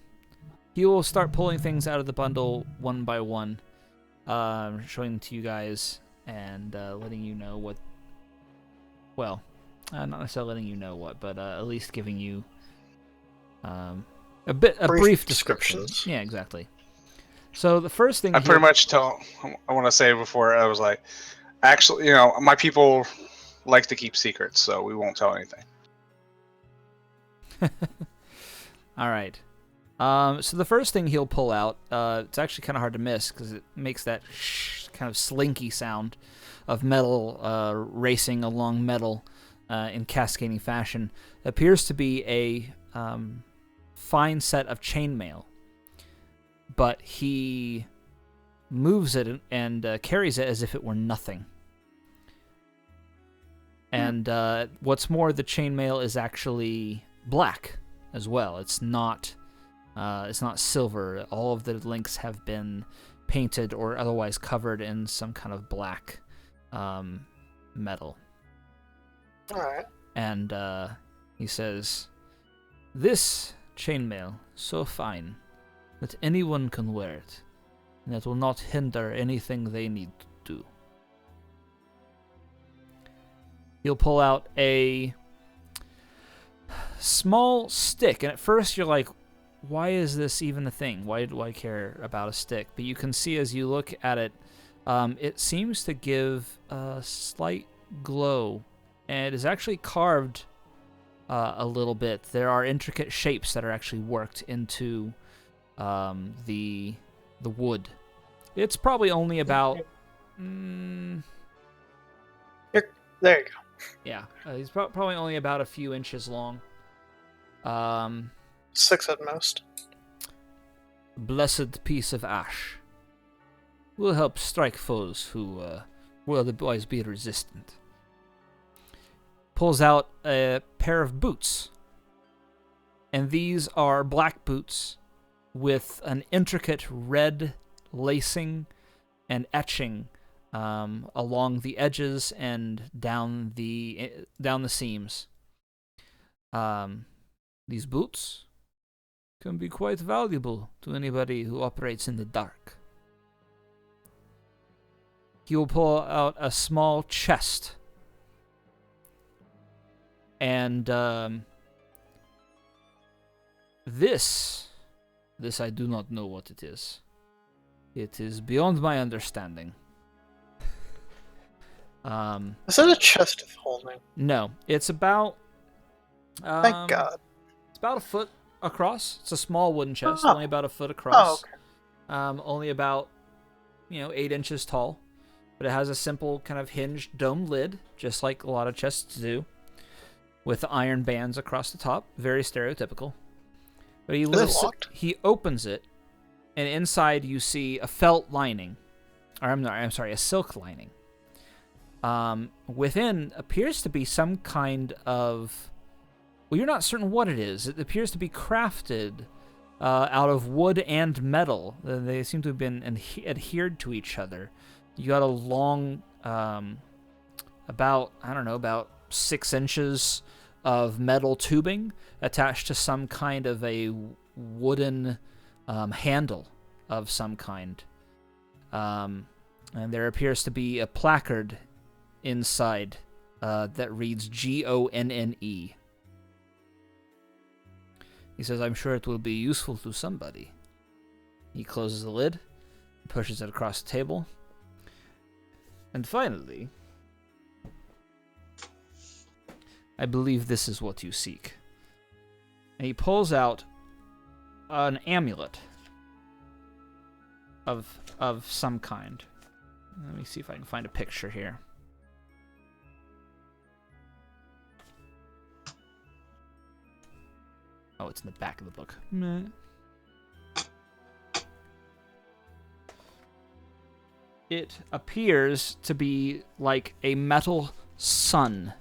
he will start pulling things out of the bundle one by one, showing them to you guys and letting you know what. Well, not necessarily letting you know what, but at least giving you a brief description. Yeah, exactly. So the first thing I pretty much I want to say before I was like, actually, my people like to keep secrets, so we won't tell anything. All right. So the first thing he'll pull out, it's actually kind of hard to miss because it makes that kind of slinky sound of metal racing along metal in cascading fashion. It appears to be a fine set of chainmail, but he moves it and carries it as if it were nothing. And what's more, the chainmail is actually black as well. It's not silver. All of the links have been painted or otherwise covered in some kind of black metal. All right. And he says, "This chainmail, so fine that anyone can wear it, and it will not hinder anything they need to do." He'll pull out a small stick, and at first you're like, why is this even a thing? Why do I care about a stick? But you can see as you look at it, it seems to give a slight glow, and it is actually carved a little bit. There are intricate shapes that are actually worked into the wood. It's probably only about... There you go. Yeah, he's probably only about a few inches long. 6 at most. Blessed piece of ash will help strike foes who will otherwise be resistant. Pulls out a pair of boots, and these are black boots with an intricate red lacing and etching along the edges and down the seams. These boots can be quite valuable to anybody who operates in the dark. He will pull out a small chest, and this I do not know what it is. It is beyond my understanding. Is that a chest of holding? No, it's about... Thank God. It's about a foot across. It's a small wooden chest, Oh. only about a foot across. Oh, okay. Only about, 8 inches tall. But it has a simple kind of hinged dome lid, just like a lot of chests do, with iron bands across the top. Very stereotypical. But he lifts it, he opens it, and inside you see a felt lining. Or I'm sorry, a silk lining. Within appears to be some kind of... Well, you're not certain what it is. It appears to be crafted out of wood and metal. They seem to have been adhered to each other. You got a long, about 6 inches of metal tubing attached to some kind of a wooden handle of some kind. And there appears to be a placard inside that reads GONNE. He says, "I'm sure it will be useful to somebody." He closes the lid, pushes it across the table, and finally, "I believe this is what you seek." And he pulls out an amulet. of some kind. Let me see if I can find a picture here. Oh, it's in the back of the book. Meh. It appears to be like a metal sun.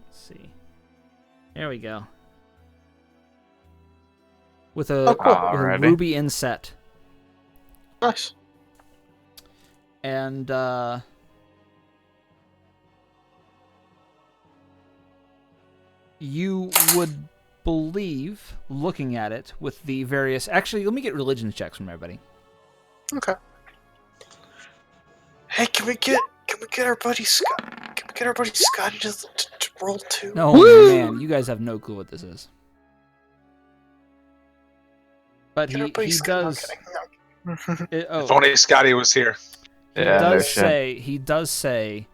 Let's see. There we go. With a, with a ruby inset. Nice. And you would believe, looking at it with the various... Actually, let me get religion checks from everybody. Okay. Hey, can we get our buddy Scott? Can we get our buddy Scott to roll 2? Oh, woo! Man, you guys have no clue what this is. But he does... If only Scotty was here. He does say,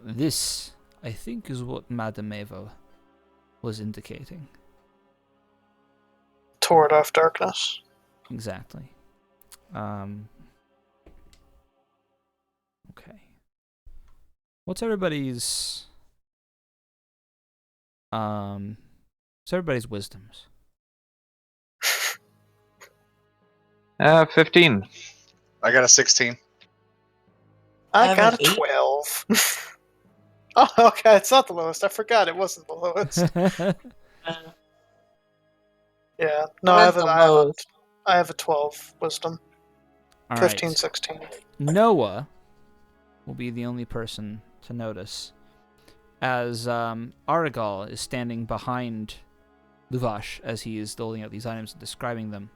this, I think, is what Madame Eva was indicating. Toward off darkness. Exactly. Okay. What's everybody's wisdoms? 15. I got a 16. I got a 12. Oh, okay, it's not the lowest. I forgot it wasn't the lowest. Yeah, no, I have a 12 wisdom. All 15, right. 16. Noah will be the only person to notice as Aragal is standing behind Luvash as he is doling out these items and describing them.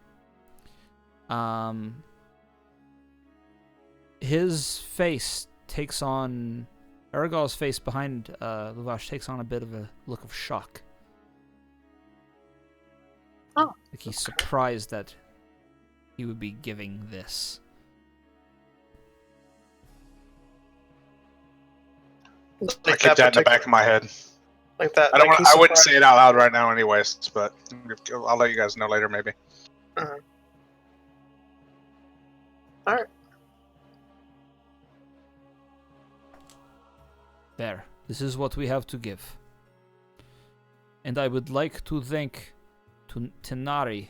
His face takes on... Aragal's face behind Luvash takes on a bit of a look of shock. Oh. Like he's surprised that he would be giving this. I keep that in the back of my head. Like that. I wouldn't say it out loud right now anyways, but I'll let you guys know later maybe. Alright. Alright. There. This is what we have to give. And I would like to thank Tenari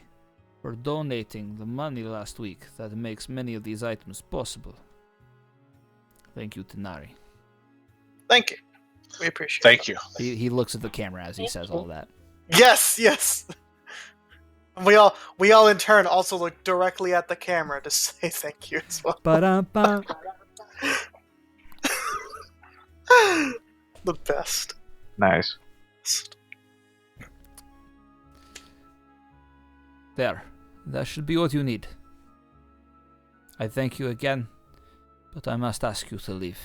for donating the money last week that makes many of these items possible. Thank you, Tenari. Thank you. We appreciate it. Thank you. He looks at the camera as he says all that. Yes, yes. We all in turn also look directly at the camera to say thank you as well. Ba-dum-bum. The best. Nice. There. That should be what you need. I thank you again, but I must ask you to leave.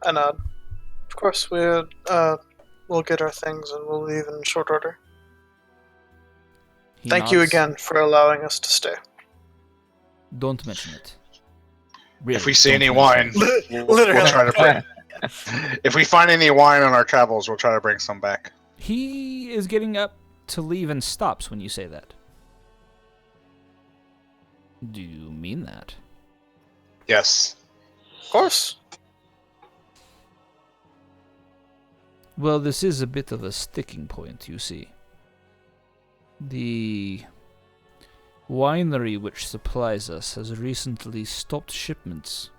And of course we'll get our things and we'll leave in short order. Thank you again for allowing us to stay. Don't mention it. Really, if we see any wine, we'll try to bring. If we find any wine on our travels, we'll try to bring some back. He is getting up to leave and stops when you say that. Do you mean that? Yes. Of course. Well, this is a bit of a sticking point, you see. The winery which supplies us has recently stopped shipments.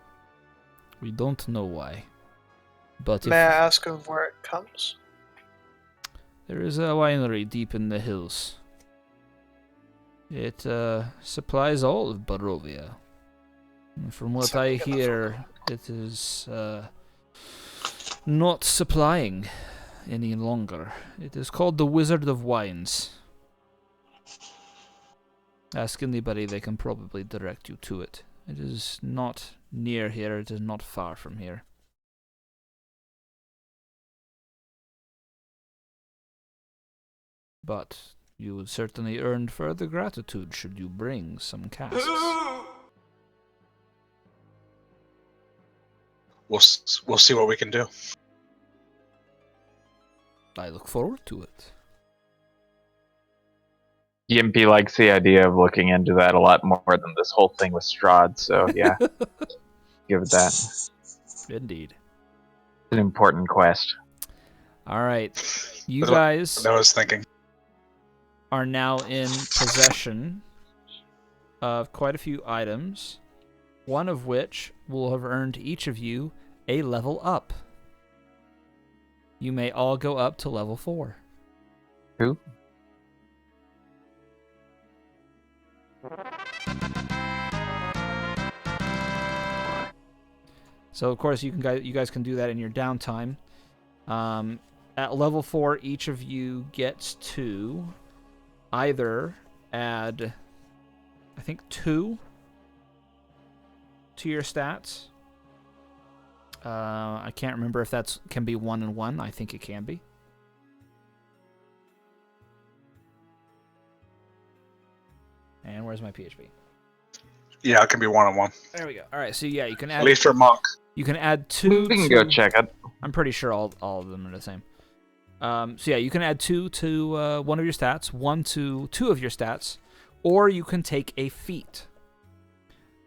We don't know why. But may I ask of where it comes? There is a winery deep in the hills. It supplies all of Barovia. And from what I hear, it is not supplying any longer. It is called the Wizard of Wines. Ask anybody, they can probably direct you to it. It is not near here, it is not far from here. But you would certainly earn further gratitude should you bring some casks. We'll see what we can do. I look forward to it. Gimpy likes the idea of looking into that a lot more than this whole thing with Strahd, so yeah, give it that. Indeed. It's an important quest. All right. You That's guys what I was thinking. are now in possession of quite a few items, one of which will have earned each of you a level up. You may all go up to level 4. Who? So of course you guys can do that in your downtime. At level 4, each of you gets to either add, I think, 2 to your stats. I can't remember if that can be 1 and 1. I think it can be. And where's my PHP? Yeah, it can be 1-on-1. There we go. All right, so yeah, you can add. At least for Monk. You can add 2. We can go check it. I'm pretty sure all of them are the same. So yeah, you can add 2 to one of your stats, 1 to 2 of your stats, or you can take a feat.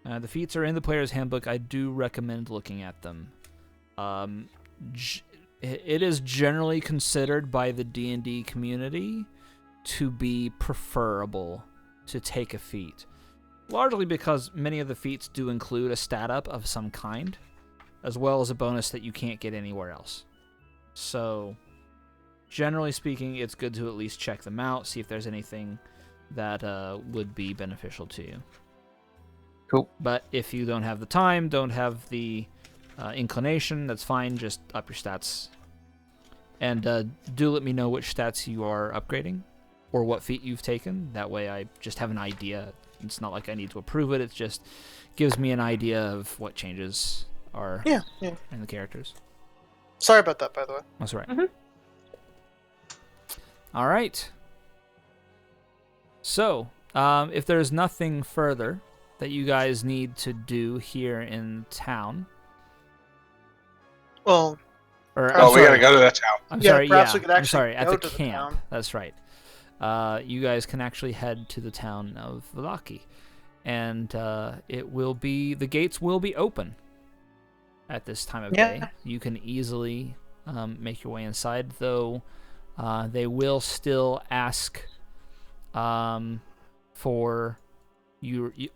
The feats are in the player's handbook. I do recommend looking at them. It is generally considered by the D&D community to be preferable to take a feat, largely because many of the feats do include a stat up of some kind, as well as a bonus that you can't get anywhere else. So, generally speaking, it's good to at least check them out, see if there's anything that would be beneficial to you. Cool. But if you don't have the time, don't have the inclination, that's fine. Just up your stats. And do let me know which stats you are upgrading or what feat you've taken. That way I just have an idea. It's not like I need to approve it. It just gives me an idea of what changes are in the characters. Sorry about that, by the way. That's right. Mm-hmm. All right. So, if there's nothing further that you guys need to do here in town. Well, we gotta go to that town. I'm sorry, perhaps we could actually at go the to the camp. town. That's right. You guys can actually head to the town of Vistani, and the gates will be open at this time of day. You can easily make your way inside, though they will still ask for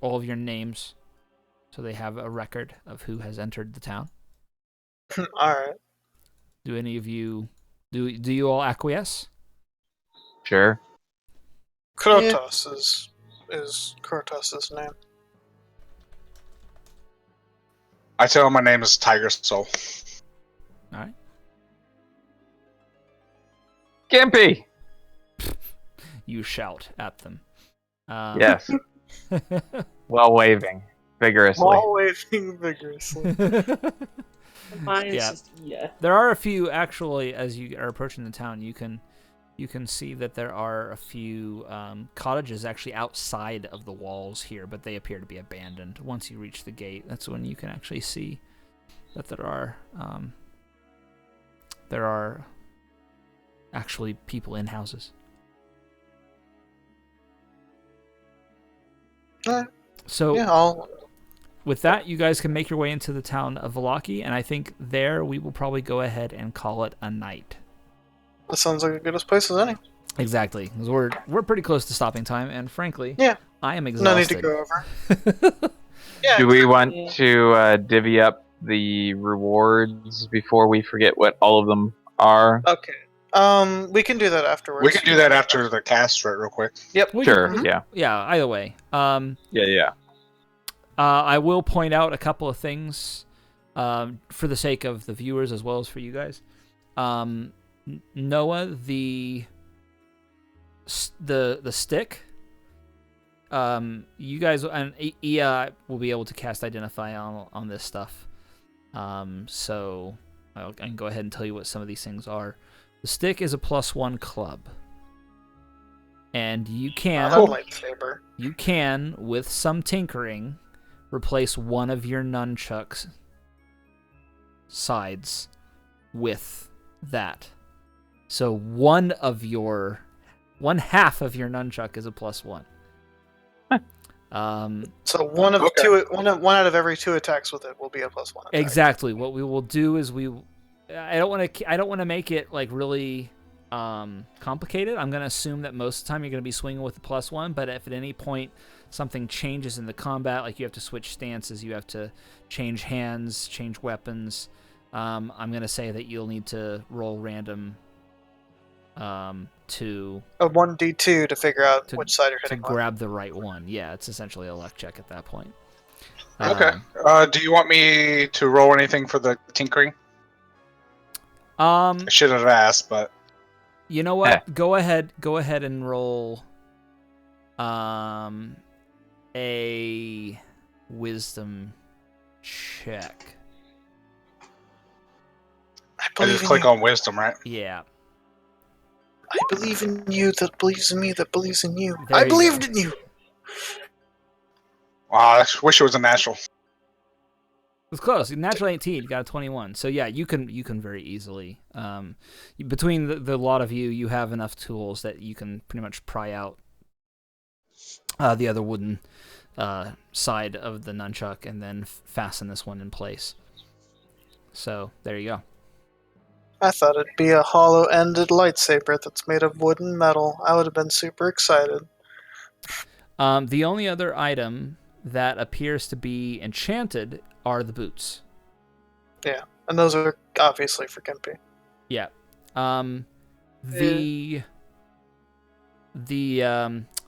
all of your names, so they have a record of who has entered the town. All right. Do any of you do you all acquiesce? Sure. Krotos is Krotos' name. I tell him my name is Tiger Soul. All right. Gimpy! You shout at them. Yes. While waving vigorously. While waving vigorously. Mine is Yeah. just There are a few, actually, as you are approaching the town, you can see that there are a few cottages actually outside of the walls here, but they appear to be abandoned. Once you reach the gate, that's when you can actually see that there are actually people in houses. So, with that, you guys can make your way into the town of Vistani, and I think there we will probably go ahead and call it a night. That sounds like a good place as any. Exactly, because we're pretty close to stopping time, and frankly, I am exhausted. No need to go over. Do we want to divvy up the rewards before we forget what all of them are? Okay. We can do that afterwards. We can do that after the cast, right, real quick. Yep. Sure. Yeah. Yeah. Either way. Yeah. I will point out a couple of things, for the sake of the viewers as well as for you guys. Noah, the stick. You guys and Ia will be able to cast Identify on this stuff. So I can go ahead and tell you what some of these things are. The stick is a +1 club, and you can lightsaber. You can, with some tinkering, replace one of your nunchucks sides with that. So one of your One half of your nunchuck is a +1. So one out of every 2 attacks with it will be a +1 attack. Exactly. What we will do is I don't want to make it like really complicated. I'm going to assume that most of the time you're going to be swinging with a +1, but if at any point something changes in the combat, like you have to switch stances, you have to change hands, change weapons, I'm going to say that you'll need to roll random to a 1d2 to figure out which side you're hitting to grab the right one. Yeah, it's essentially a luck check at that point. Okay. Do you want me to roll anything for the tinkering? I should have asked, but you know what? Go ahead and roll a wisdom check. I just click on wisdom, right? Yeah. I believe in you that believes in me that believes in you. There I you believed go. in you. Wow, I wish it was a natural. It was close. Natural 18, you got a 21. So yeah, you can very easily. Between the lot of you, you have enough tools that you can pretty much pry out the other wooden side of the nunchuck and then fasten this one in place. So there you go. I thought it'd be a hollow-ended lightsaber that's made of wood and metal. I would have been super excited. The only other item that appears to be enchanted are the boots. Yeah, and those are obviously for Gimpy. Yeah. The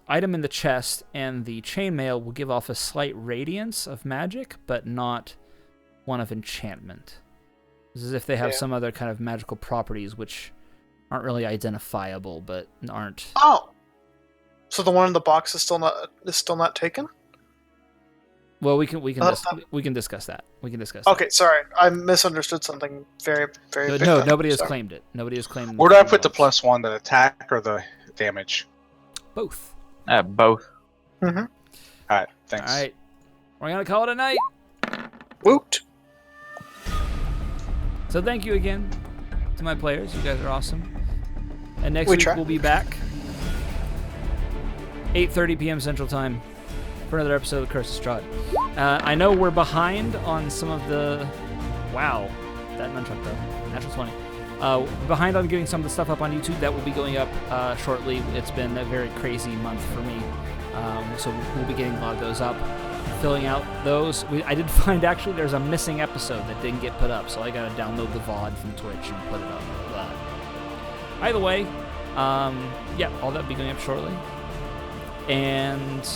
item in the chest and the chainmail will give off a slight radiance of magic, but not one of enchantment. It's as if they have some other kind of magical properties which aren't really identifiable, but aren't. Oh, so the one in the box is still not taken? Well, we can discuss that. We can discuss. Okay, sorry, I misunderstood something very big. No, nobody has claimed it. Nobody has claimed. Where do I put the +1? The attack or the damage? Both. Both. Mm-hmm. All right, thanks. All right, we're gonna call it a night. Woot. So thank you again to my players. You guys are awesome. And next week we'll be back 8:30 p.m. Central Time for another episode of Curse of Strahd. I know we're behind on some of the... Wow. That nunchuck, though. Natural 20. Behind on getting some of the stuff up on YouTube. That will be going up shortly. It's been a very crazy month for me. So we'll be getting a lot of those up. Filling out those. I did find, actually, there's a missing episode that didn't get put up. So I got to download the VOD from Twitch and put it up. Either way, yeah, all that will be going up shortly. And...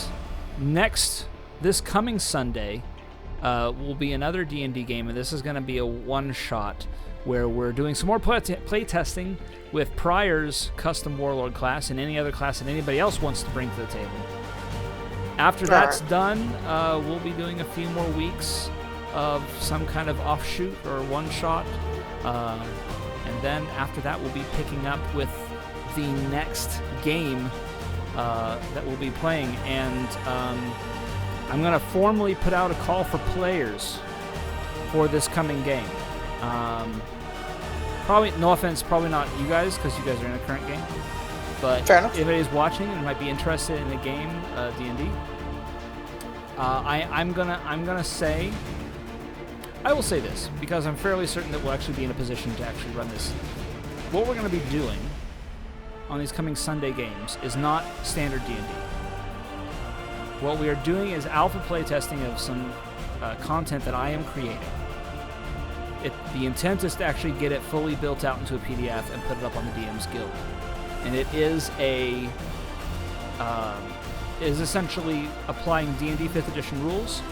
this coming Sunday, will be another D&D game, and this is going to be a one-shot where we're doing some more play testing with Pryor's custom Warlord class and any other class that anybody else wants to bring to the table. After that's done, we'll be doing a few more weeks of some kind of offshoot or one-shot, and then after that we'll be picking up with the next game that we'll be playing, and I'm going to formally put out a call for players for this coming game. Probably, no offense, probably not you guys, because you guys are in a current game, but if anybody's watching and might be interested in the game, D&D, I'm gonna say, I will say this, because I'm fairly certain that we'll actually be in a position to actually run this. What we're going to be doing on these coming Sunday games is not standard D&D. What we are doing is alpha playtesting of some content that I am creating. The intent is to actually get it fully built out into a PDF and put it up on the DM's Guild. And it is essentially applying D&D 5th edition rules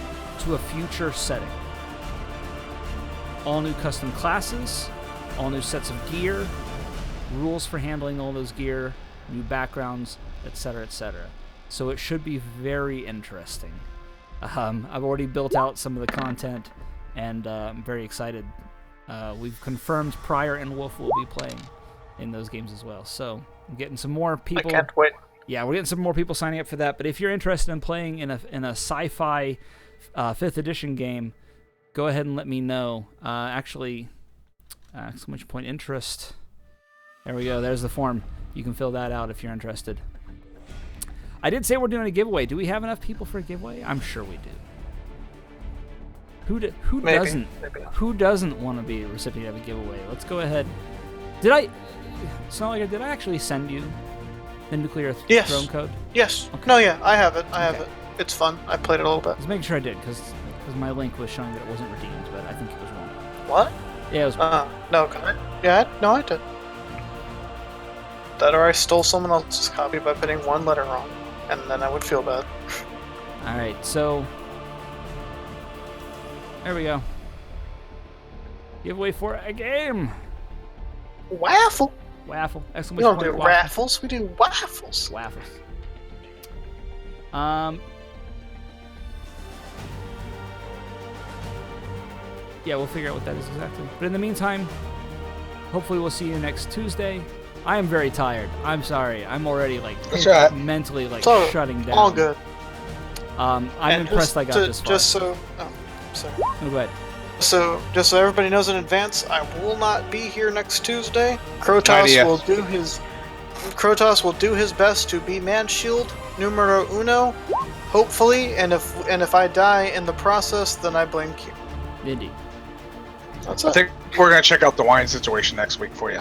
to a future setting. All new custom classes, all new sets of gear, rules for handling all those gear, new backgrounds, etc., etc. So it should be very interesting. I've already built out some of the content, and I'm very excited. We've confirmed Pryor and Wolf will be playing in those games as well. So I'm getting some more people. I can't wait. Yeah, we're getting some more people signing up for that. But if you're interested in playing in a sci-fi 5th edition game, go ahead and let me know. Actually, exclamation point interest. There we go. There's the form. You can fill that out if you're interested. I did say we're doing a giveaway. Do we have enough people for a giveaway? I'm sure we do. Who Maybe. doesn't? Maybe not. Who doesn't want to be a recipient of a giveaway? Let's go ahead. Did I actually send you the nuclear throne code? Yes. Okay. No, yeah, I have it. I have it. It's fun. I played it a little bit. Just making sure I did, because my link was showing that it wasn't redeemed, but I think it was wrong. What? Yeah, it was. No, I did. That or I stole someone else's copy by putting one letter wrong, and then I would feel bad. All right, so there we go. Giveaway for a game. Waffle. Waffle. We Exclamation don't point, do waffle. raffles. We do waffles. Waffles. Yeah, we'll figure out what that is exactly. But in the meantime, hopefully we'll see you next Tuesday. I am very tired. I'm sorry. I'm already That's right. mentally So, shutting down. All good. I'm And impressed I got this far. Sorry. Oh, go ahead. So, just so everybody knows in advance, I will not be here next Tuesday. Krotos Idea. will do his best to be man shield numero uno, hopefully. And if I die in the process, then I blame Q. Indeed. That's I it. think we're gonna check out the wine situation next week for you.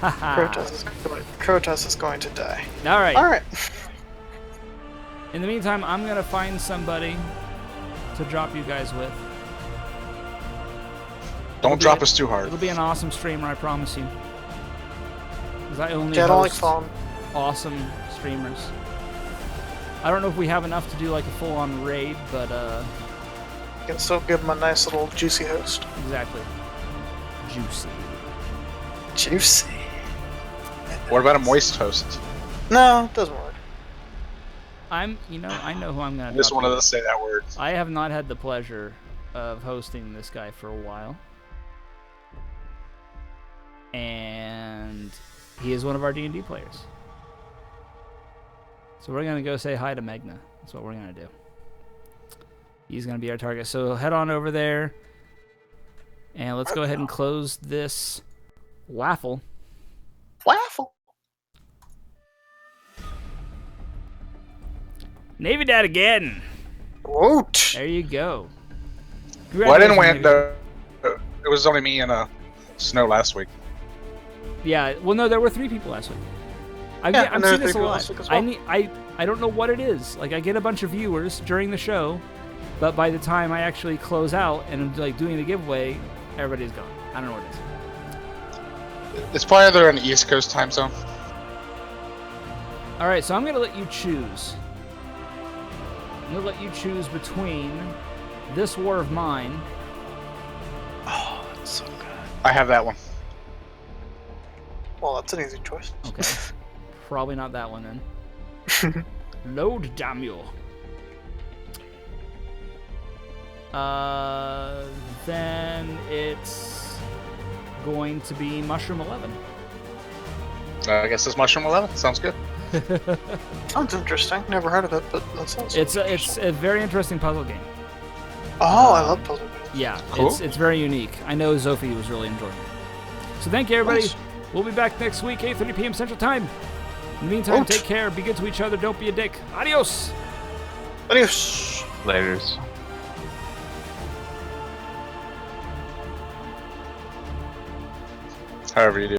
Haha. Krotos is going to die. All right. All right. In the meantime, I'm going to find somebody to drop you guys with. Don't drop us too hard. It'll be an awesome streamer, I promise you. Because I only Yeah, I don't like host falling. awesome streamers. I don't know if we have enough to do like a full-on raid, but You can still give him a nice little juicy host. exactly. Juicy. Juicy. What about a moist host? No, it doesn't work. I know who I'm going I to just drop wanted you to say that word. with. I have not had the pleasure of hosting this guy for a while. And he is one of our D&D players. So we're going to go say hi to Magna. That's what we're going to do. He's going to be our target. So head on over there. And let's go ahead and close this waffle. Waffle. NavyDad again. Woot. There you go. Well, I didn't win. Congratulations, It was only me and Snow last week. NavyDad. Yeah. Well, no, there were 3 people last week. I'm and there seeing were this a 3 people lot. last week as well. I don't know what it is. Like, I get a bunch of viewers during the show, but by the time I actually close out and I'm like doing the giveaway, everybody's gone. I don't know what it is. It's probably either an East Coast time zone. All right, so I'm gonna let you choose. I'm gonna let you choose between this war of mine. Oh, that's so good. I have that one. Well, that's an easy choice. Okay. Probably not that one then. Load, damn you. Then it's going to be Mushroom 11. I guess it's Mushroom 11. Sounds good. Sounds interesting. Never heard of it, but that sounds. It's a very interesting puzzle game. Oh, I love puzzle games. Yeah, Cool. it's very unique. I know Zophie was really enjoying it. So thank you, everybody. Nice. We'll be back next week, 8:30 p.m. Central Time. In the meantime, Out. take care, be good to each other, don't be a dick. Adios! Adios. Laters. However you do.